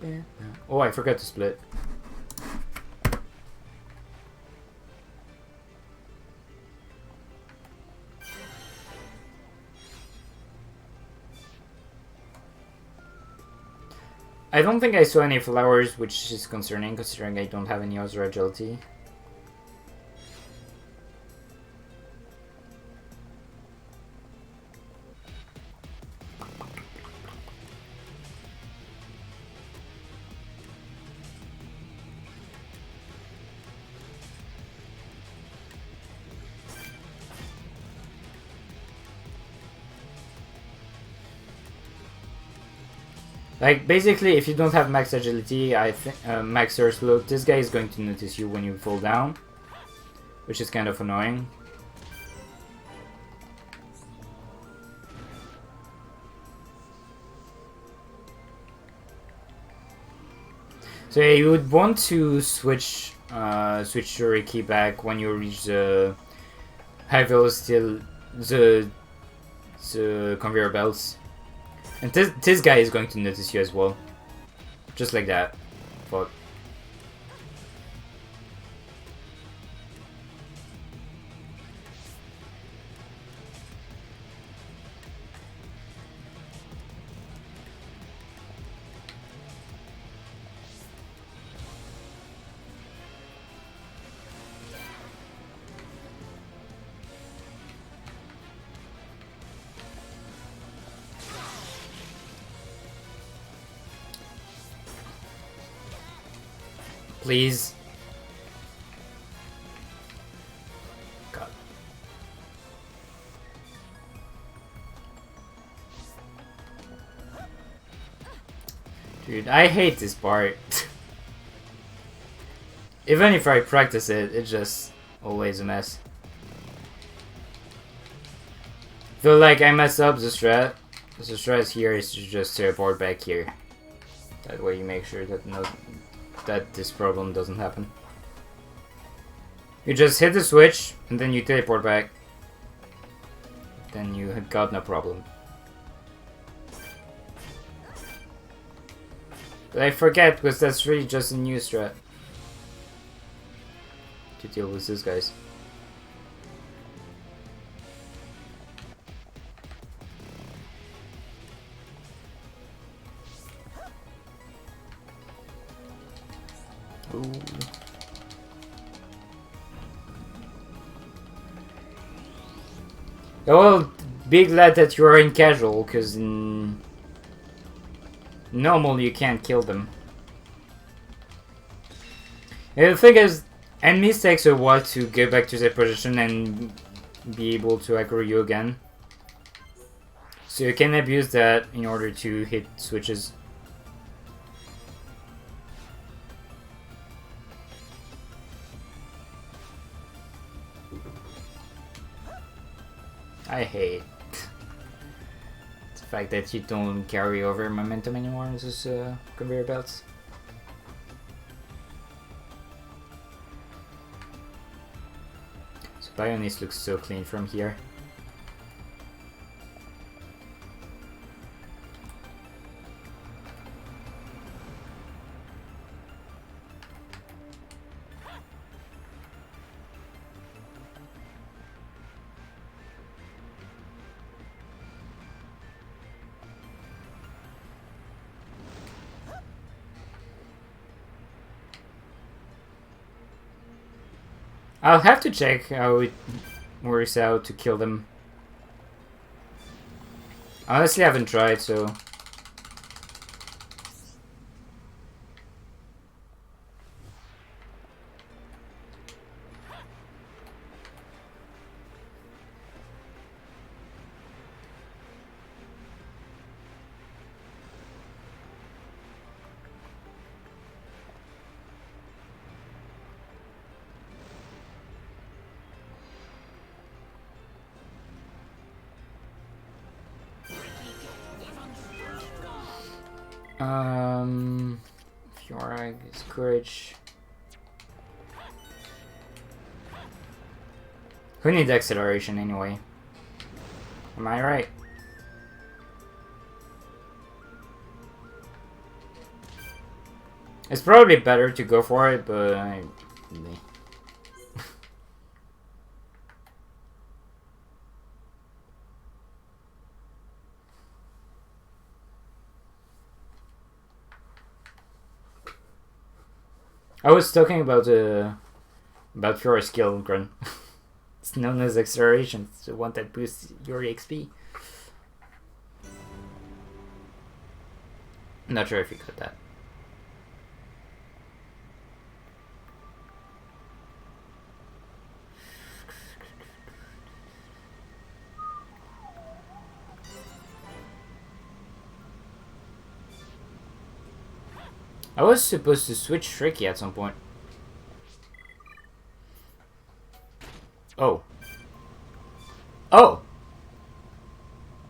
Yeah. Oh, I forgot to split. I don't think I saw any flowers, which is concerning considering I don't have any other agility. Like, basically, if you don't have max agility, I think max air slow, this guy is going to notice you when you fall down, which is kind of annoying. So yeah, you would want to switch your key back when you reach the high velocity, the conveyor belts. And this guy is going to notice you as well. Just like that. Fuck. Please. God. Dude, I hate this part. Even if I practice it, it's just always a mess. Feel like I messed up the strat. The strat here is to just teleport back here. That way you make sure that that this problem doesn't happen. You just hit the switch and then you teleport back. Then you have got no problem. But I forget because that's really just a new strat to deal with these guys. Ooh. Well, be glad that you are in casual, because in normal you can't kill them. And the thing is, enemies takes a while to get back to their position, and be able to aggro you again. So you can abuse that in order to hit switches. I hate the fact that you don't carry over momentum anymore in this conveyor belts. So Bionis looks so clean from here. I'll have to check how it works out to kill them. Honestly, I haven't tried, so... Fiora is courage. Who needs acceleration anyway? Am I right? It's probably better to go for it, but I was talking about your skill, Grun. It's known as acceleration. It's the one that boosts your XP. Not sure if you got that. I was supposed to switch Tricky at some point. Oh. Oh!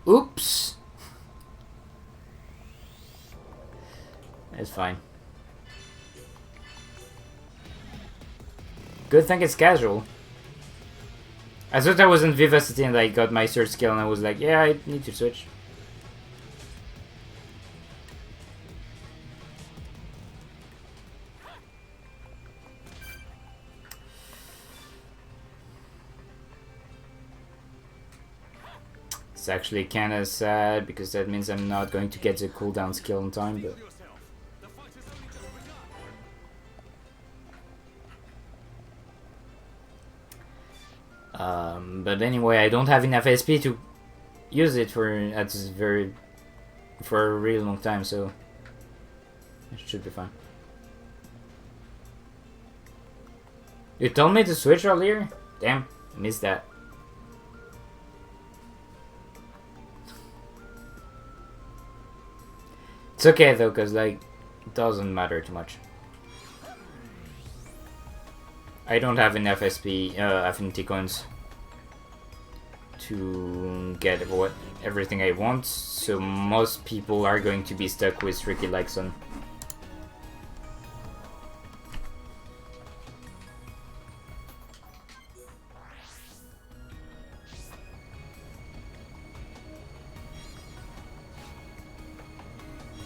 Oops! It's fine. Good thing it's casual. I thought I was in Vivacity and I got my third skill and I was like, yeah, I need to switch. It's actually kinda sad because that means I'm not going to get the cooldown skill in time, but... But anyway, I don't have enough SP to use it for a really long time, so it should be fine. You told me to switch earlier? Damn, I missed that. It's okay though, cause like it doesn't matter too much. I don't have enough SP affinity coins to get everything I want, so most people are going to be stuck with Ricky Lexon.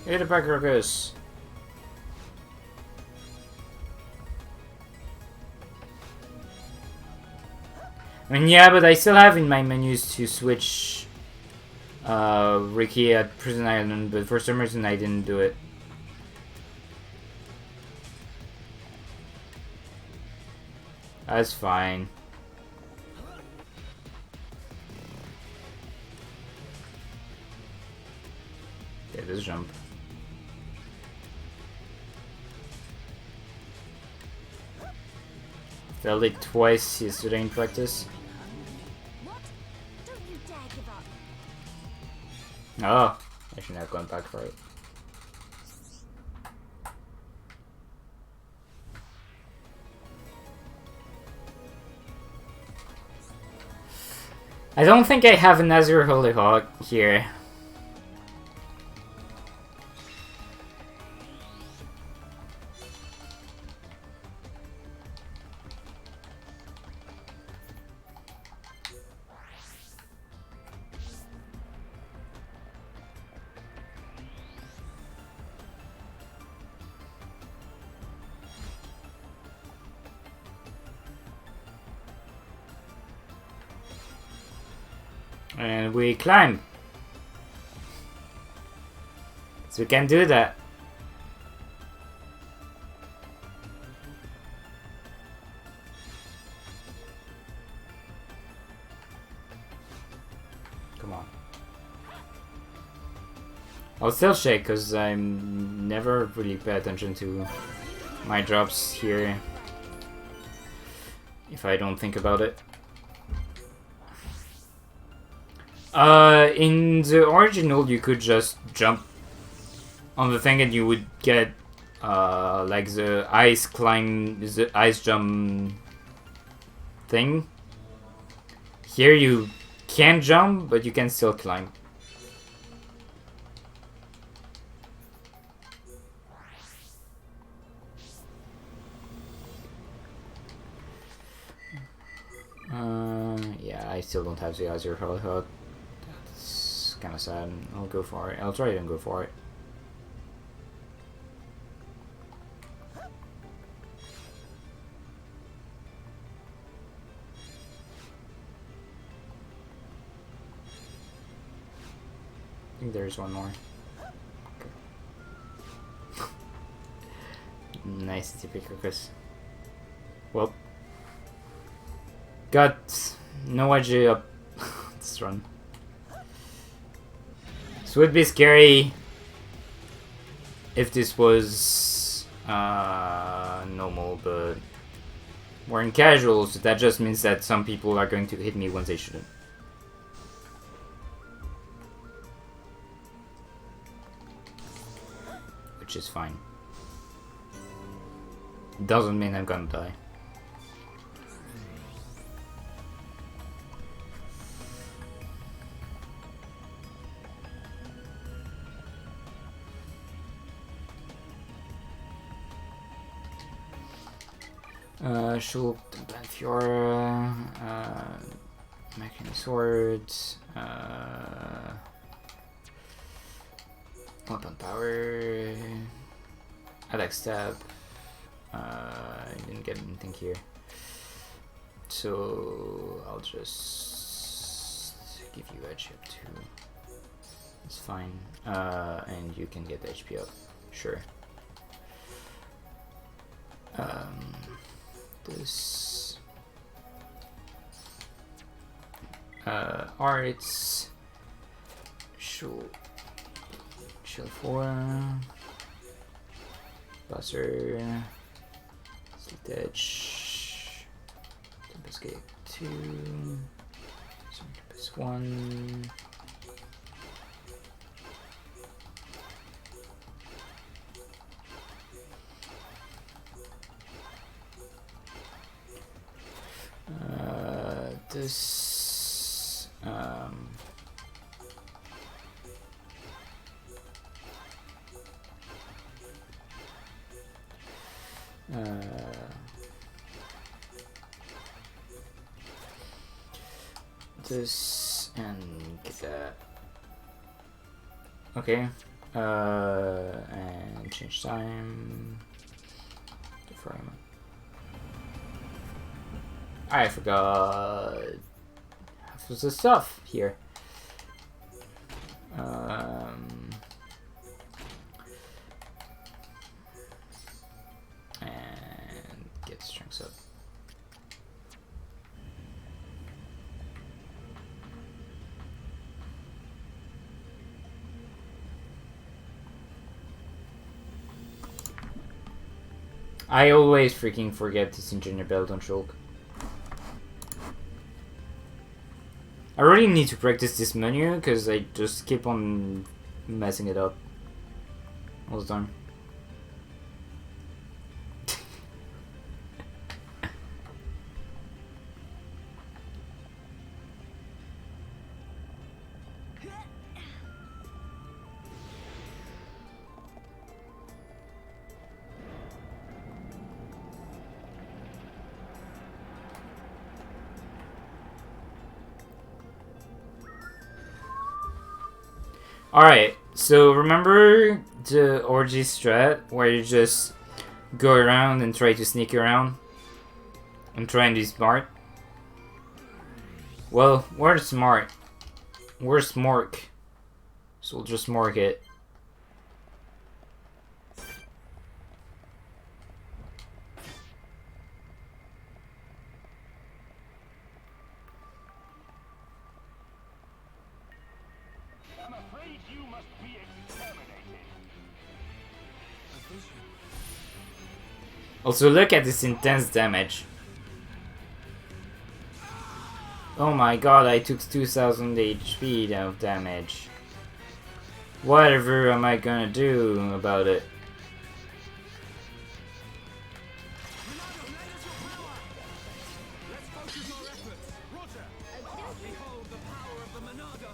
Hit the back rockers. I mean, yeah, but I still have in my menus to switch Ricky at Prison Island, but for some reason I didn't do it. That's fine. Yeah, just jump. Failed it twice yesterday in practice. Oh, I should have gone back for it. I don't think I have another Holy Hawk here. And we climb. So we can do that. Come on. I'll still shake because I'm never really pay attention to my drops here if I don't think about it. In the original, you could just jump on the thing and you would get, like the ice climb, the ice jump thing. Here you can't jump, but you can still climb. Yeah, I still don't have the Azure Holy Hook. That's kind of sad. I'll go for it. I'll try and go for it. I think there's one more. Okay. Nice TP Crocus. Well. Got no idea up this run. This would be scary if this was normal, but we're in casual, so that just means that some people are going to hit me when they shouldn't. Which is fine. Doesn't mean I'm gonna die. Shulk, Banfiora, Mechanic Sword, Weapon Power, Attack Stab. I didn't get anything here, so I'll just give you edge up too. It's fine, and you can get HP up, sure. This arts shield 4 buzzer Slit Edge Tempest Gate 2 Tempest 1 this this and get that. Okay. And change time. Frame. I forgot half of the stuff here. And get strengths up. I always freaking forget this engineer build on Shulk. I really need to practice this menu because I just keep on messing it up all the time. Alright, so remember the orgy strat where you just go around and try to sneak around and try and be smart? Well, we're smart. We're smork. So we'll just smork it. I'm afraid you must be exterminated. Also, look at this intense damage. Oh my god, I took 2000 HP of damage. Whatever am I gonna do about it? Let's focus our efforts. Roger. Behold the power of the Monado.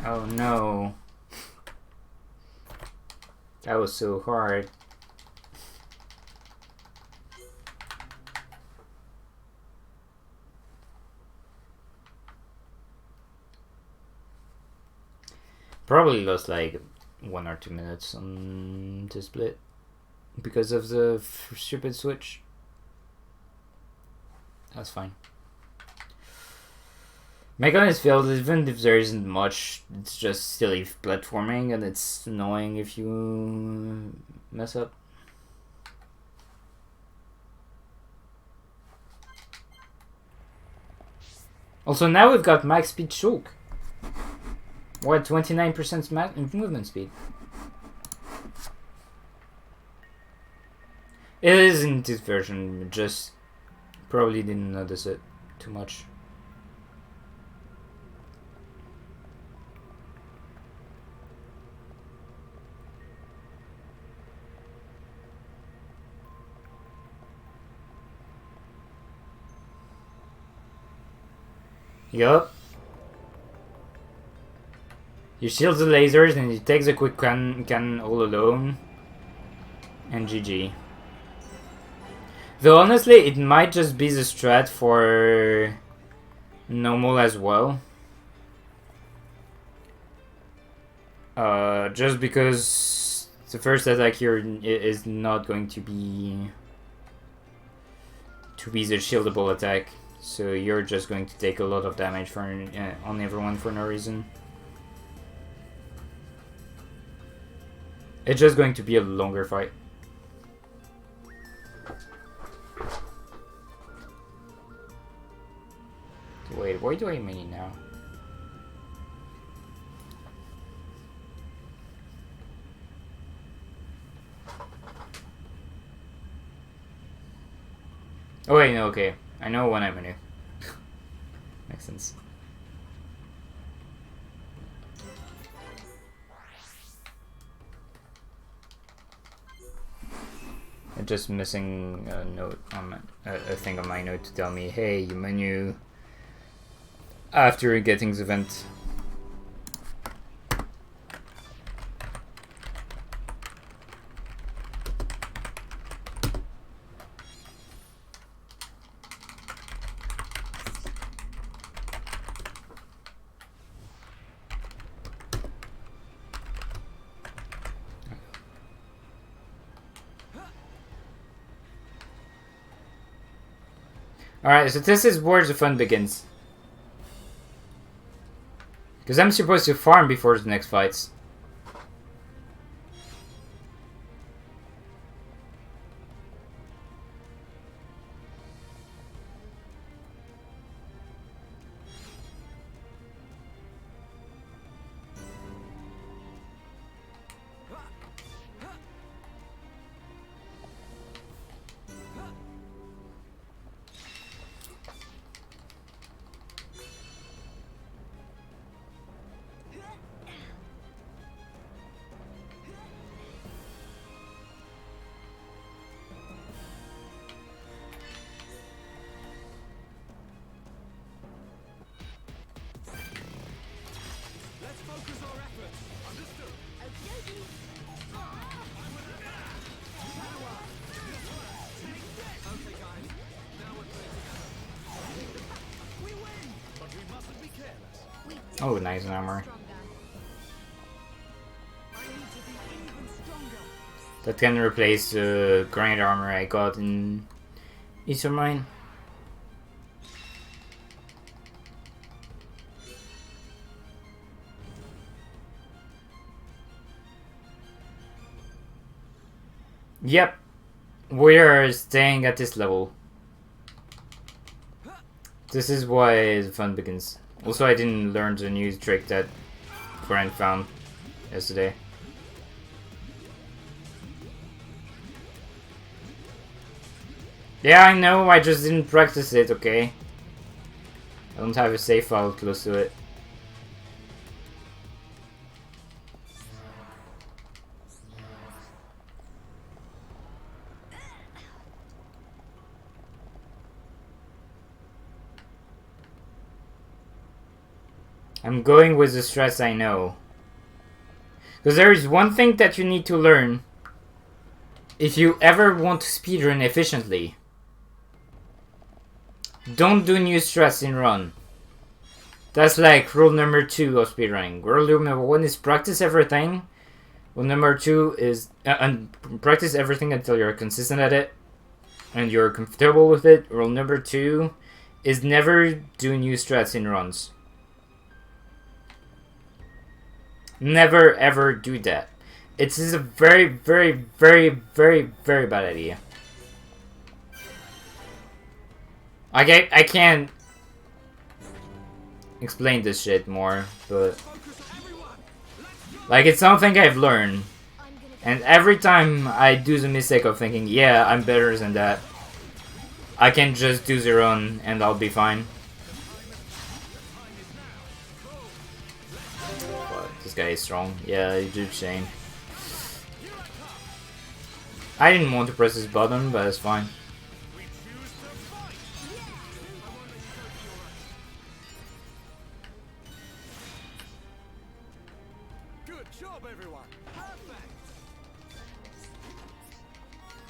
Oh no. That was so hard. Probably lost like 1 or 2 minutes on the split because of the stupid switch. That's fine. My gun is filled, even if there isn't much, it's just silly platforming and it's annoying if you mess up. Also now we've got max speed choke. What, 29% movement speed? It is in this version, just probably didn't notice it too much. Yup. You shield the lasers and you take the quick can all alone. And GG. Though honestly, it might just be the strat for normal as well. Just because the first attack here is not going to be the shieldable attack. So you're just going to take a lot of damage on everyone for no reason. It's just going to be a longer fight. Wait, why do I mean now? Oh wait, no, okay. I know when I'm new. Makes sense. I'm just missing a note on a thing on my note to tell me, hey, you menu after getting the vent. Alright, so this is where the fun begins. Because I'm supposed to farm before the next fights. Oh, nice armor. That can replace the granite armor I got in Eastern Mine. Yep, we're staying at this level. This is why the fun begins. Also, I didn't learn the new trick that Grant found yesterday. Yeah, I know, I just didn't practice it, okay? I don't have a save file close to it. I'm going with the stress I know. Because there is one thing that you need to learn if you ever want to speedrun efficiently. Don't do new strats in run. That's like rule number 2 of speedrunning. Rule number 1 is practice everything. Rule number 2 is practice everything until you're consistent at it and you're comfortable with it. Rule number 2 is never do new strats in runs. Never ever do that. It is a very, very, very, very, very bad idea. I can't explain this shit more, but like it's something I've learned, and every time I do the mistake of thinking, yeah, I'm better than that, I can just do the run and I'll be fine. But this guy is strong. Yeah, you do shame. I didn't want to press this button, but it's fine.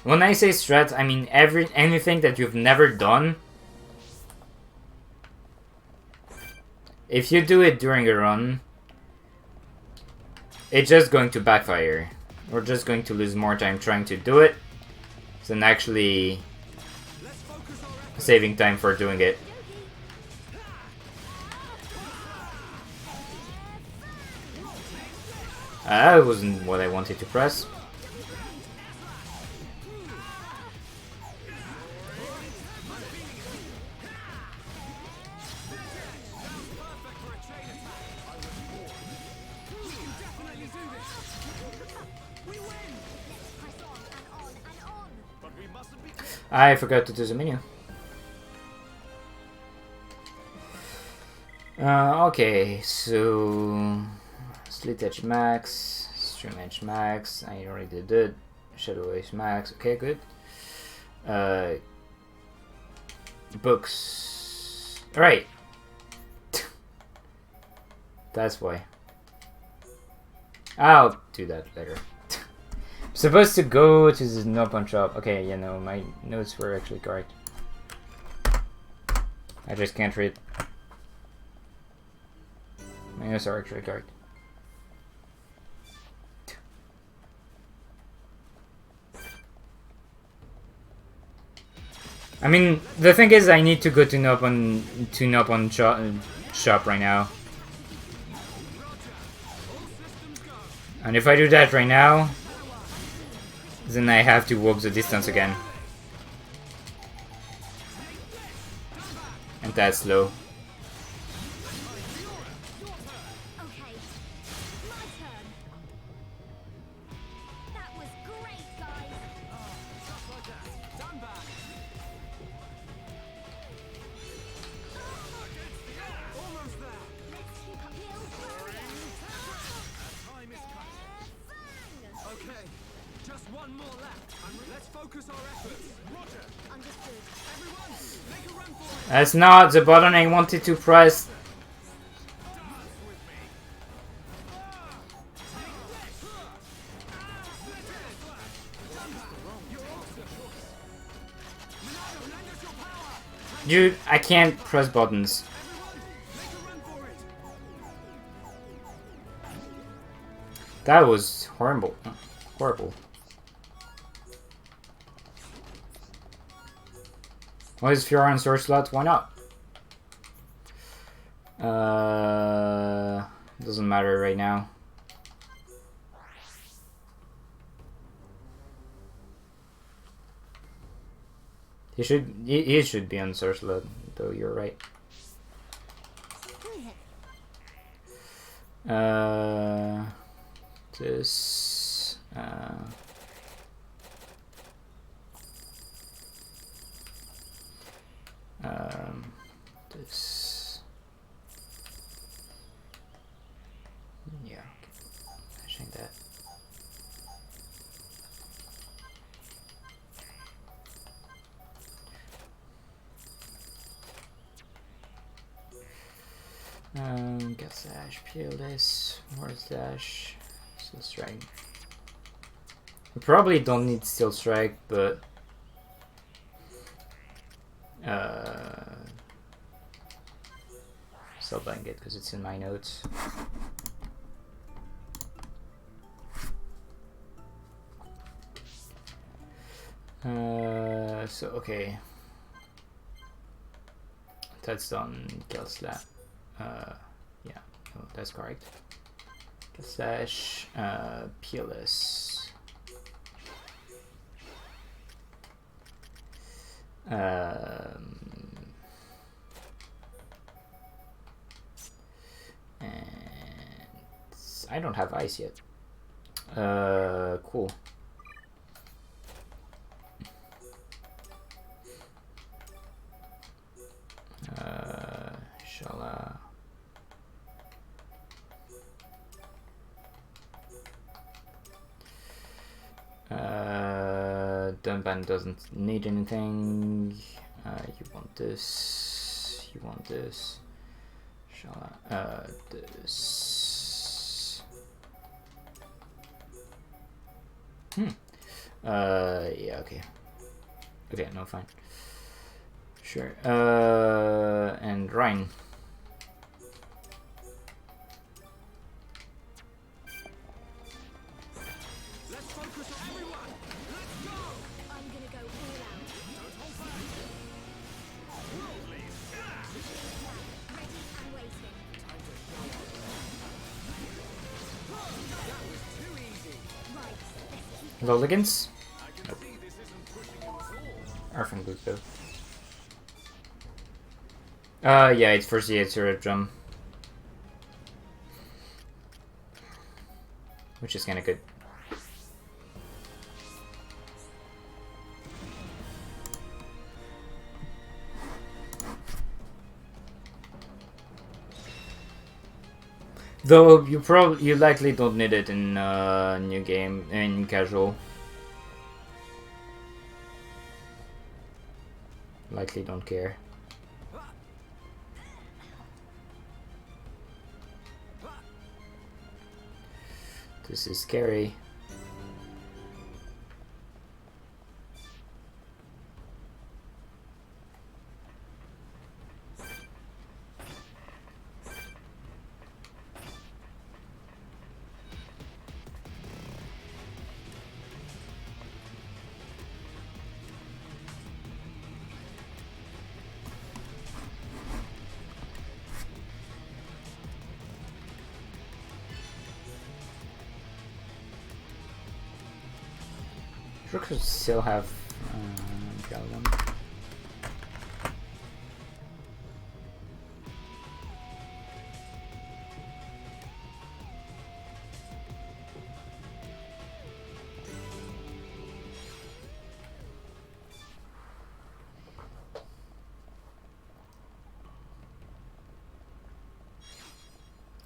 When I say strat, I mean anything that you've never done. If you do it during a run, it's just going to backfire. We're just going to lose more time trying to do it than actually saving time for doing it. That wasn't what I wanted to press. I forgot to do the menu. Okay, so Slit Edge Max, Stream Edge Max, I already did. Shadow Edge Max, okay, good. Books. Alright. That's why. I'll do that later. Supposed to go to the no-punch shop. Okay, you know, my notes were actually correct. I just can't read. My notes are actually correct. I mean, the thing is, I need to go to no-punch shop right now. And if I do that right now, then I have to walk the distance again. And that's slow. Okay, my turn. That was great, guys. Just like that. Done back. Almost there. Let's keep up the old Time is cut. Okay, just one more left. Let's focus our efforts. Roger. Understood. Everyone, make a run for it. That's not the button I wanted to press. Dude, I can't press buttons. That was horrible. Horrible. Well, if you're on source slot, why not? Doesn't matter right now. He should be on source slot, though. You're right. This. This. Yeah. Matching that. Gas dash, peel this, where's dash, steel strike. We probably don't need steel strike, but still buying it because it's in my notes. So okay, that's done. Kill slap. Yeah, no, that's correct. Slash PLS. And I don't have ice yet. Cool. Shall Dunban doesn't need anything. You want this. You want this. Shall this. Yeah, okay. Okay, no, fine. Sure. And Rhine. Let's focus on everyone. Let's go. I'm gonna go all out. Don't hold back. Roll, please. Ready and waiting. That was too easy. Right, let's keep Lolligans? I can see this isn't pushing you at all. Are from Buko. Yeah, it's for the Atsura drum. Which is kinda good. Though you likely don't need it in new game in casual. Likely don't care. This is scary. Could still have Galvan.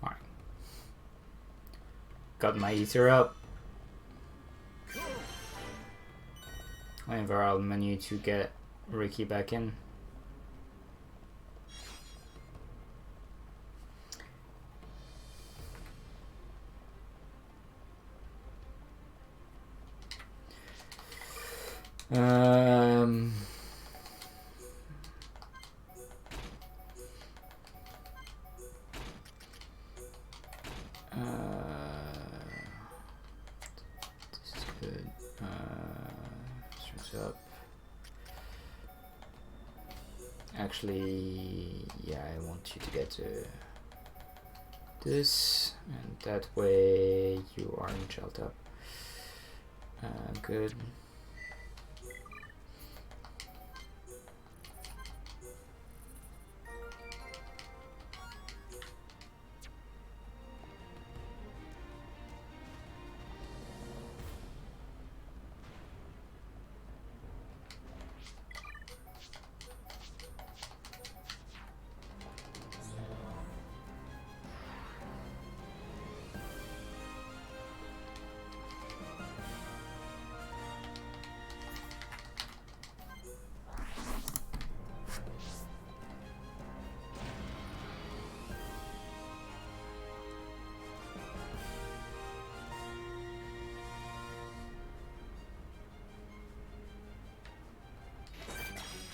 Alright. Got my ether up. Environmental menu to get Ricky back in. up. Actually, yeah, I want you to get this, and that way you aren't shelled up. Good.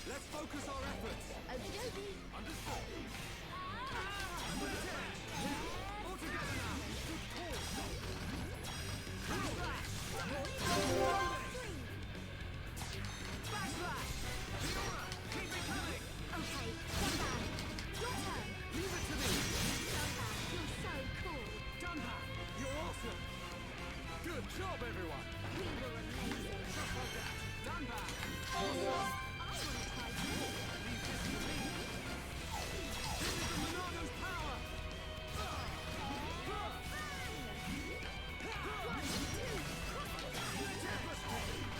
Let's focus our efforts. Okie dokie. Understood. All together now. Good call. Backslash. Backslash. Keep it coming. Okay, come back. Your turn. Leave it to me. You're so cool. Dunbar, you're awesome. Good job, everyone. We were amazing. Dunbar. I want to try too. Leave this to me. This is the Monardo's power.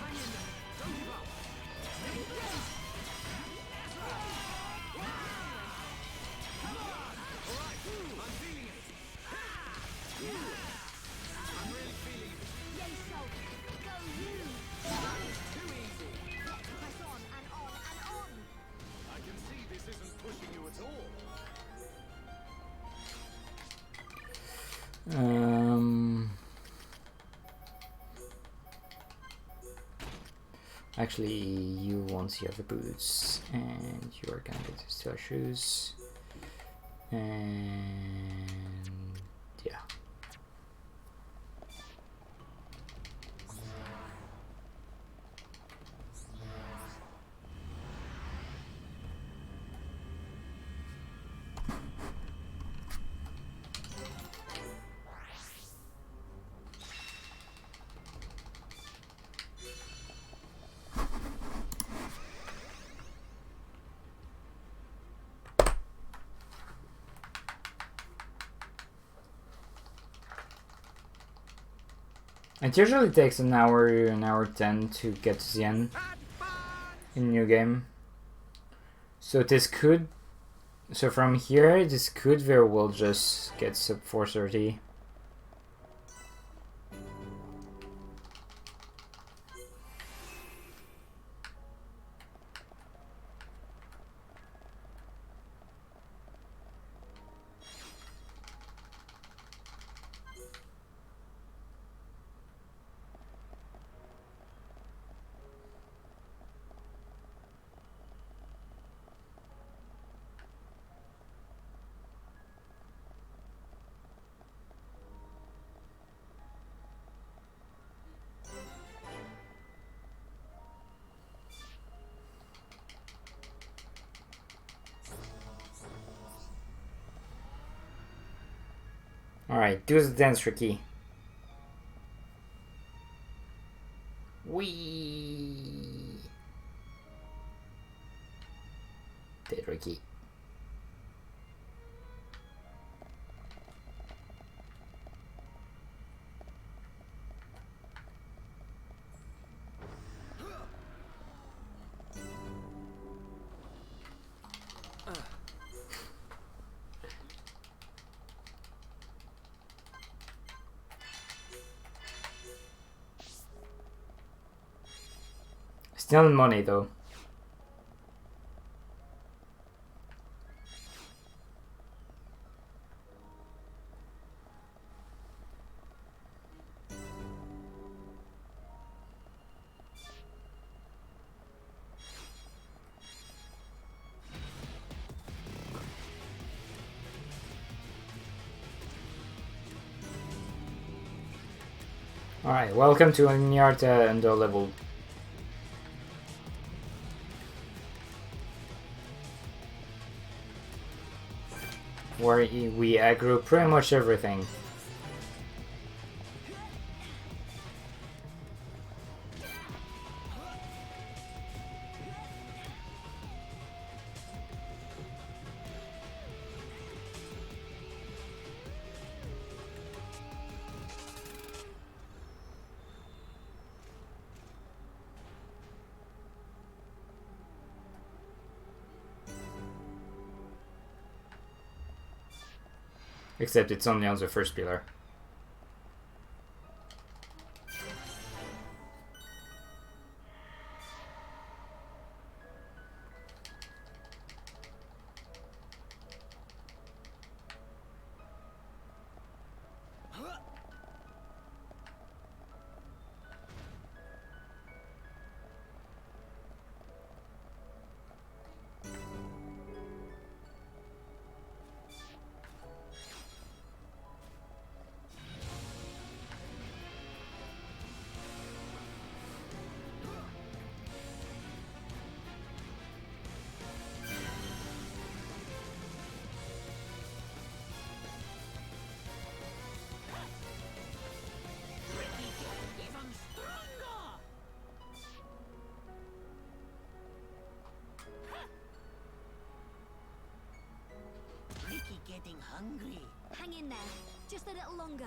Hang in there. Don't give up. Come on. All right. I'm feeling it. I'm really feeling it. Yay, Soul. Go you. Too easy. Press on and on and on. I can see this isn't pushing you at all. Actually, you won't see other boots, and you are gonna get the steel shoes, and yeah. It usually takes an hour 10 to get to the end in new game. So this could, so from here, this could very well just get sub 430. Alright, do the dance, Ricky. Wee. Dead Ricky. Still money though. Alright, welcome to Nyarta and level where we aggro pretty much everything. Except it's only on the first pillar. Getting hungry. Hang in there. Just a little longer.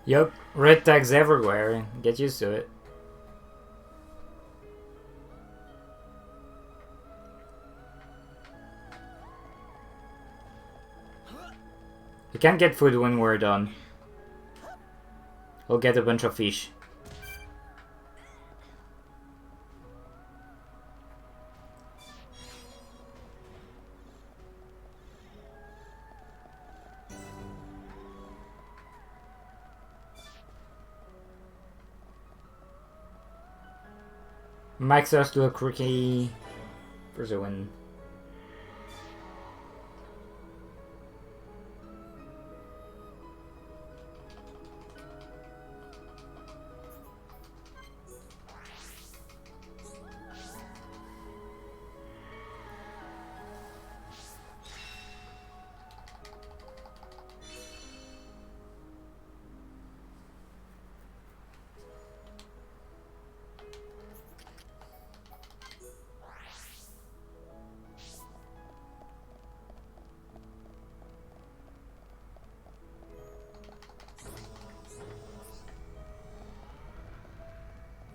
Yup, red tags everywhere. Get used to it. You can't get food when we're done. We'll get a bunch of fish. Max us to a quickie for the win.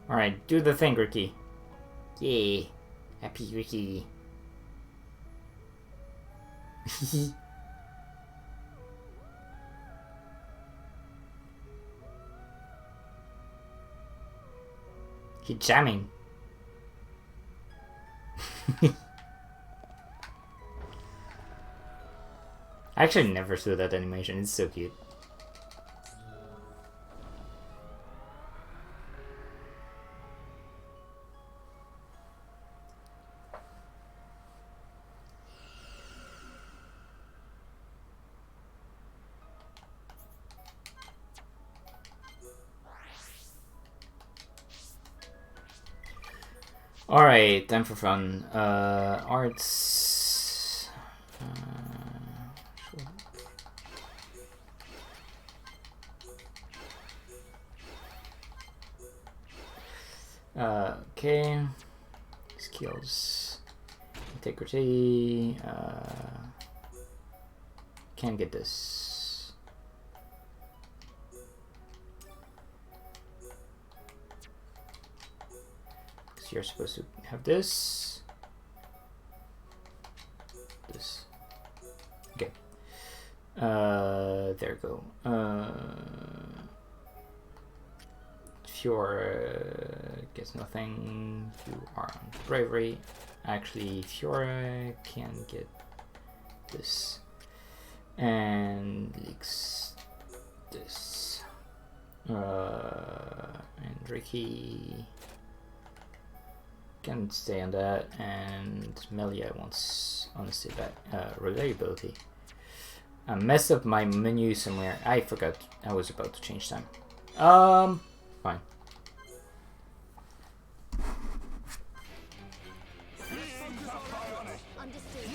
Alright, do the thing, Ricky. Yay. Happy Ricky. He's jamming. I actually never saw that animation, it's so cute. Alright, time for fun. Arts. Okay. Skills. Integrity. Can't get this. You're supposed to have this. This. Okay. There you go. Fiora gets nothing. You are on bravery. Actually, Fiora can get this. And leaks this. And Ricky can stay on that, and Melia wants honesty back, reliability. I messed up my menu somewhere. I forgot I was about to change time. Fine. Understood.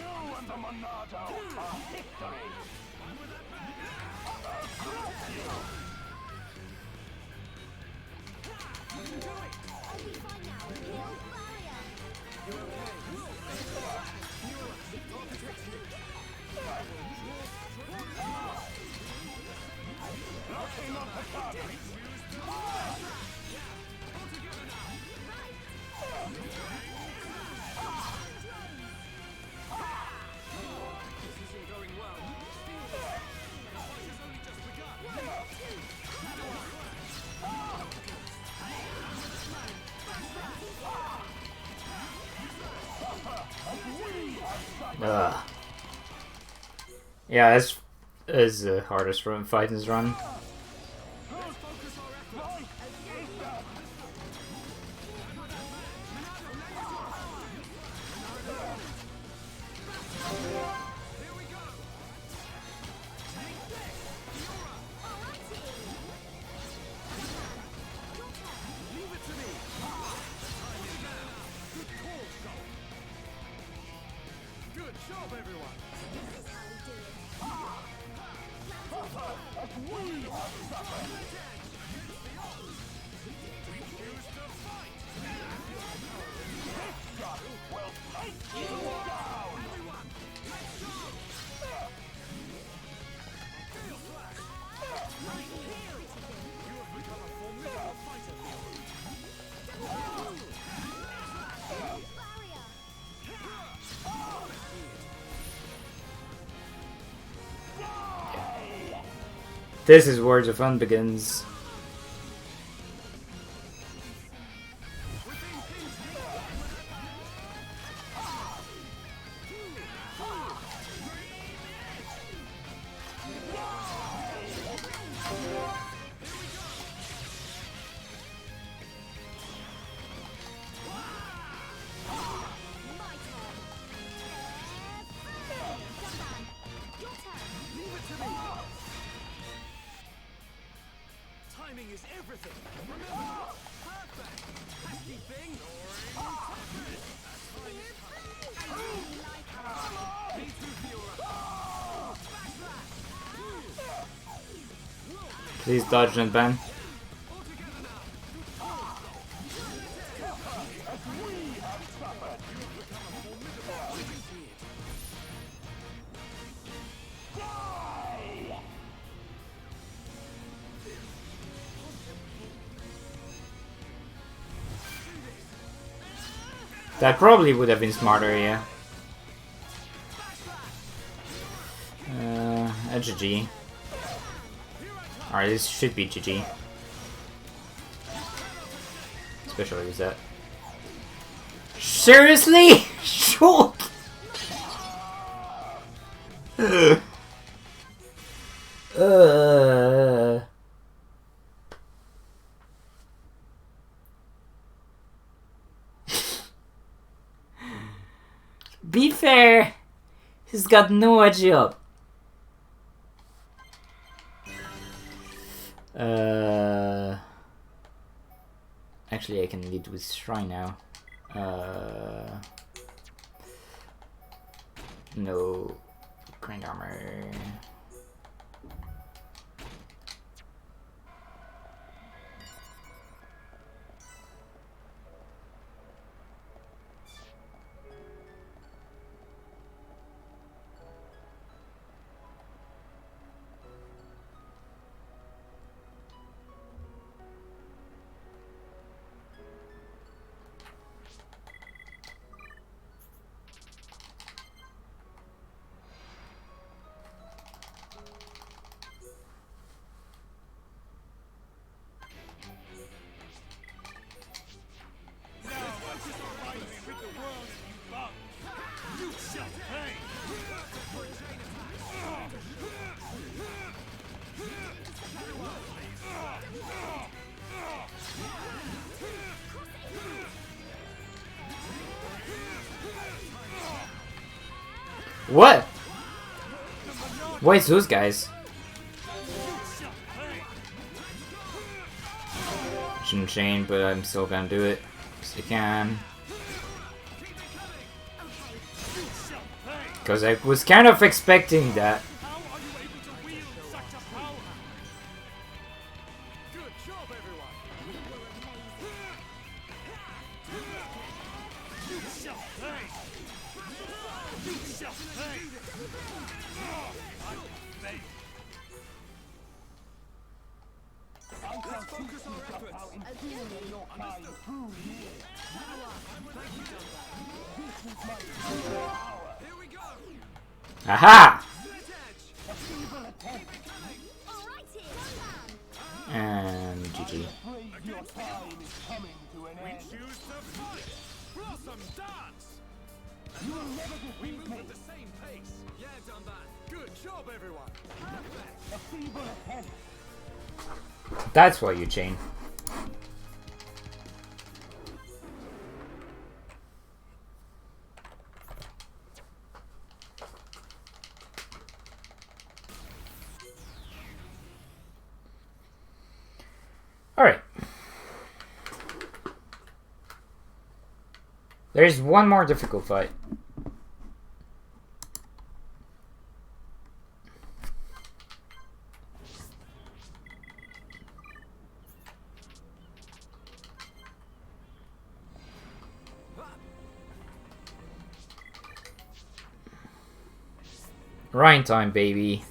I'll be fine now. Heal barrier. Ugh. Yeah, that's the hardest run Fighting's run. Good job, everyone. This is how we do it. This is where the fun begins. Timing is everything. Remember, perfect. Pesky thing. Please dodge and ban. That probably would have been smarter, yeah. A GG. Alright, this should be GG. Especially with that. Seriously? Sure. Be fair, he's got no job. Actually, I can lead with Shrine now. No Grand Armor. What? Why it's those guys? Shouldn't change, but I'm still gonna do it. Because I can. Because I was kind of expecting that. How are you able to wield such a power? Good job, everyone. You shall pay. You shall pay. Let's focus our efforts. Here we go. Aha! Split edge. Alrighty, one down. And GG. We choose to fight. Blossom dance. We move at the same pace. Yeah, done that. Good job, everyone. Perfect. That's why you chain. Alright. There's one more difficult fight. Ryan time, baby.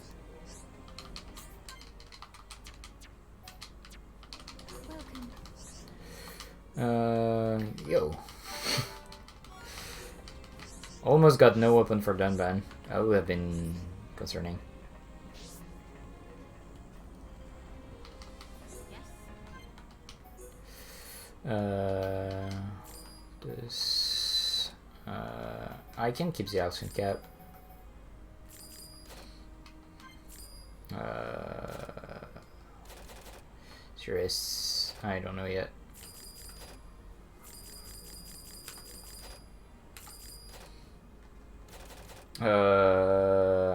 Yo. Almost got no weapon for Dunban. That would have been concerning. This. I can keep the accent cap. Serious. I don't know yet.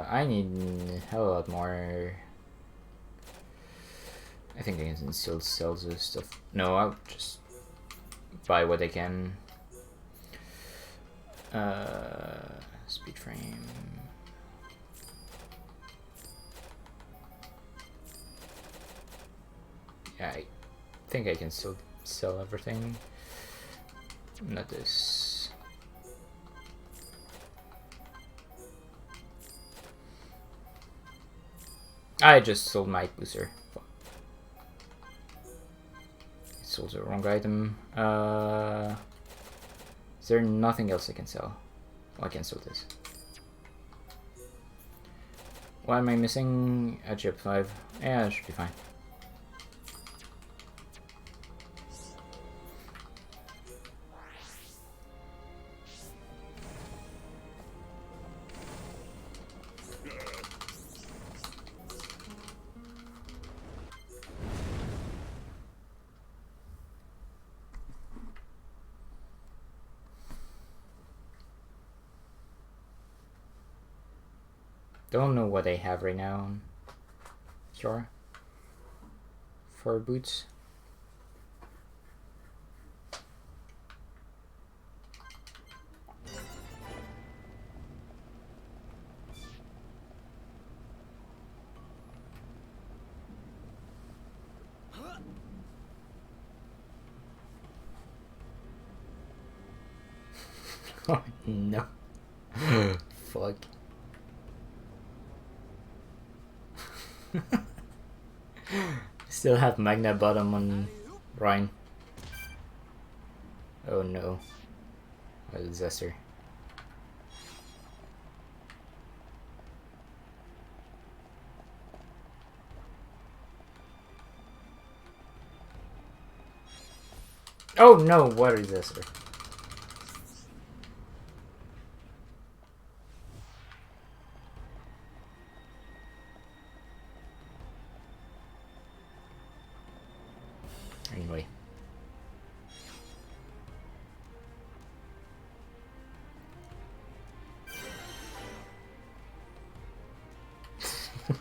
I need a hell of a lot more. I think I can still sell this stuff. No, I'll just buy what I can. Speed frame. Yeah, I think I can still sell everything. Not this. I just sold my booster. Sold the wrong item. Is there nothing else I can sell? Well, I can sell this. What am I missing? A chip 5. Yeah, that should be fine. Don't know what I have right now. Sure. For boots. Oh no. Fuck. Still have Magna bottom on Ryan. Oh no. What a disaster. Oh no, what a disaster. Anyway.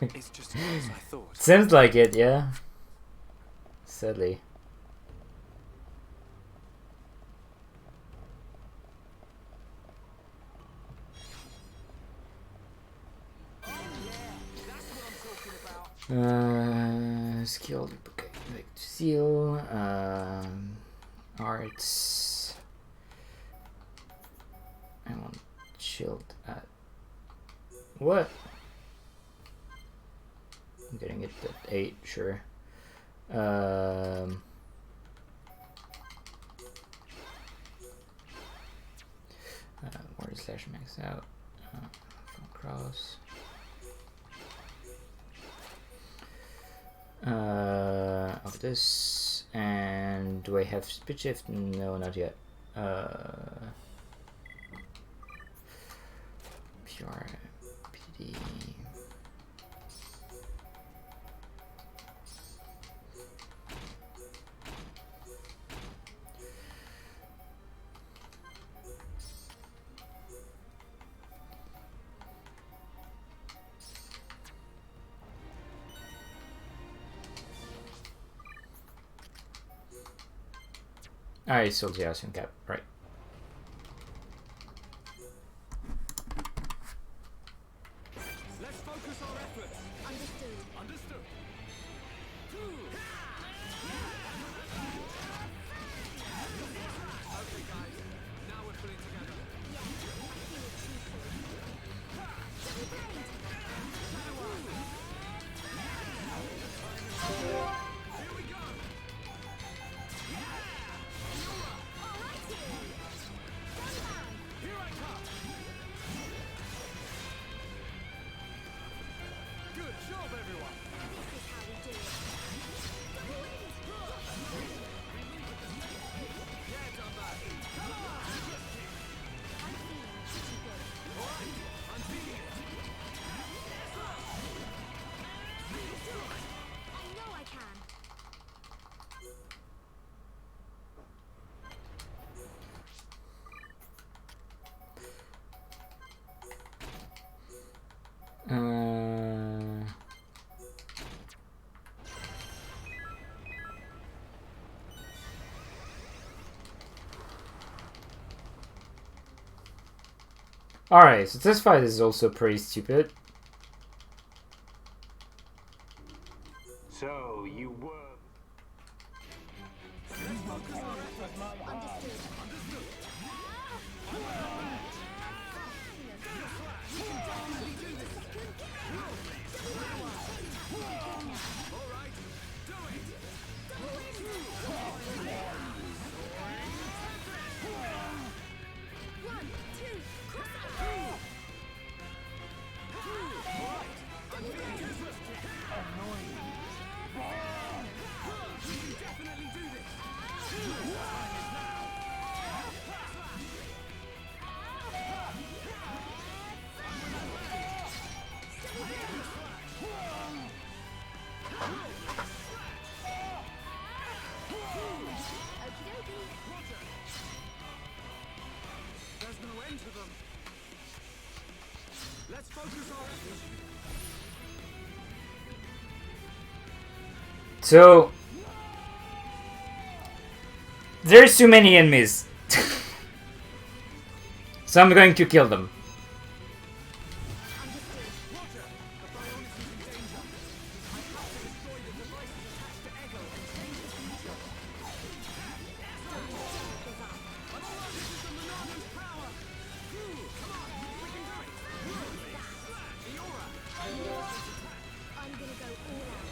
It's just as good as I thought. Seems like it, yeah. Sadly. Skill duplicate, like seal, arts. I want shield at what? I'm getting it at 8, sure. Where does slash max out? From cross. Of this, and do I have speed shift? No, not yet. Pure PD. I sold the Asian cap, right. Let's focus our efforts. Understood. Understood. Okay, guys. Now we're pulling together. Here we go. Here I come. Good job, everyone. This is how we do it. Yeah, done that. Come on. I'm feeling pretty good. All right. I'm feeling it. I know I can. Alright, so this fight is also pretty stupid. So you were. There's no end to them. Let's focus our efforts. So there's too many enemies. So I'm going to kill them. I'm gonna go all out.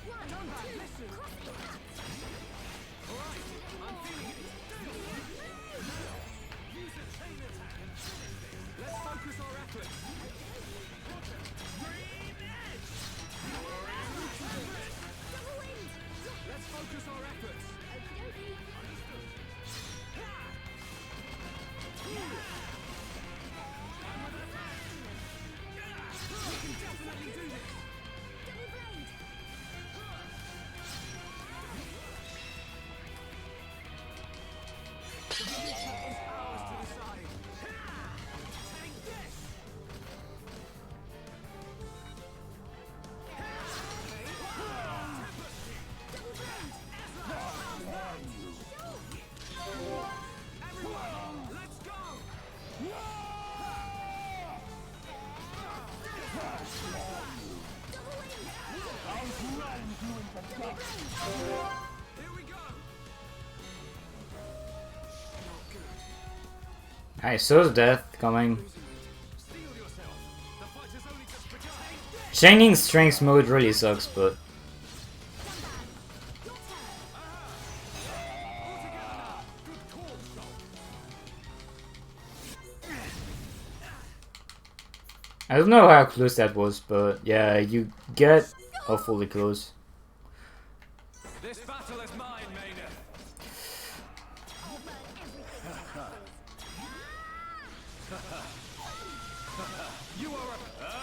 One, two, cross it. I saw death coming. Steel yourself. The fight has only just begun. Chaining strength mode really sucks, but I don't know how close that was, but yeah, you get awfully close. This battle is mine, Maynard. You are a...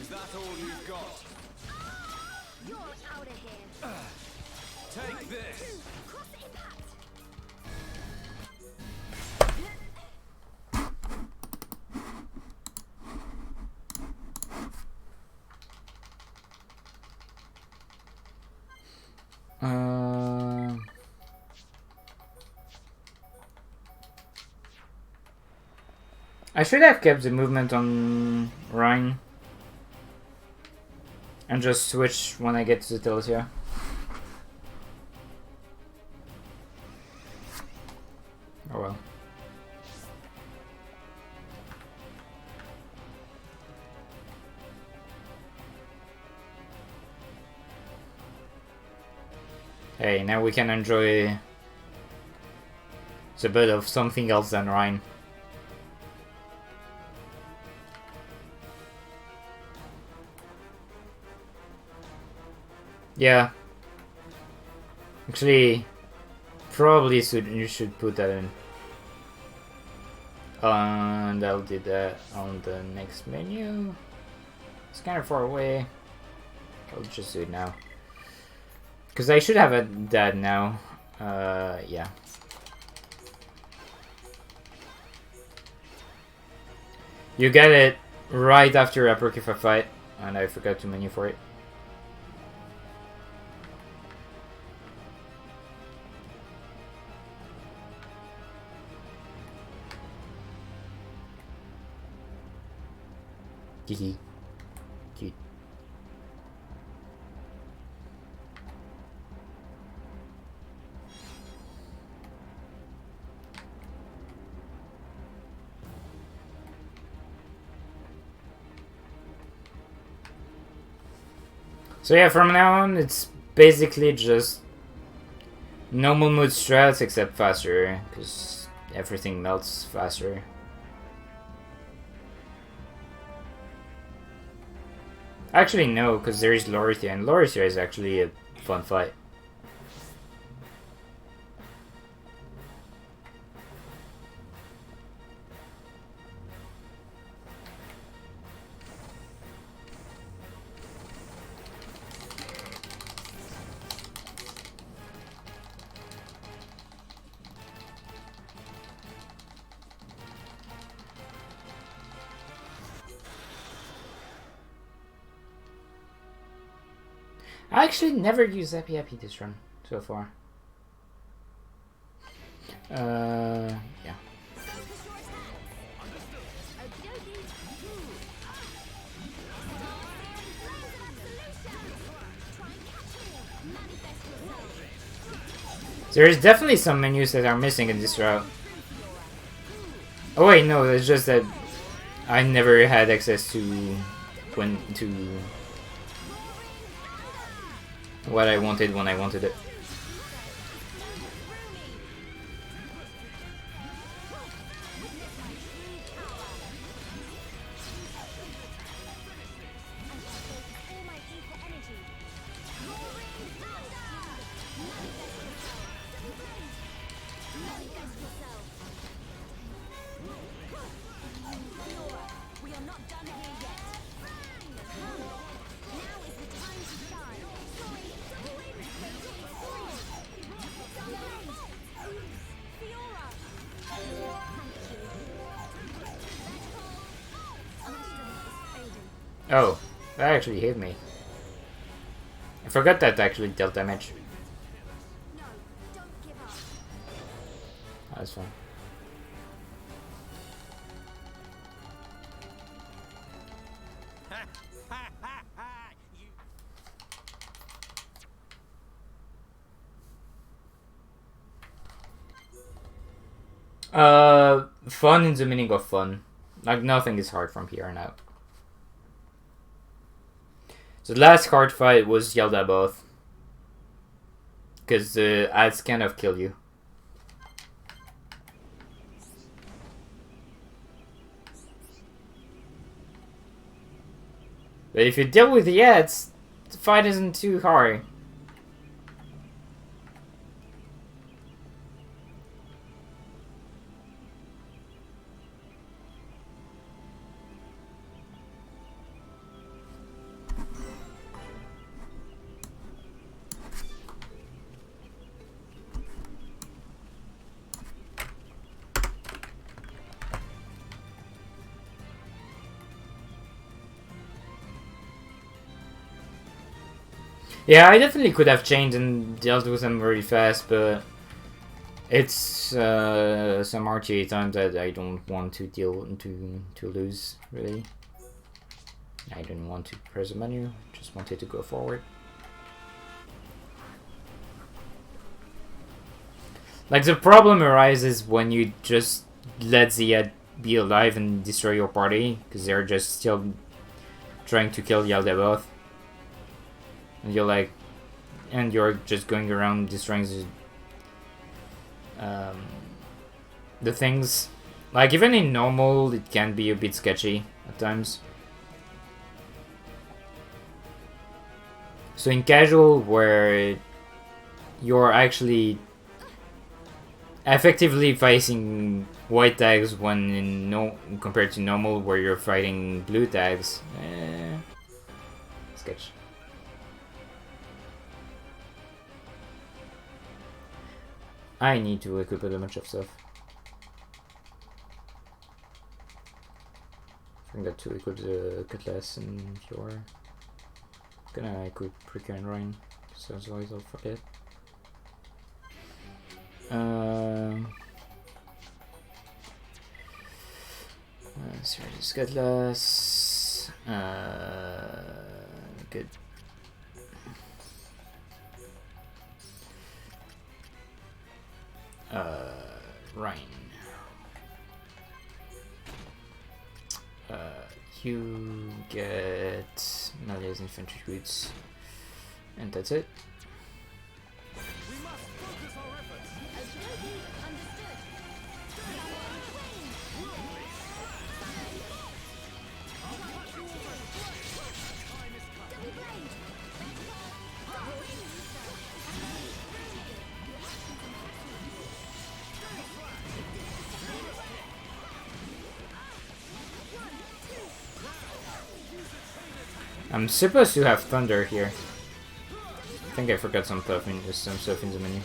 Is that all you've got? You're out of here. Take this. Cross impact. I should have kept the movement on Rhine and just switch when I get to the Telesia. Oh well. Hey, now we can enjoy the bit of something else than Rhine. Yeah. Actually, probably you should put that in. And I'll do that on the next menu. It's kind of far away. I'll just do it now. Because I should have that now. Yeah. You get it right after Apocrypha fight, and I forgot to menu for it. Hehe. Cute. So yeah, from now on, it's basically just normal mode strats except faster, because everything melts faster. Actually, no, because there is Lorithia, and Lorithia is actually a fun fight. I actually never used Happy Happy this run so far. Yeah. There's definitely some menus that are missing in this route. Oh wait, no, it's just that I never had access to what I wanted when I wanted it. Oh, that actually hit me. I forgot that actually dealt damage. No, don't give up. That's fine. Fun in the meaning of fun. Like, nothing is hard from here on out. So the last hard fight was Yaldabaoth. Because the ads kind of kill you. But if you deal with the ads, the fight isn't too hard. Yeah, I definitely could have changed and dealt with them very fast, but it's some RTA times that I don't want to to lose, really. I didn't want to press the menu, just wanted to go forward. Like, the problem arises when you just let the ad be alive and destroy your party, because they're just still trying to kill Yaldabaoth. And you're like, and you're just going around destroying the things. Like, even in normal, it can be a bit sketchy at times. So in casual, where you're actually effectively facing white tags when in compared to normal, where you're fighting blue tags, sketch. I need to equip a bunch of stuff. I think that to equip the cutlass and your. Gonna equip Pricker and Rhine, so otherwise I'll forget. Sorry, this cutlass. Good. Rhine. You get Melee's infantry boots, and that's it. We must focus our efforts. I'm supposed to have thunder here. I think I forgot some stuff in the menu.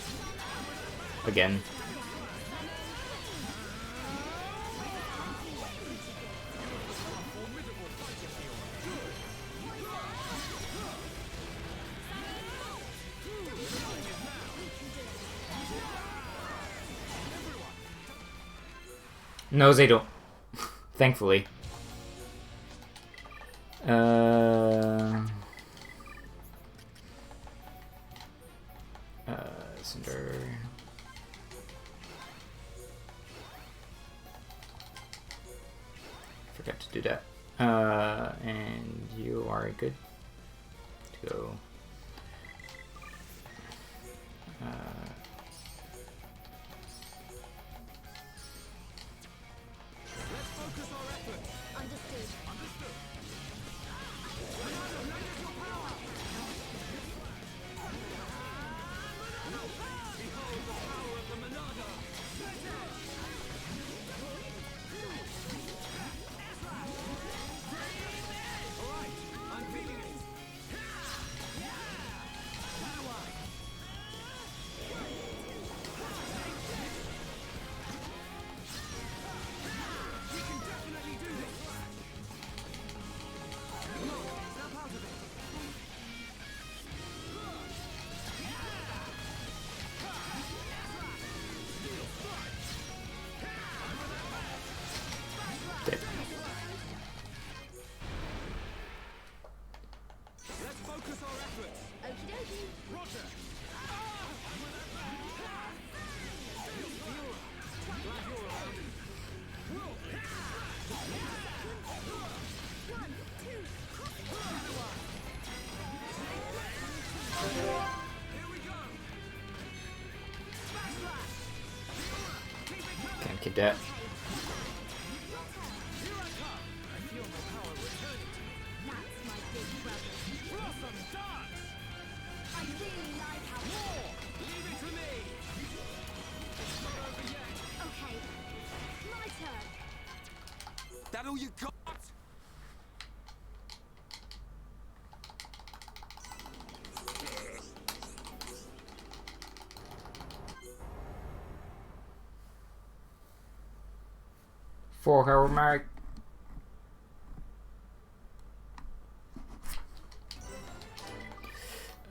Again. No, they don't. Thankfully. Cinder. Forgot to do that. And you are good to go. Let's focus our efforts. Understood. Understood. Behold the power of the Monado. Alright, I'm feeling it. We can definitely do this. Come on, snap out of it. Dead. Let's focus our efforts. Okie dokie. Roger. Glad you're around. Here we go. Backslash. Keep it coming. Can't keep that. Here I come. I feel my power returning to me. That's my big brother. Blossom dance. I really like how. Leave it to me. It's not over yet. Okay, my turn. That all you got? Four-hour mark.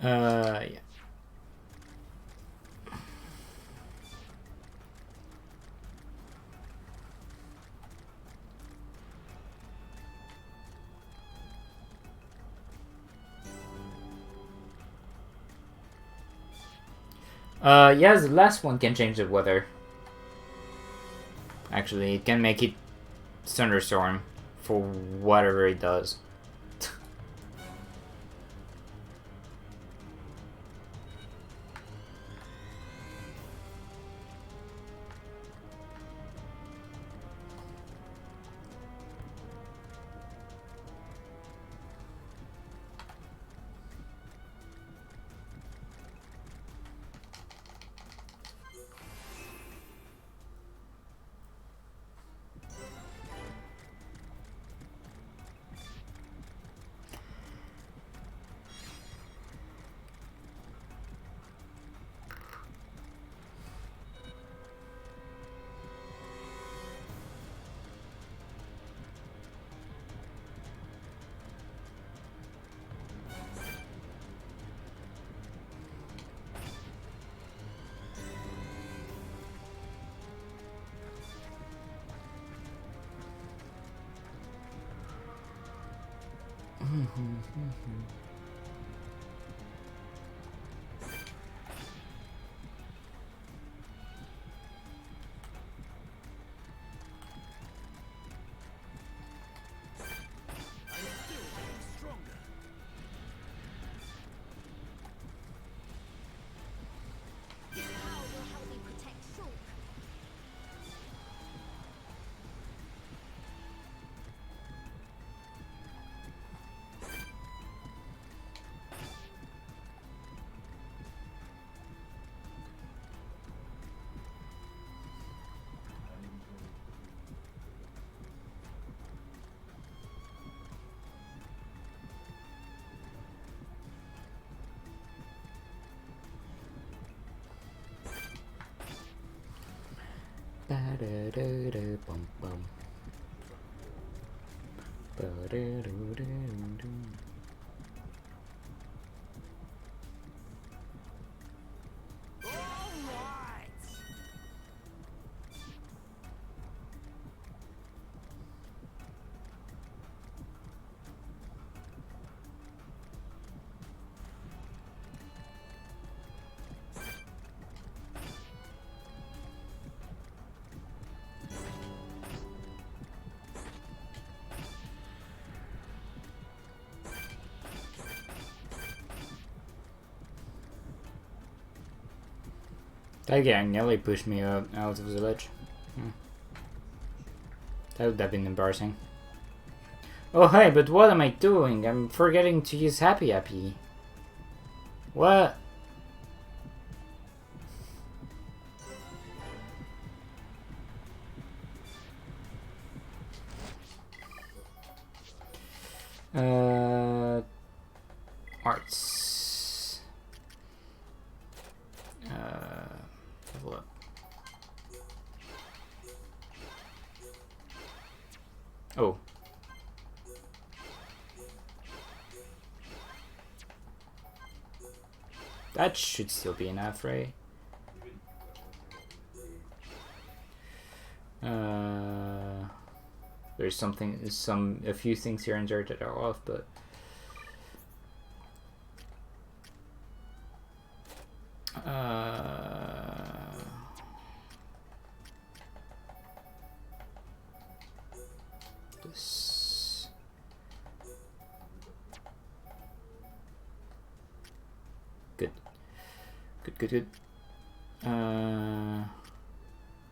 Yeah. Yes, the last one can change the weather. Actually, it can make it thunderstorm for whatever it does. This power will help me protect Shulk. Ba-da-da-da-bum-bum. Ba-da-da-da-da-da. That guy nearly pushed me out of the ledge. That would have been embarrassing. Oh hey, but what am I doing? I'm forgetting to use Happy Happy. What? Arts. Have a look. Oh. That should still be enough, right? There's a few things here and there that are off, but Good. Good, good, good.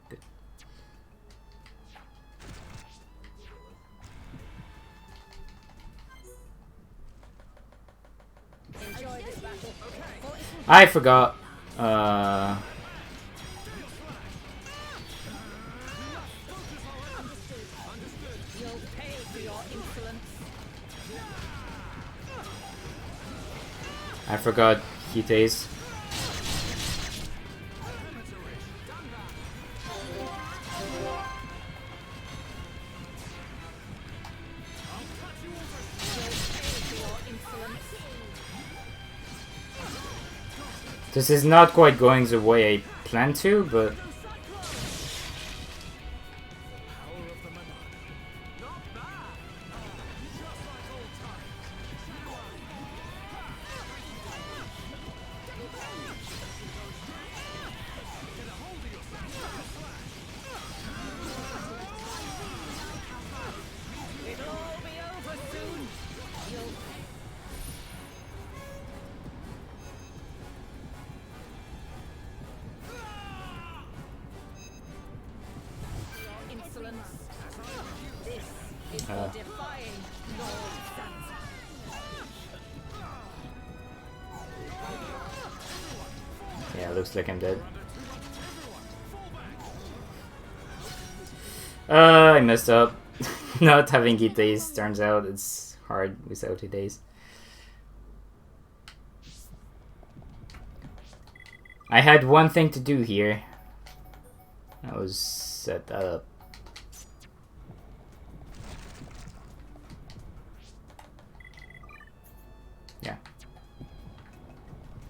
Good. Enjoy this battle. I forgot. You'll pay for your insolence. I forgot Hite's. This is not quite going the way I planned to, but It'll all be over soon. You'll your insolence. This is for defying Lord Sansa. yeah, looks like I'm dead. I messed up. Not having Hite's, turns out it's hard without Hite's. I had one thing to do here. I was set that up. Yeah.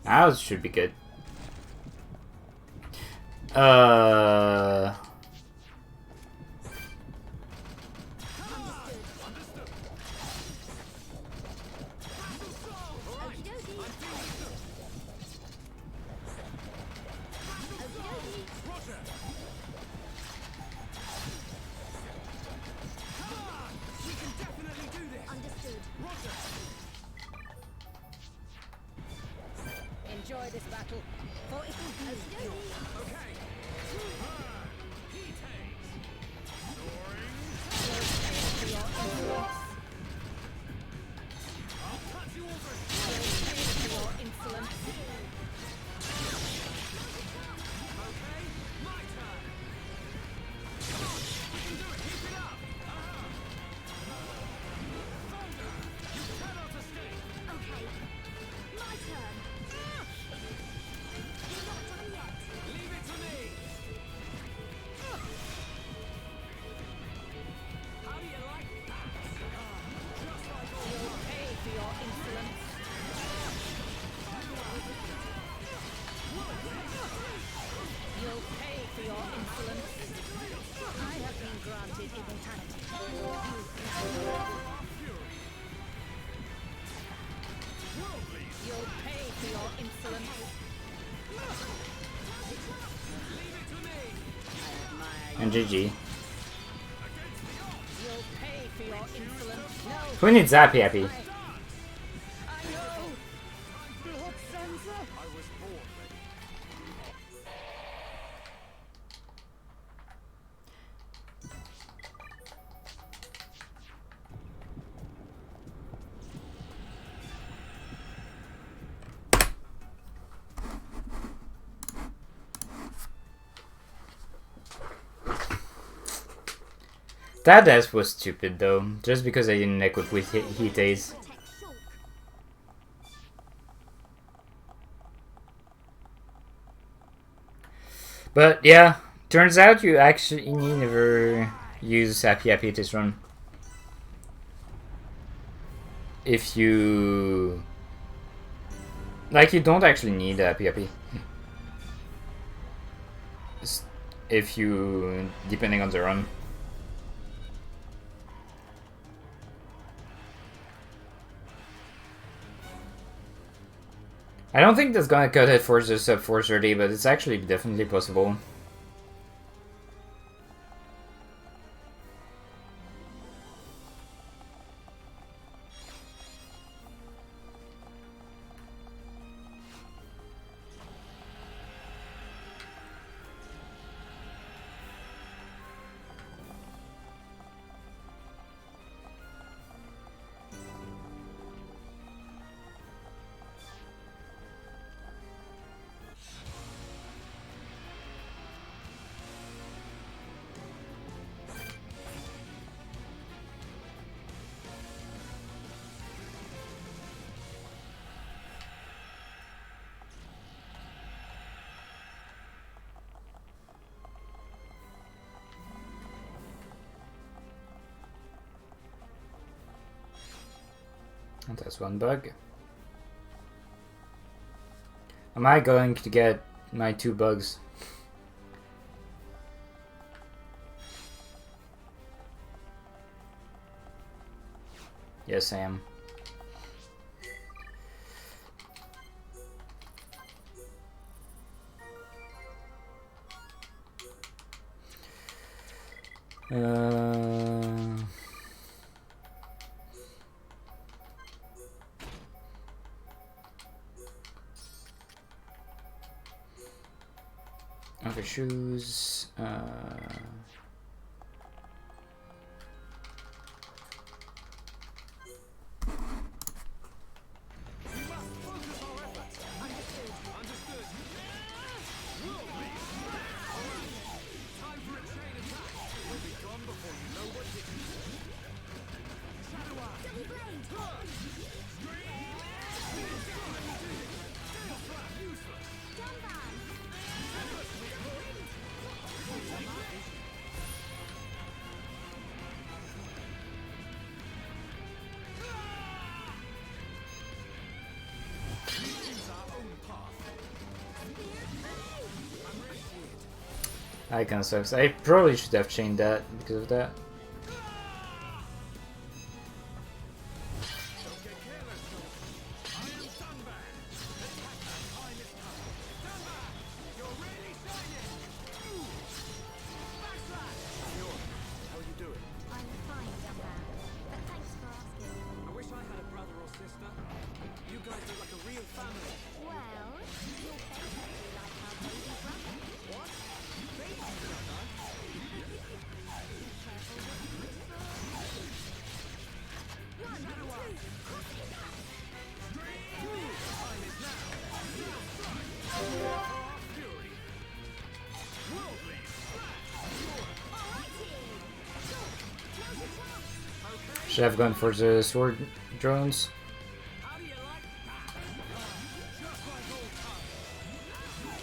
That should be good. Enjoy this battle, for it will be yours. Okay. My turn. You're not done yet. Leave it to me. How do you like that? Just like all You'll pay for your insolence. You'll pay for your insolence. I have been granted immortality. You'll pay for your insolence. And GG. You'll pay for your insolence. No, Who needs Happy Happy? I know. Lord Sansa. I was born ready. That death was stupid though, just because I didn't equip with Hite's. Protect Shulk. But yeah, turns out you actually never use Happy Happy this run. If you... Like, you don't actually need Happy Happy. If you... depending on the run. I don't think that's gonna cut it for the sub 430, but it's actually definitely possible. And that's one bug. Am I going to get my 2 bugs? Yes, I am. Okay, shoes. That kinda sucks. I probably should have chained that because of that. I'm fine, Dumbo. But thanks for asking. I wish I had a brother or sister. You guys look like a real family. Well, you're basically like our baby brother. What? Baby brother? Be careful what you wish for. 1, 2, crossing that. Time is now. For our fury. Worldly smash. Alrighty. Go. Now's your chance. Should have gone for the sword drones. How do you like that? Just like old times. I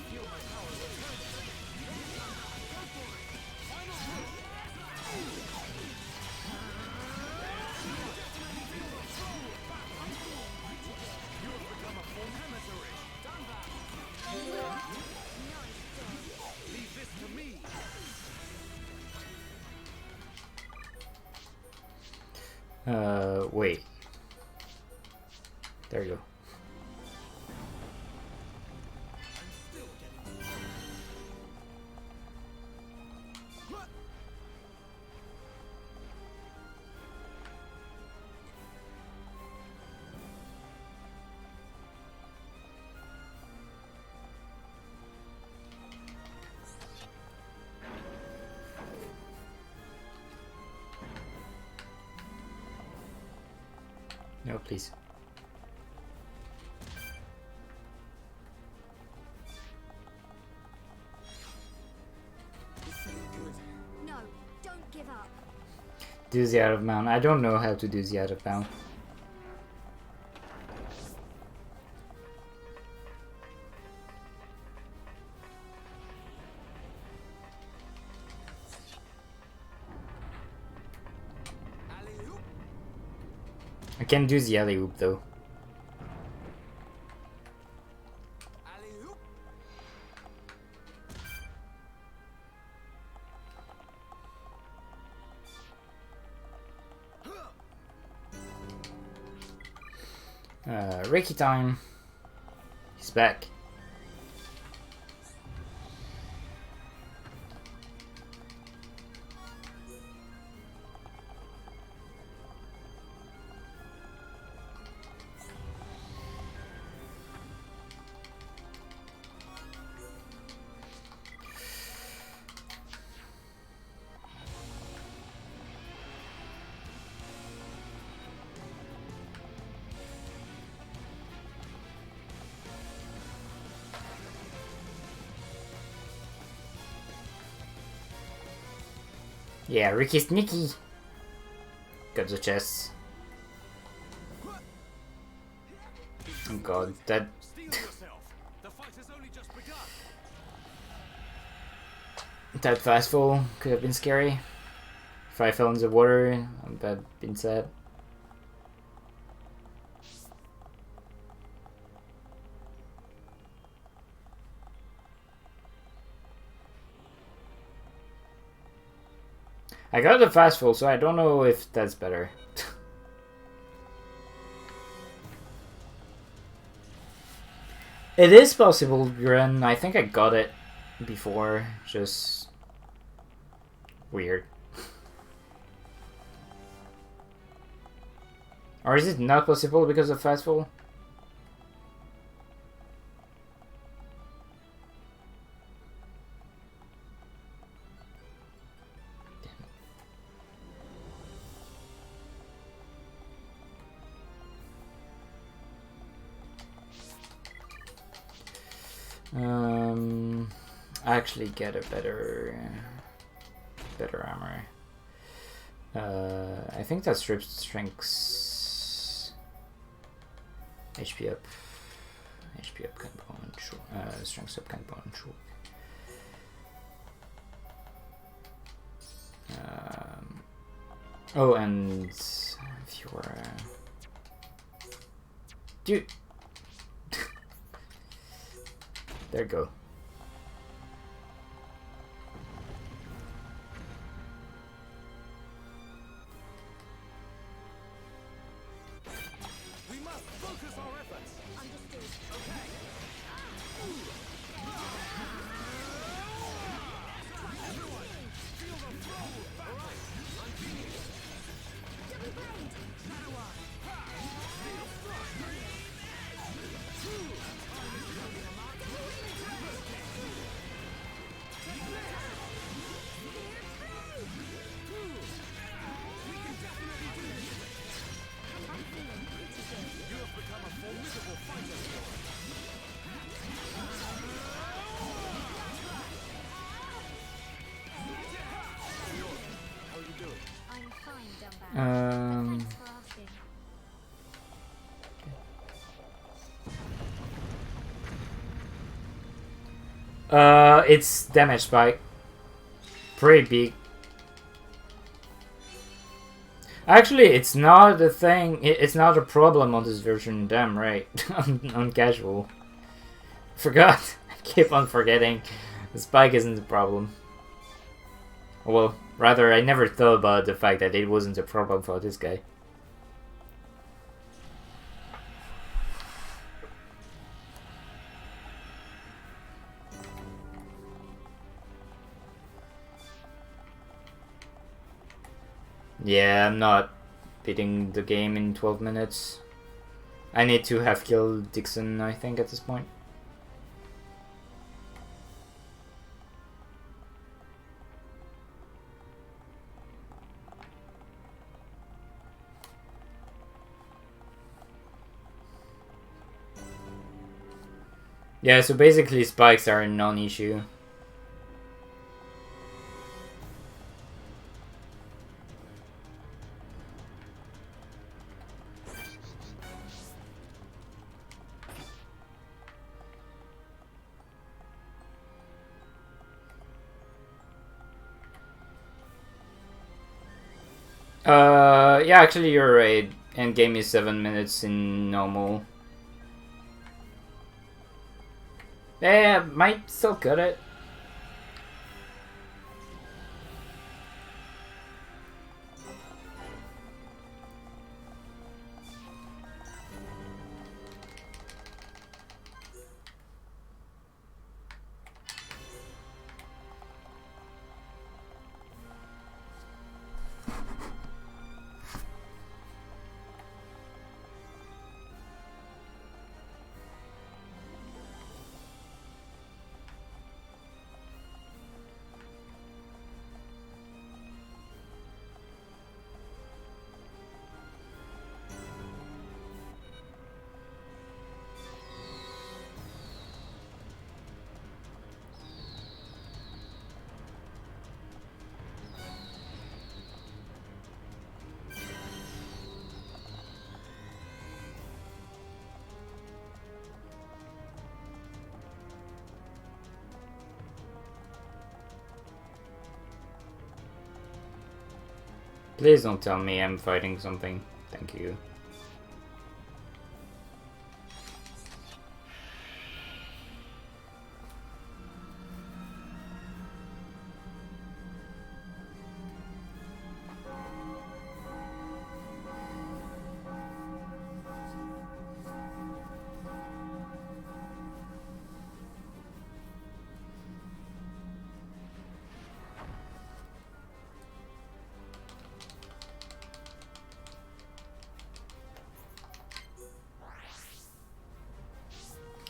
feel my power returning. Go for it. Final move. You have become a full emissary. Done that. Leave this to me. Wait. There you go. No, please. No, don't give up. Do the out of bound. I don't know how to do the out of bound. Alley-oop. I can do the alley oop though. Alley-oop. Reiki time. He's back. Yeah, Ricky Sneaky. Got the chest. Oh god, that Steel yourself. The fight has only just begun. that fast fall could have been scary. If I fell in the water, that been sad. I got the fastful, so I don't know if that's better. It is possible, Gren. I think I got it before. Just weird. Or is it not possible because of fastful? Actually get a better armor. I think that strips strengths HP up component, strengths up component. Oh, and if you're dude, there you go. We must focus our efforts. Understood. Okay. Everyone, feel the flow of battle. All right, I'm genius. Double blade. Shadow Eye. Ha! Fatal Strike. We can definitely do this. I'm feeling pretty good. You have become a formidable fighter. How are you doing? I'm fine, Dumbbell. Thanks for asking. It's damage spike. Pretty big. Actually, it's not a thing. It's not a problem on this version. Damn right. on casual. Forgot. I keep on forgetting. The spike isn't the problem. Well, rather, I never thought about the fact that it wasn't a problem for this guy. Yeah, I'm not beating the game in 12 minutes. I need to have killed Dixon, I think, at this point. Yeah, so basically spikes are a non-issue. Yeah, actually you're right. Endgame is 7 minutes in normal. Yeah, might still cut it. Please don't tell me I'm fighting something. Thank you.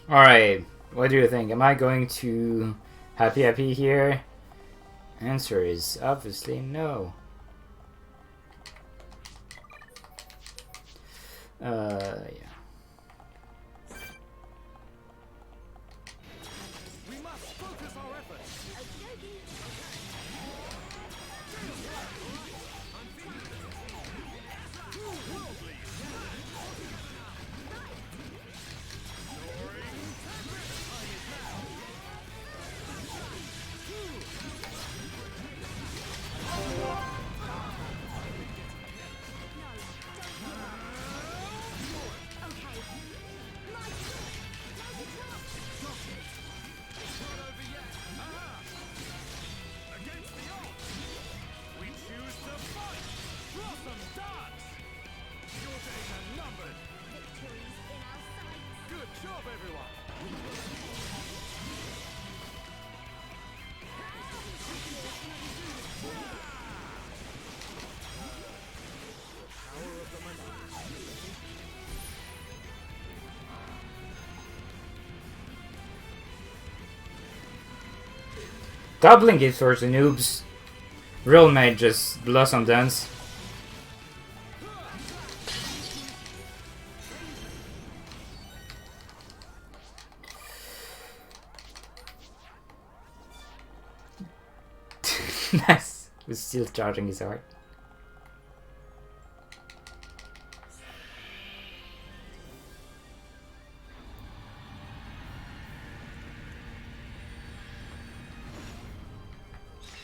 Alright, what do you think? Am I going to happy here? Answer is obviously no. Yeah. We must focus our efforts. We choose to fight. Blossom dance. Your days are numbered. Victories in our sights. Good job, everyone. Doubling it for the noobs. Real mate just Blossom Dance. Nice. He's still charging his heart.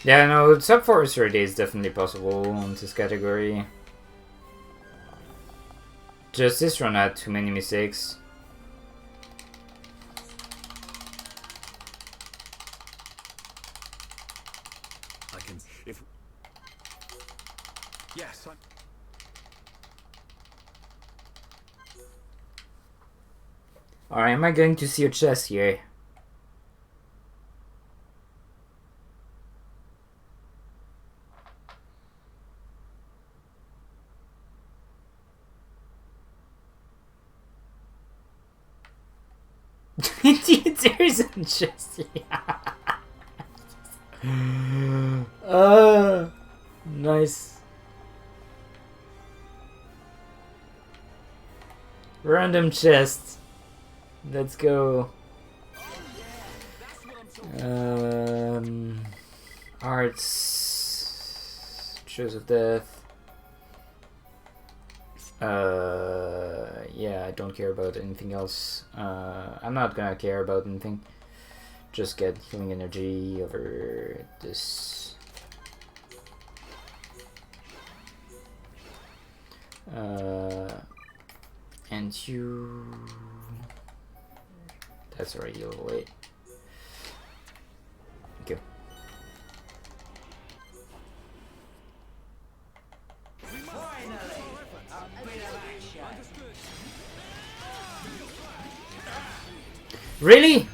Yeah, no, sub 4 30 is definitely possible in this category. Just this run had too many mistakes. I can. If. Yes, I. Alright, am I going to see your chest here? There's a chest here. Nice. Random chest. Let's go. Arts. Shows of Death. Yeah, I don't care about anything else. I'm not gonna care about anything. Just get healing energy over this. And you... That's already overweight. Okay. Really?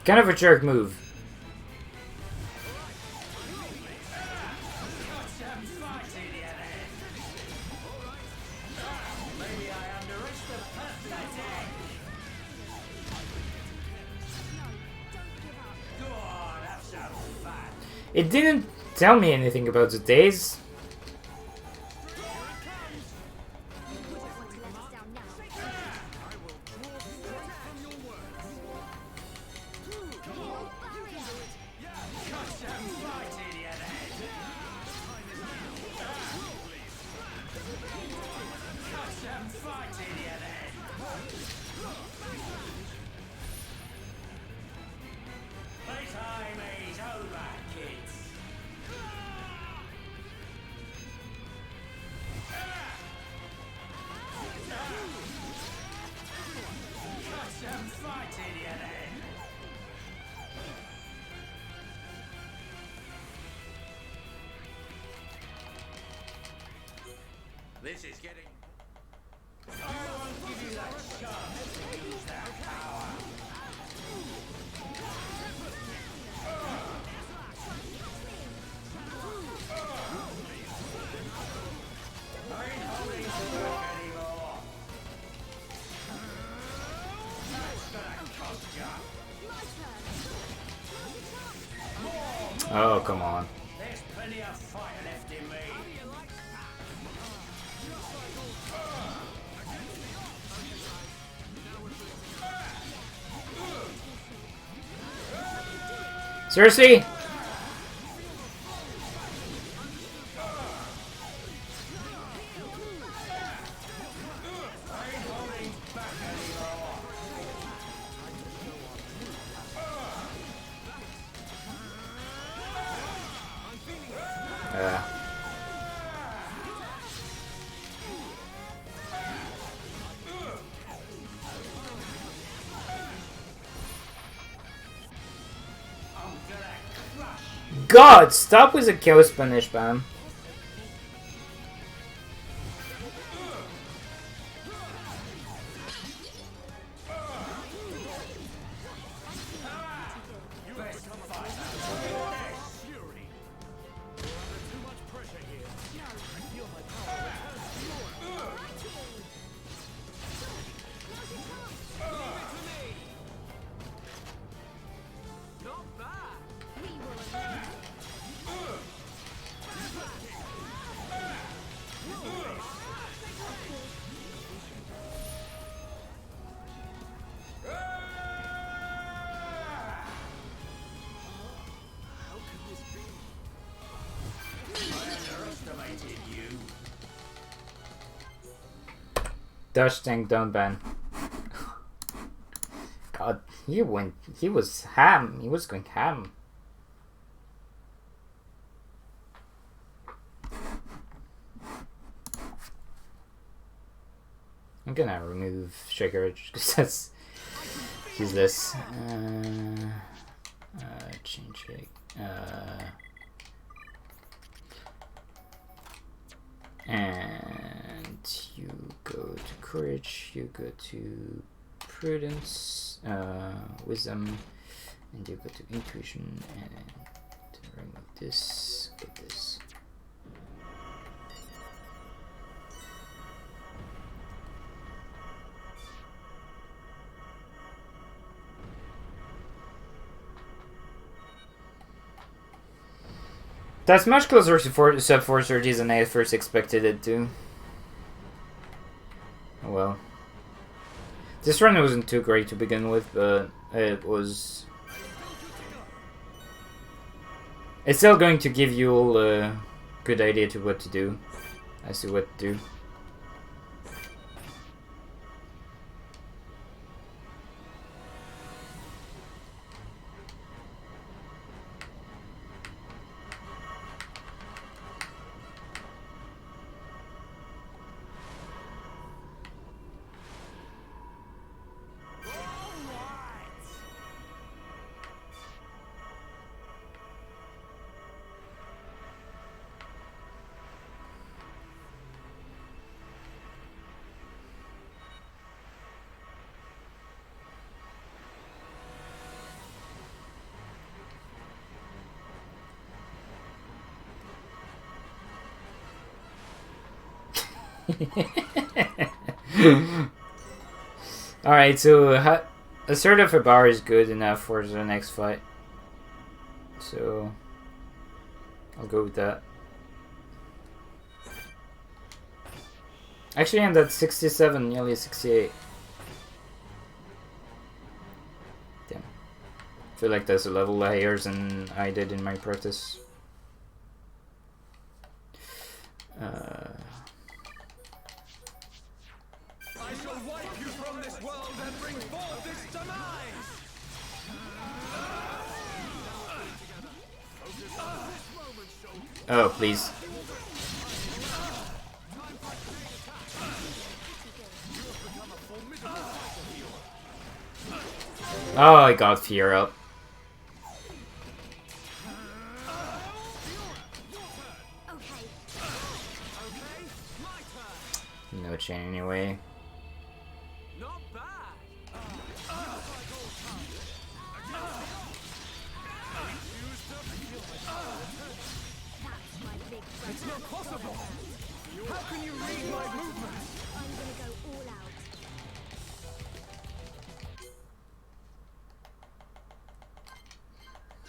Kind of a jerk move. It didn't tell me anything about the days. This is getting. I won't give you that chance to use that power. I ain't holding Oh, come on. There's plenty of fire left in me. Seriously? God, stop with the chaos punish, man. Dutch tank down ban. God, he was ham. He was going ham. I'm gonna remove Shaker because that's useless. Change it. And you go to courage, you go to prudence, wisdom, and you go to intuition, and remove this, get this. That's much closer to sub 430 than I first expected it to. Oh well. This run wasn't too great to begin with, but it was... It's still going to give you all a good idea to what to do. As to what to do. Alright, so a third of a bar is good enough for the next fight. So I'll go with that. Actually, I'm at 67, nearly 68. Damn. I feel like that's a level higher than I did in my practice. I shall wipe you from this world and bring forth its demise! Oh, please. Oh, I got fear up. No chain anyway. Not bad! It's not possible! How can you read my movements? I'm gonna go all out.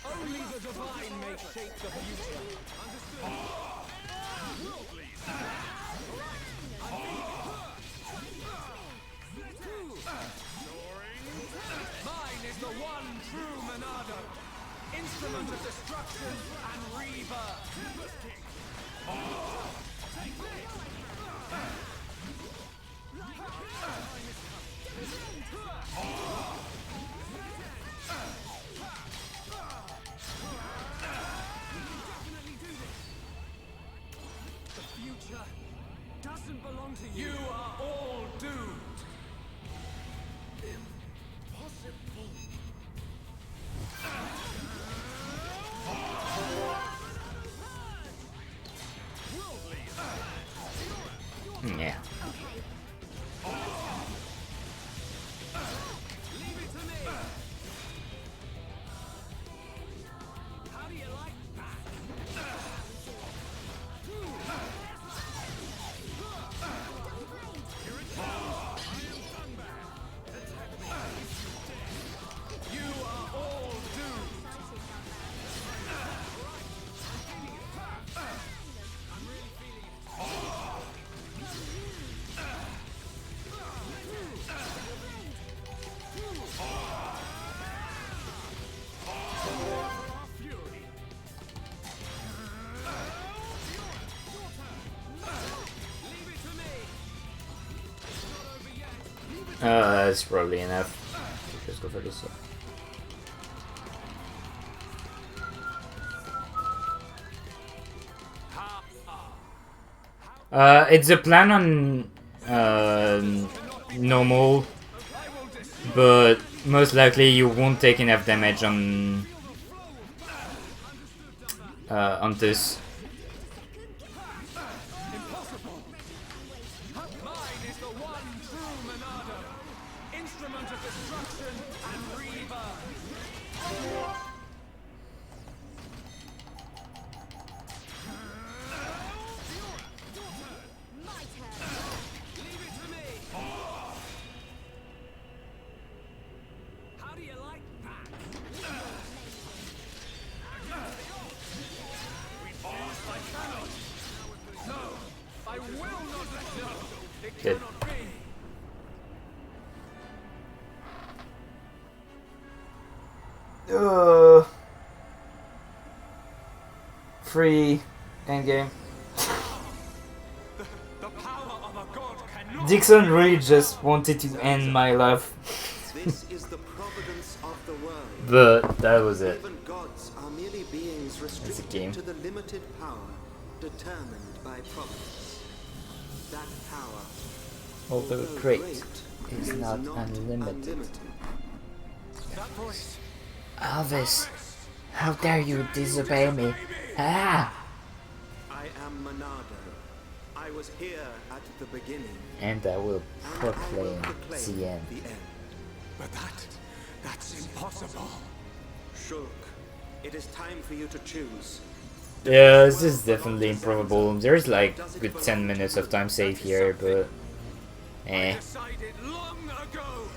Only the divine may shape the future. Understood? Mine is the one true Monado, instrument of destruction and rebirth. The future doesn't belong to you. You are all doomed. Impossible. Yeah. Leave it to me. How do you like that? You are all doomed. I'm really feeling it. Leave it to me. It's not over yet. That's probably enough. Just go for this. It's a plan on normal, but most likely you won't take enough damage on this. Mine is the one true Monado, instrument of destruction and rebirth. My turn. Leave it to me. How do you like that? No, I will not let go. It Good. cannot be. Free endgame. The power of a god cannot. Dixon really just wanted to end my life, This is the providence of the world. but that was it. Even gods are merely beings game. restricted to the limited power determined by providence. That power, Although great is not unlimited. That voice. Elvis, how dare you disobey me? Ah! I am Monado. I was here at the beginning. And I will And I will proclaim proclaim the end. the end. But that's impossible. Shulk, it is time for you to choose. Yeah, this is definitely improbable. There's like good 10 minutes of time save here, but eh. Decided long ago.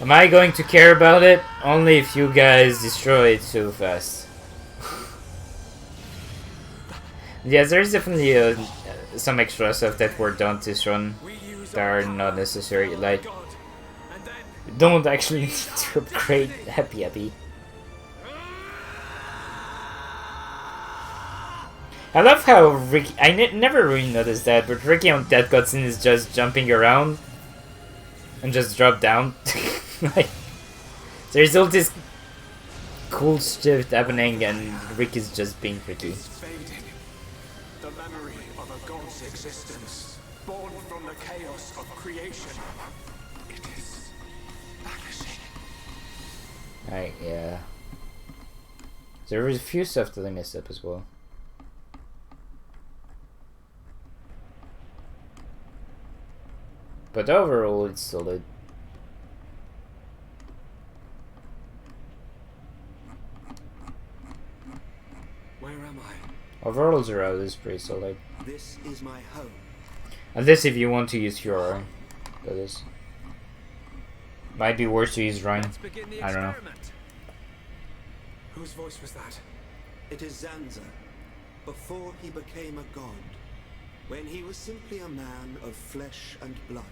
Am I going to care about it? Only if you guys destroy it so fast. Yeah, there's definitely some extra stuff that were done this run We use that are not necessary. Like, God, and then you don't actually need to upgrade Happy Happy. I love how Ricky. I never really noticed that, but Ricky on that cutscene is just jumping around and just drop down. Like, there's all this cool shit happening, and Ricky's just being Ricky. faded. The memory of a god's existence, born from the chaos of creation. It is vanishing. Right, yeah. There was a few stuff that I messed up as well. But overall, it's solid. Where am I? Overall, Zero is pretty solid. This is my home. Unless if you want to use your that is. Might be worse to use Ryan. Let's begin the I don't know. experiment. Whose voice was that? It is Zanza, before he became a god, when he was simply a man of flesh and blood.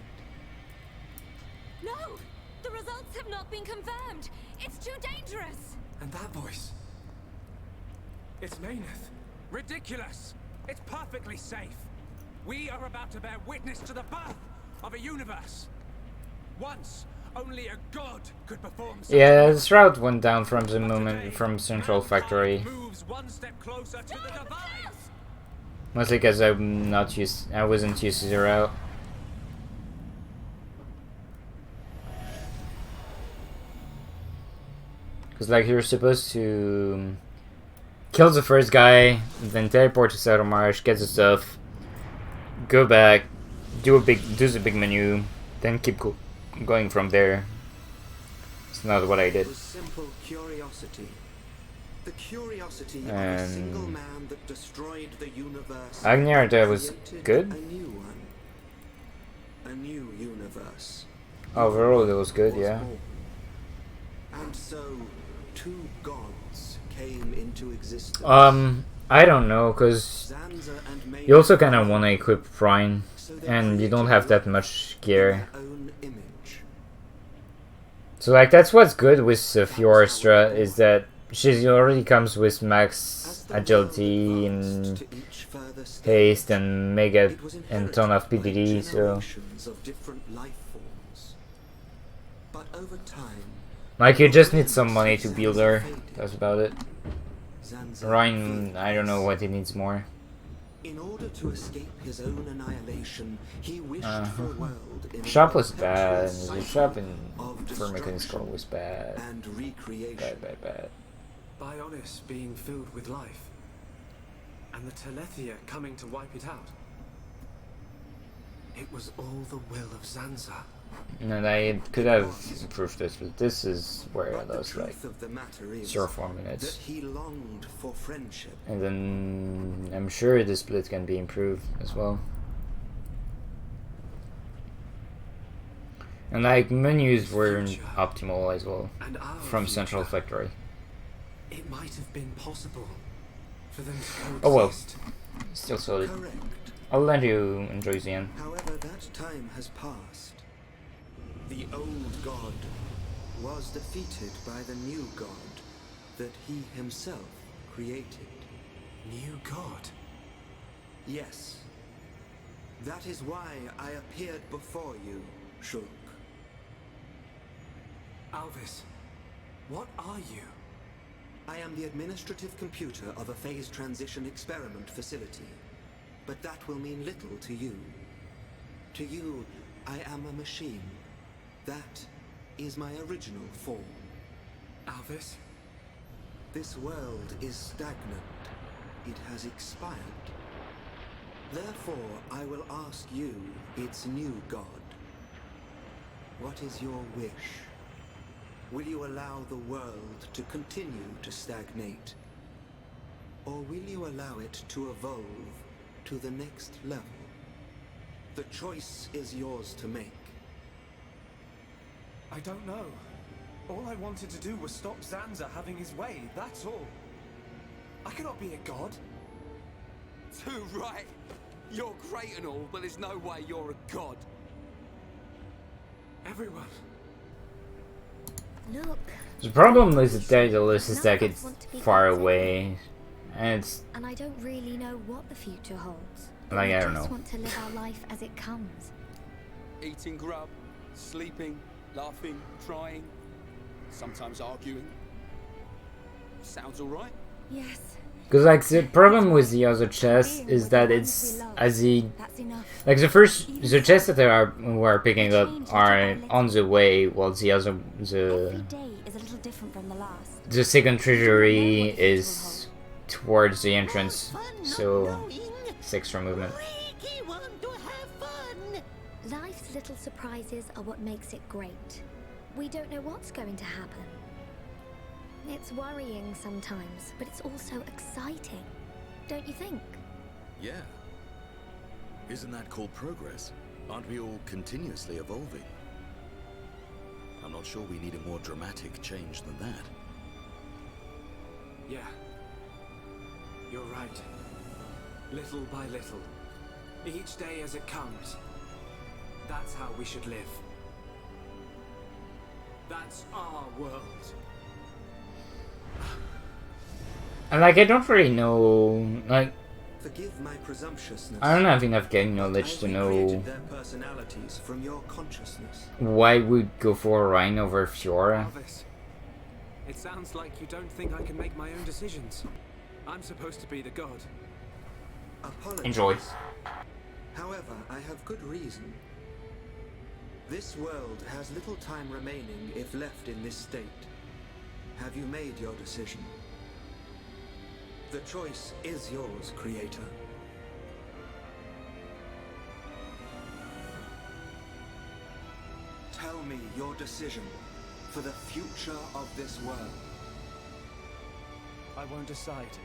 No! The results have not been confirmed! It's too dangerous! And that voice. It's Mayneth. Ridiculous! It's perfectly safe. We are about to bear witness to the birth of a universe. Once, only a god could perform such Yeah, this route went down from the moment from Central Factory. moves one step closer to the divine. Mostly because I wasn't used to the route. Because like you're supposed to kill the first guy, then teleport to Saddlemarsh, get the stuff, go back, do the big menu, then keep going from there. It's not what I did. It was simple curiosity. The curiosity of a single man that destroyed the universe. Agniarda was created good. A new one. A new universe. Overall, it was good, Was yeah. born. And so, two gods came into existence. I don't know, cause Zanza and you also kind of want to equip Rhine, so they and you don't created have that life much in gear. their own image. So like that's what's good with Fiorastra is that she already comes with max As the agility world and advanced to each further stage, haste and mega it was and ton of inherited by PDD. So generations of different life forms. But over time, like you just need some money to build her. That's about it. Zanza Rhine, faded. I don't know what he needs more. In order to escape his own annihilation, he wished for a world in a Shop was perpetual bad. The cycle shop in of for Mechanical destruction was bad. and recreation. Bad. Bionis being filled with life. And the Telethia coming to wipe it out. It was all the will of Zanza. And I could have improved this, but this is where I But the lost like truth of the matter is 3 or 4 that minutes. he longed for friendship. And then I'm sure the split can be improved as well. And like menus weren't optimal as well And our from future. Central Factory. It might have been possible for them to Oh well, coexist. still solid. Correct. I'll let you enjoy the end. However, that time has passed. The old god was defeated by the new god that he himself created. New God. Yes. That is why I appeared before you, Shulk. Alvis, what are you? I am the administrative computer of a phase transition experiment facility. But that will mean little to you. To you, I am a machine. That is my original form. Alvis? This world is stagnant. It has expired. Therefore, I will ask you, its new god. What is your wish? Will you allow the world to continue to stagnate? Or will you allow it to evolve to the next level? The choice is yours to make. I don't know. All I wanted to do was stop Zanza having his way, that's all. I cannot be a god. Too right. You're great and all, but there's no way you're a god. Everyone. Look, The problem with the Daedalus is that None of us it's want to be far gods away, and it's and I don't really know what the future holds. But like we I don't just know. want to live our life as it comes. Eating grub, sleeping, laughing, trying, sometimes arguing. Sounds alright. Yes, because like the problem with the other chests is that it's as the that's enough. like the chests that we are picking up are on the way, while the other Every day is a little different from the last. the second treasury is towards the entrance, so it's extra movement. Life's little surprises are what makes it great. We don't know what's going to happen. It's worrying sometimes, but it's also exciting. Don't you think? Yeah. Isn't that called progress? Aren't we all continuously evolving? I'm not sure we need a more dramatic change than that. Yeah. You're right. Little by little. Each day as it comes. That's how we should live. That's our world. And like, I don't really know, like, Forgive my presumptuousness. I don't have enough game knowledge I to know recreated their personalities from your consciousness. why would go for Orion over Fiora. Elvis, it sounds like you don't think I can make my own decisions. I'm supposed to be the god. Apologies. Enjoy. However, I have good reason. This world has little time remaining if left in this state. Have you made your decision? The choice is yours, Creator. Tell me your decision for the future of this world. I won't decide.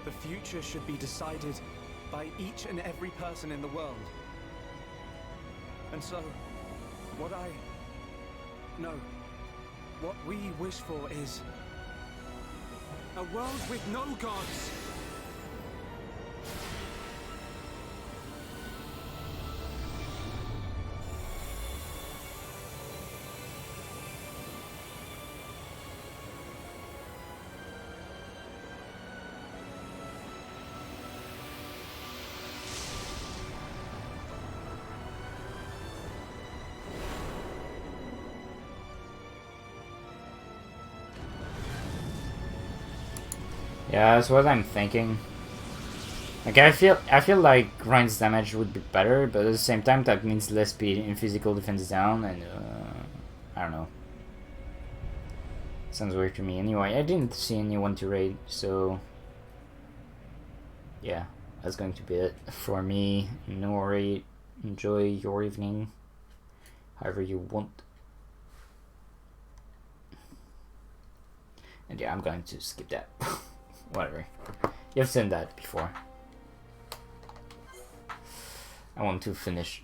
The future should be decided by each and every person in the world. And so, what we wish for is a world with no gods. Yeah, that's what I'm thinking. Like, I feel like Grind's damage would be better, but at the same time that means less speed and physical defense down, and I don't know. Sounds weird to me. Anyway, I didn't see anyone to raid, so yeah, that's going to be it for me. No worry, enjoy your evening, however you want. And yeah, I'm going to skip that. Whatever. You've seen that before. I want to finish.